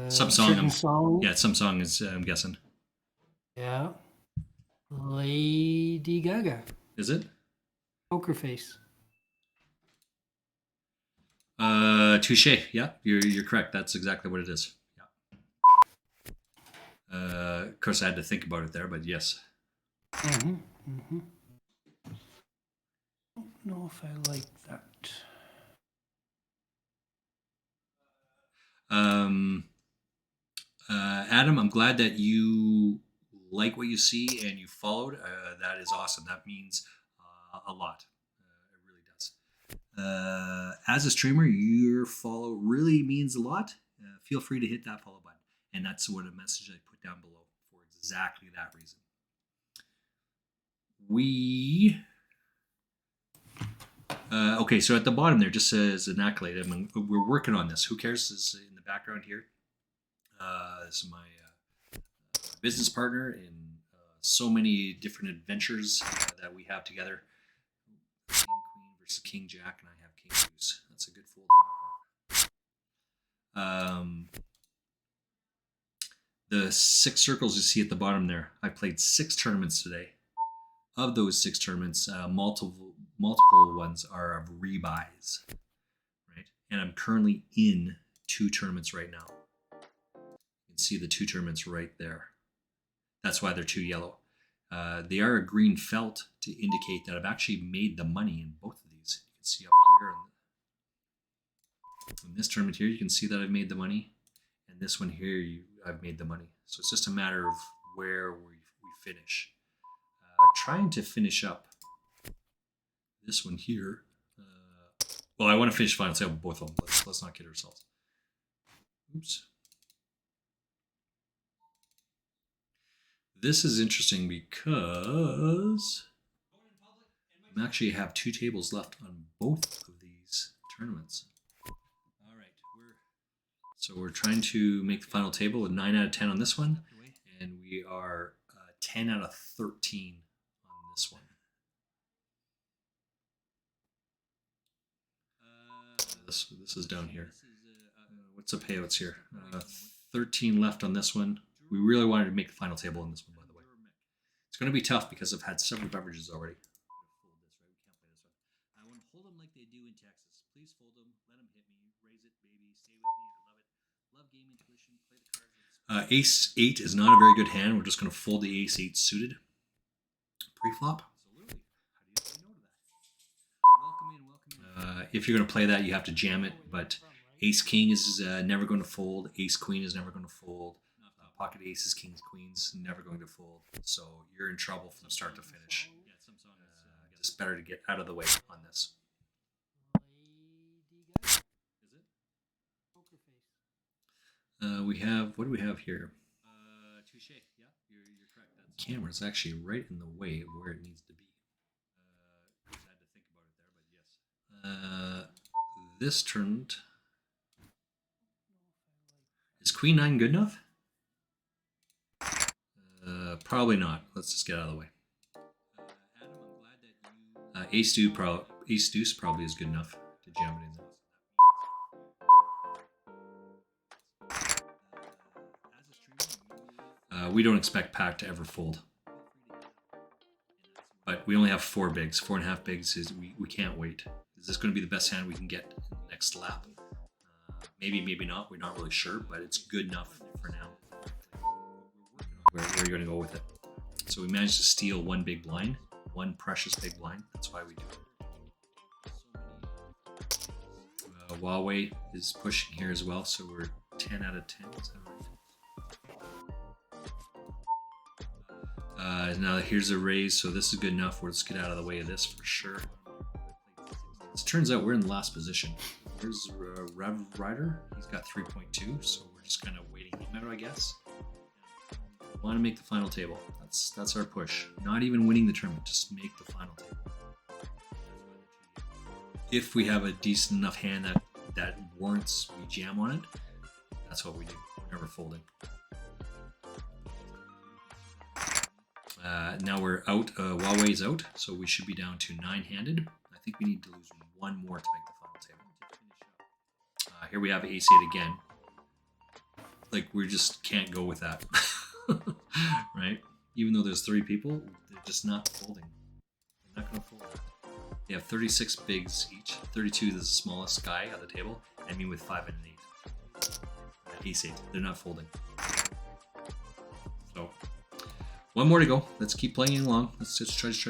Some song. Certain song? Yeah, some song is, I'm guessing. Yeah. Lady Gaga. Is it? Poker Face. Touche. Yeah, you're correct. That's exactly what it is. Yeah. Of course, I had to think about it there, but yes. Mm-hmm. Mm-hmm. I don't know if I like that. Adam, I'm glad that you like what you see and you followed. That is awesome. That means a lot. It really does. As a streamer, your follow really means a lot. Feel free to hit that follow button. And that's what a message I put down below for exactly that reason. Okay, so at the bottom there just says an accolade. I mean, we're working on this. Who cares? This is in the background here. This is my business partner in so many different adventures that we have together. King Queen versus King Jack, and I have King Deuce. That's a good fold. The 6 circles you see at the bottom there. I played 6 tournaments today. Of those 6 tournaments, multiple ones are of rebuys, right? And I'm currently in 2 tournaments right now. You can see the 2 tournaments right there. That's why they're 2 yellow. They are a green felt to indicate that I've actually made the money in both of these. You can see up here in this tournament here, you can see that I've made the money. And this one here, I've made the money. So it's just a matter of where we finish. Trying to finish up this one here. Well, I want to finish final table both of them. Let's not kid ourselves. Oops. This is interesting because I actually have 2 tables left on both of these tournaments. All right, we're trying to make the final table with 9 out of 10 on this one, and we are 10 out of 13 on this one. This is down here. What's the payouts here? 13 left on this one. We really wanted to make the final table on this one, by the way. It's going to be tough because I've had several beverages already. I want to hold them like they do in Texas. Please fold them. Let them hit me. Raise it, baby. Stay with me. I love it. Love game intuition. Play the cards. Ace 8 is not a very good hand. We're just going to fold the Ace 8 suited. Pre-flop. Absolutely. How do you say no to that? Welcome in. If you're going to play that, you have to jam it. But Ace King is never going to fold. Ace Queen is never going to fold. Pocket aces, kings, queens, never going to fold. So you're in trouble from start to finish. Just better to get out of the way on this. We have, what do we have here? Touche. Yeah, you're correct. That camera's actually right in the way of where it needs to be. I had to think about it there, but yes. This turned. Is Queen 9 good enough? Probably not. Let's just get out of the way. Adam, I'm glad that you. Ace Deuce probably is good enough to jam it in there. We don't expect Pack to ever fold, but we only have 4 bigs. 4.5 bigs is we can't wait. Is this going to be the best hand we can get in the next lap? Maybe not. We're not really sure, but it's good enough for now. where are you going to go with it? So we managed to steal one big blind, one precious big blind. That's why we do it. Huawei is pushing here as well, so we're 10 out of 10. Is that right? Now here's a raise, so this is good enough. Let's get out of the way of this for sure. It turns out we're in the last position. There's Rev Rider. He's got 3.2, so we're just kind of waiting him out, I guess. Want to make the final table. That's our push. Not even winning the tournament, just make the final table. If we have a decent enough hand that warrants we jam on it, that's what we do. We're never folding. Now we're out. Huawei's out, so we should be down to 9-handed. I think we need to lose one more to make the final table. Here we have Ace-8 again. Like, we just can't go with that. Right? Even though there's 3 people, they're just not folding. They're not going to fold. They have 36 bigs each. 32 is the smallest guy at the table. I mean with 5 and an 8. Ace-8. They're not folding. So, one more to go. Let's keep playing along. Let's just trudge.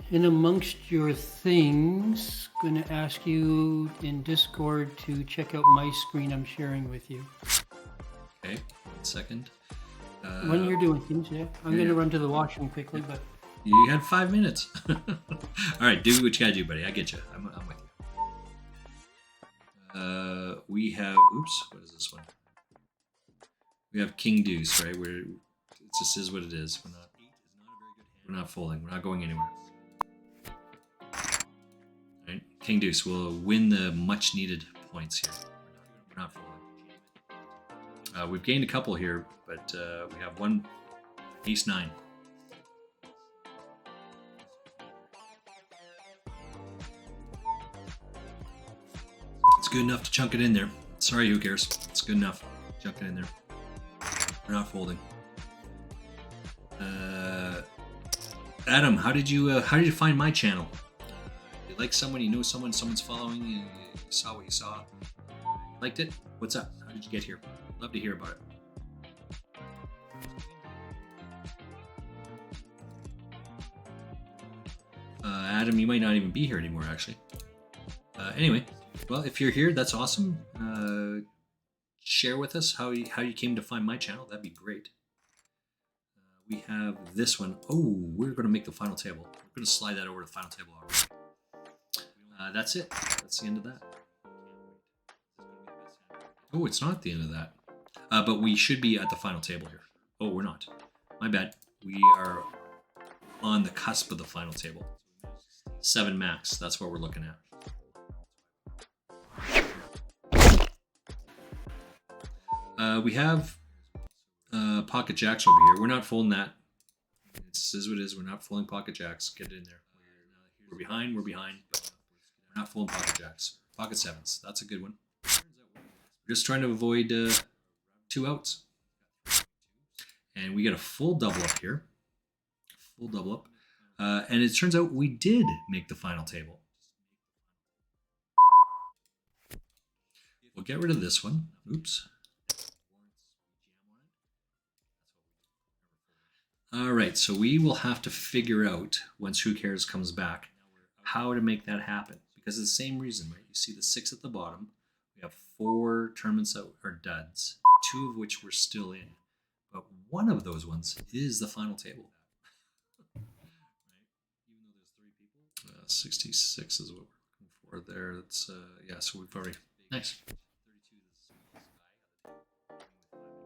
In amongst your things, going to ask you in Discord to check out my screen I'm sharing with you. Okay, 1 second. When you're doing things, yeah. I'm going to run to the washroom quickly, but... You had 5 minutes. All right, do what you gotta do, buddy. I get you. I'm with you. We have... Oops, what is this one? We have King Deuce, right? It just is what it is. We're not folding. We're not going anywhere. All right, King Deuce will win the much needed points here. We're not folding. We've gained a couple here, but we have one Ace-9. It's good enough to chunk it in there. Sorry, who cares? It's good enough. Chunk it in there. We're not folding. Adam, how did you find my channel? You like someone, you know someone, someone's following you, you saw what you saw, liked it? What's up? How did you get here? Love to hear about it. Adam, you might not even be here anymore, actually. Anyway, well, if you're here, that's awesome. Share with us how you came to find my channel. That'd be great. We have this one. Oh, we're going to make the final table. We're going to slide that over to the final table already. That's it. That's the end of that. Oh, it's not the end of that. But we should be at the final table here. Oh, we're not. My bad. We are on the cusp of the final table. 7 max. That's what we're looking at. We have pocket jacks over here. We're not folding that. It is what it is. We're not folding pocket jacks. Get it in there. We're behind. We're behind. But we're not folding pocket jacks. Pocket 7s. That's a good one. We're just trying to avoid 2 outs. And we get a full double up here. Full double up. And it turns out we did make the final table. We'll get rid of this one. Oops. All right, so we will have to figure out, once Who Cares comes back, how to make that happen. Because of the same reason, right? You see the 6 at the bottom. We have 4 tournaments that are duds, 2 of which we're still in. But one of those ones is the final table. Right? Even though there's 3 people. 66 is what we're looking for there. That's yeah, so we've already... Nice.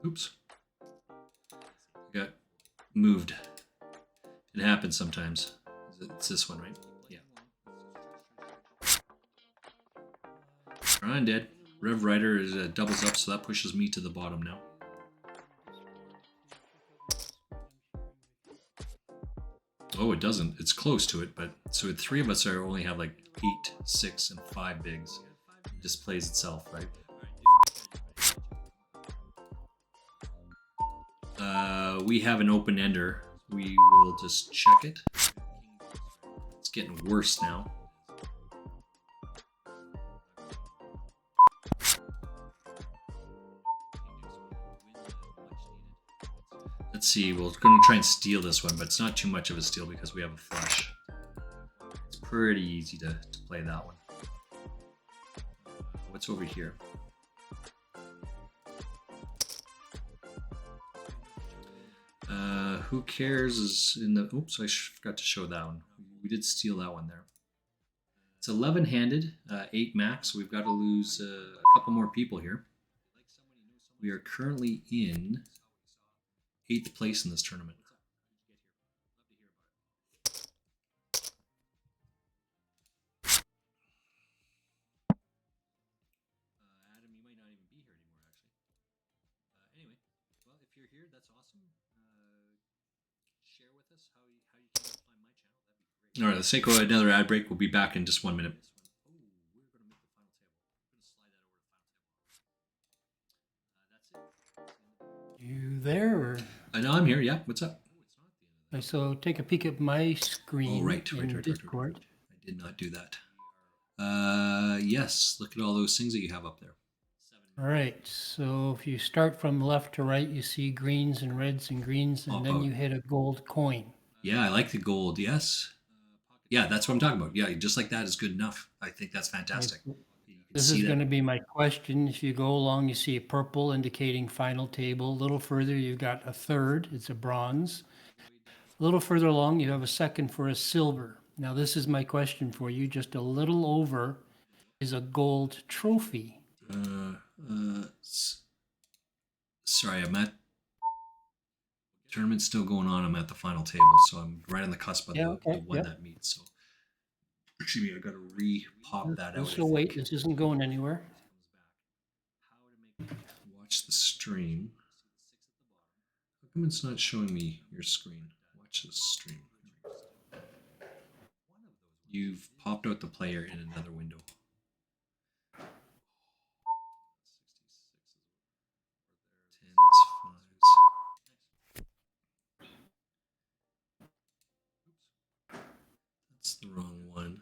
Oops. Got moved. It happens sometimes. It's this one, right? Yeah. I'm dead. Rev Rider is doubles up, so that pushes me to the bottom now. Oh, it doesn't. It's close to it, but so 3 of us are only have like 8, 6, and 5 bigs. It just plays itself, right? We have an open ender. We will just check it. It's getting worse now. Let's see. We're going to try and steal this one, but it's not too much of a steal because we have a flush. It's pretty easy to play that one. What's over here? Who cares is in the... Oops, I forgot to show that one. We did steal that one there. It's 11-handed, 8 max. So we've got to lose a couple more people here. We are currently in 8th place in this tournament. Adam, you might not even be here anymore, actually. Anyway, well, if you're here, that's awesome. Share with us how you came to find my channel. That'd be great. All right, let's take another ad break. We'll be back in just 1 minute. Oh, we're going to make the final table. We're going to slide that over to the final table. That's it. You there? Or? No, I'm here. Yeah, what's up? So take a peek at my screen. Oh, right. Discord. I did not do that. Yes, look at all those things that you have up there. All right. So if you start from left to right, you see greens and reds and greens, and then you hit a gold coin. Yeah, I like the gold. Yes. Yeah, that's what I'm talking about. Yeah, just like that is good enough. I think that's fantastic. This is going to be my question. If you go along, you see a purple indicating final table. A little further, you've got a third. It's a bronze. A little further along, you have a second for a silver. Now, this is my question for you. Just a little over is a gold trophy. Sorry, I'm at tournament's still going on. I'm at the final table, so I'm right on the cusp of the one that meets. So, excuse me, I got to re-pop that out. So wait, this isn't going anywhere. Watch the stream. How come it's not showing me your screen? Watch this stream. You've popped out the player in another window. That's the wrong one.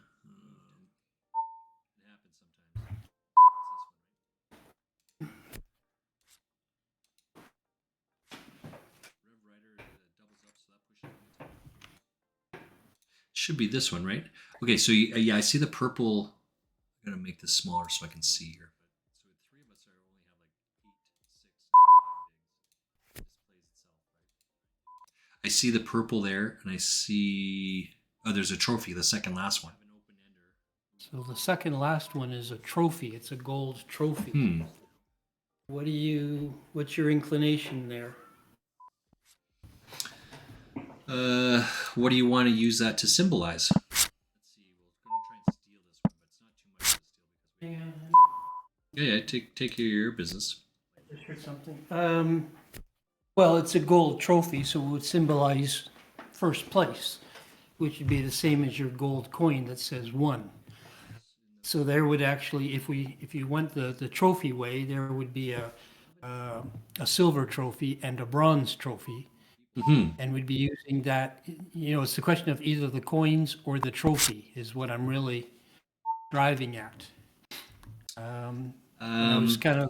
It happens sometimes. Rev Rider doubles up, so that pushes it. Should be this one, right? Okay, so yeah, I see the purple. I'm gonna make this smaller so I can see here. So the three of us only have like 8, 6, 5 bigs. It displays itself, right? I see the purple there, and I see. Oh, there's a trophy, the second last one. So the second last one is a trophy. It's a gold trophy. What's your inclination there? What do you want to use that to symbolize? Let's see. We're going to try and steal this one, but it's not too much to steal because we. Yeah. Take your business. I just heard something. Well, it's a gold trophy, so it would symbolize first place, which would be the same as your gold coin that says 1. So there would actually, if you went the trophy way, there would be a silver trophy and a bronze trophy. And we'd be using that. It's the question of either the coins or the trophy is what I'm really driving at. I was kind of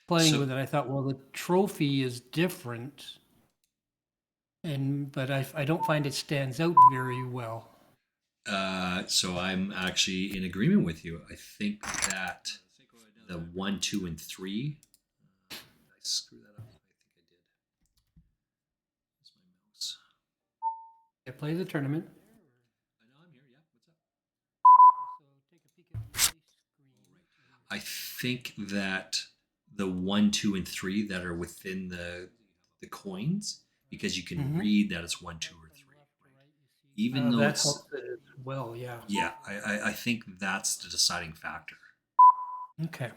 playing with it. I thought, well, the trophy is different, but I don't find it stands out very well. So I'm actually in agreement with you. I think that the 1, 2, and 3. Did I screw that up? I think I did. Where's my mouse? I play the tournament. I know I'm here. Yeah. What's up? I think that the 1, 2, and 3 that are within the coins, because you can read that it's 1, 2, or 3. Even though that helps it as well, yeah. Yeah, I think that's the deciding factor. Okay.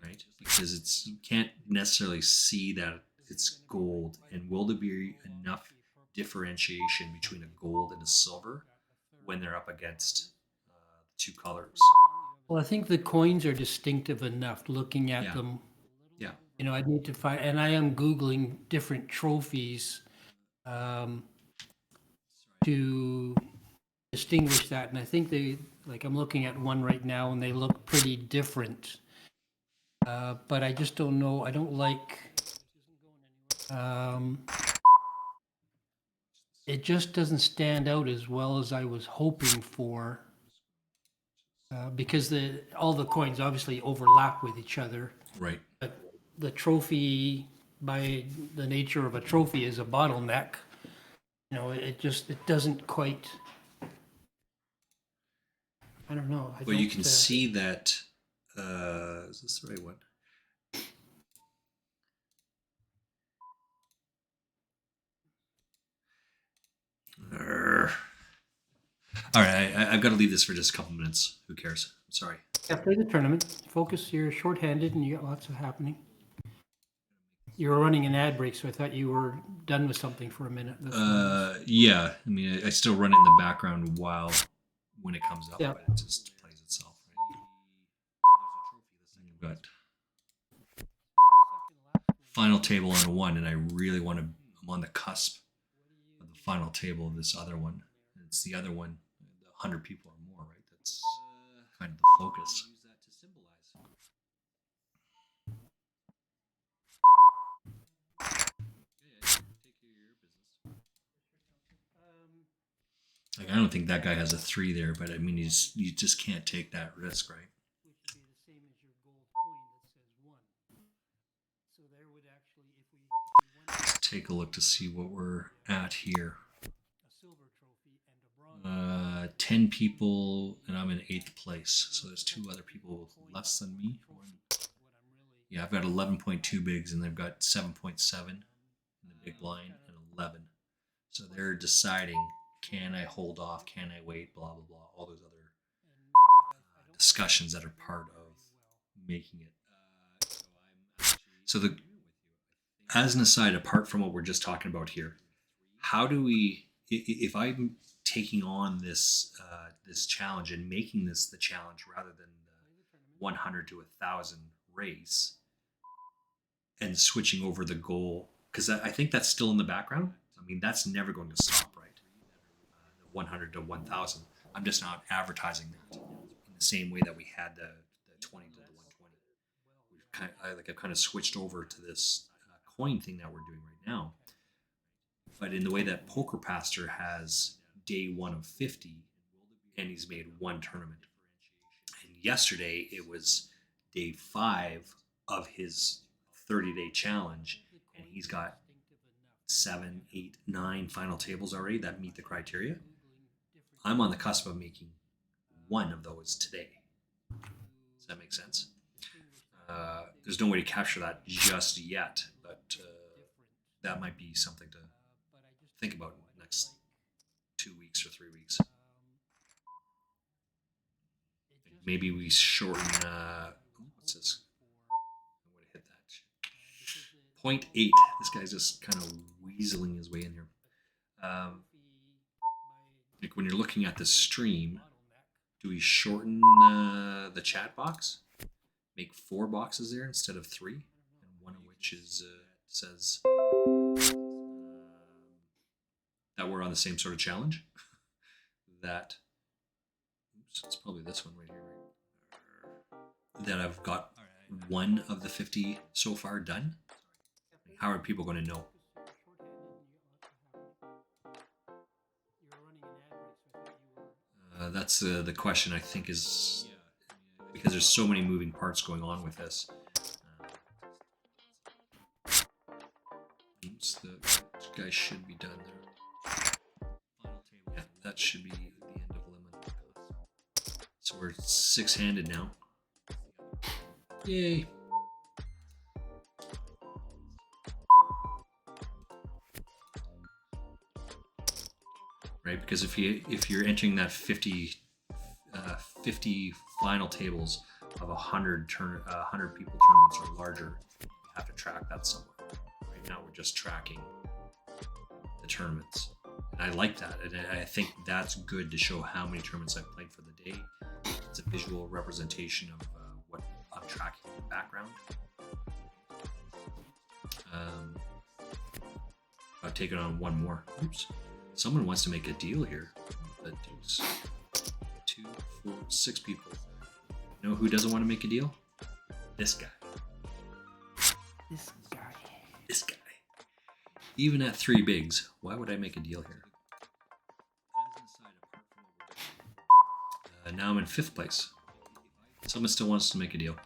Right? Because you can't necessarily see that it's gold. And will there be enough differentiation between a gold and a silver when they're up against the two colors? Well, I think the coins are distinctive enough looking at them. Yeah. I need to find, and I am Googling different trophies to distinguish that. And I think I'm looking at one right now and they look pretty different. But I just don't know. I don't like it just doesn't stand out as well as I was hoping for. Because all the coins obviously overlap with each other. Right. But the trophy, by the nature of a trophy, is a bottleneck. You know, it doesn't quite. I don't know. But you can see that. Is this the right one? All right, I've got to leave this for just a couple minutes. Who cares? I'm sorry. Yeah, play the tournament. Focus. You're short-handed and you got lots of happening. You were running an ad break, so I thought you were done with something for a minute. Yeah. I mean, I still run it in the background when it comes up, Yeah. but it just plays itself. Right? You've got final table on one, and I really want to. I'm on the cusp of the final table of this other one. It's the other one. 100 people or more, right? That's kind of the focus. Like, I don't think that guy has a 3 there, but I mean, you just can't take that risk, right? Which would be the same as your gold coin that says 1. So there would actually, if we Let's take a look to see what we're at here. a silver trophy and a bronze. 10 people, and I'm in 8th place. So there's 2 other people less than me. Yeah, I've got 11.2 bigs, and they've got 7.7 in the big blind and 11. So they're deciding, can I hold off? Can I wait? Blah, blah, blah. All those other discussions that are part of making it. So as an aside, apart from what we're just talking about here, how do we, if I'm taking on this this challenge and making this the challenge rather than the 100 to 1,000 race, and switching over the goal, because I think that's still in the background. I mean, that's never going to stop, right? The 100 to 1,000. I'm just not advertising that in the same way that we had the 20 to the 120. I've kind of switched over to this coin thing that we're doing right now. But in the way that Poker Pastor has day 1 of 50, and he's made 1 tournament. And yesterday it was day 5 of his 30-day challenge, and he's got 7, 8, 9 final tables already that meet the criteria. I'm on the cusp of making 1 of those today. Does that make sense? There's no way to capture that just yet, but that might be something to think about in the next 2 weeks or 3 weeks. Maybe we shorten. What's this? I would have hit that. 0.8. This guy's just kind of weaseling his way in here. Like when you're looking at the stream, do we shorten the chat box? Make 4 boxes there instead of 3, and one of which is says that we're on the same sort of challenge. That, oops, it's probably this one right here, right? That I've got 1 of the 50 so far done. How are people going to know? That's the question, I think, is because there's so many moving parts going on with this. Oops, the guy should be done there. Yeah, that should be the end of limit. So we're 6-handed now. Yay! Right, because if you're entering that 50 final tables of 100 people tournaments or larger, you have to track that somewhere. Right now we're just tracking the tournaments, and I like that, and I think that's good to show how many tournaments I've played for the day. It's a visual representation of what I'm tracking in the background. I've taken on 1 more. Oops. Someone wants to make a deal here. That deuce. 2, 4, 6 people. You know who doesn't want to make a deal? This guy. This guy. Even at 3 bigs, why would I make a deal here? now I'm in 5th place. Someone still wants to make a deal.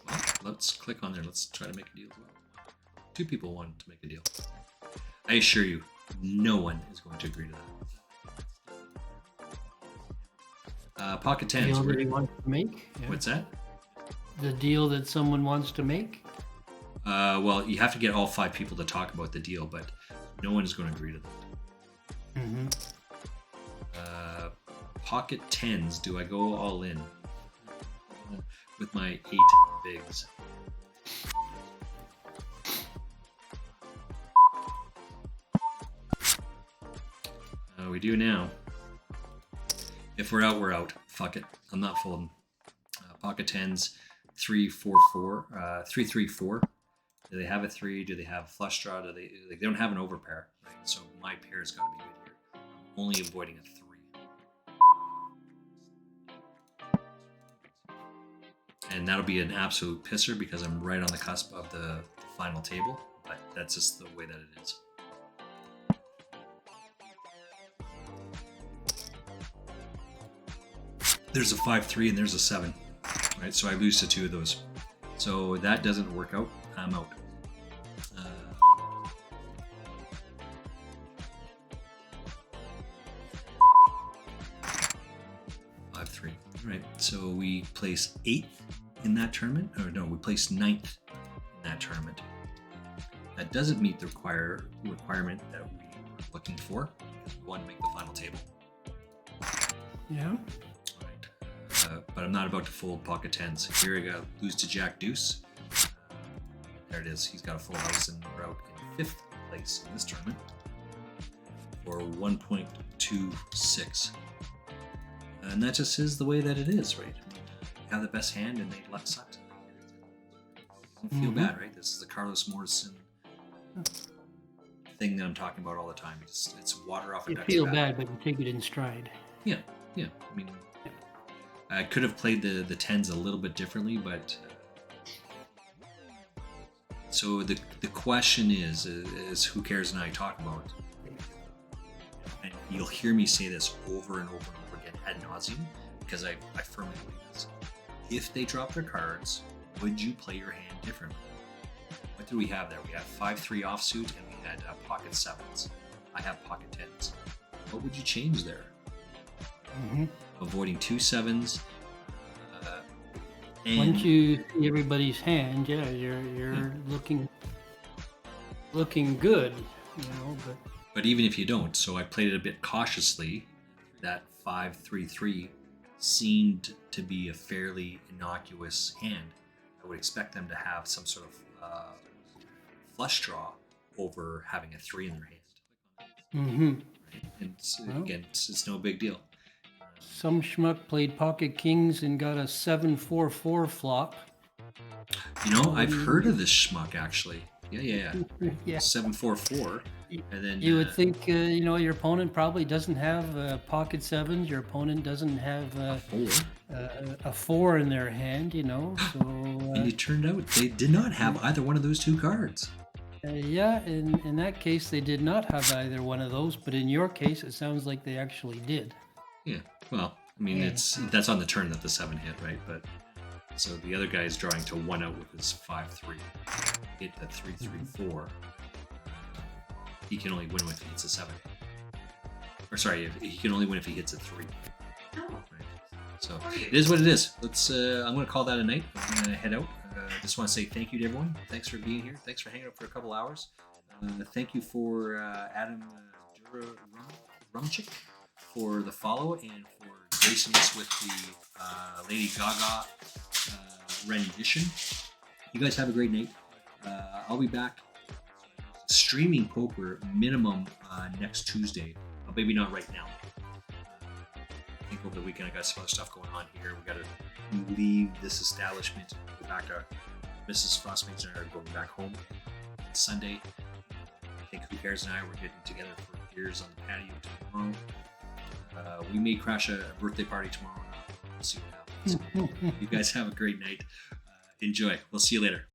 Well, let's click on there. Let's try to make a deal as well. 2 people want to make a deal. I assure you, no one is going to agree to that. Pocket The tens. deal that we're- he wants to make. Yeah. What's that? The deal that someone wants to make. Well, you have to get all 5 people to talk about the deal, but no one is going to agree to that. Mm-hmm. Pocket tens. Do I go all in with my 8 bigs? We do now. If we're out, we're out. Fuck it. I'm not folding. Pocket tens, 3 4 4, 3 3 4. Do they have a 3? Do they have a flush draw? Do they? Like, they don't have an overpair, right? So my pair's got to be good here. I'm only avoiding a 3. And that'll be an absolute pisser because I'm right on the cusp of the final table. But that's just the way that it is. There's a 5-3 and there's a 7, right? So I lose to 2 of those. So that doesn't work out. I'm out. 5-3. All right. So we place 8th in that tournament, or no, we place 9th in that tournament. That doesn't meet the requirement that we were looking for because we want to make the final table. Yeah. But I'm not about to fold pocket tens. Here I go, lose to Jack Deuce. There it is. He's got a full house and we're out in 5th place in this tournament for 1.26. And that just is the way that it is, right? You have the best hand and they luck sucked. Don't feel bad, right? This is the Carlos Morrison thing that I'm talking about all the time. It's water off a You duck's feel back. bad, but you take it in stride. Yeah. I mean, I could have played the tens a little bit differently, but so the question is who cares and I talk about, and you'll hear me say this over and over and over again ad nauseum because I firmly believe this. If they drop their cards, would you play your hand differently? What do we have there? We have 5-3 offsuit and we had pocket 7s. I have pocket 10s. What would you change there? Mm-hmm. Avoiding 2 7s. And Once you see everybody's hand, yeah, you're looking good, you know. but even if you don't, so I played it a bit cautiously. That 5-3-3 seemed to be a fairly innocuous hand. I would expect them to have some sort of flush draw over having a 3 in their hand. Mm-hmm. Right? And Well. again, it's no big deal. Some schmuck played pocket kings and got a 7-4-4 flop. You know, I've heard of this schmuck actually. Yeah. Yeah. 7-4-4, and then You would think, your opponent probably doesn't have pocket 7s. Your opponent doesn't have 4. a 4 in their hand, you know. So, And it turned out they did not have either one of those 2 cards. yeah, in that case, they did not have either one of those. But in your case, it sounds like they actually did. Yeah, well, I mean, that's on the turn that the 7 hit, right? But so the other guy is drawing to 1 out with his 5-3. Hit the 3-3-4. He can only win if he hits a 7. Or sorry, he can only win if he hits a 3. Oh, Right? So it is what it is. Let's. I'm going to call that a night. I'm going to head out. Just want to say thank you to everyone. Thanks for being here. Thanks for hanging out for a couple hours. Thank you for Adam Rumchick for the follow and for gracing us with the Lady Gaga rendition. You guys have a great night. I'll be back streaming poker minimum next Tuesday. Maybe not right now. I think over the weekend I got some other stuff going on here. We got to leave this establishment, go back to Mrs. Frostmates and I are going back home Sunday. I think Who Cares and I were getting together for beers on the patio tomorrow. We may crash a birthday party tomorrow. We'll see what happens. You guys have a great night. Enjoy. We'll see you later.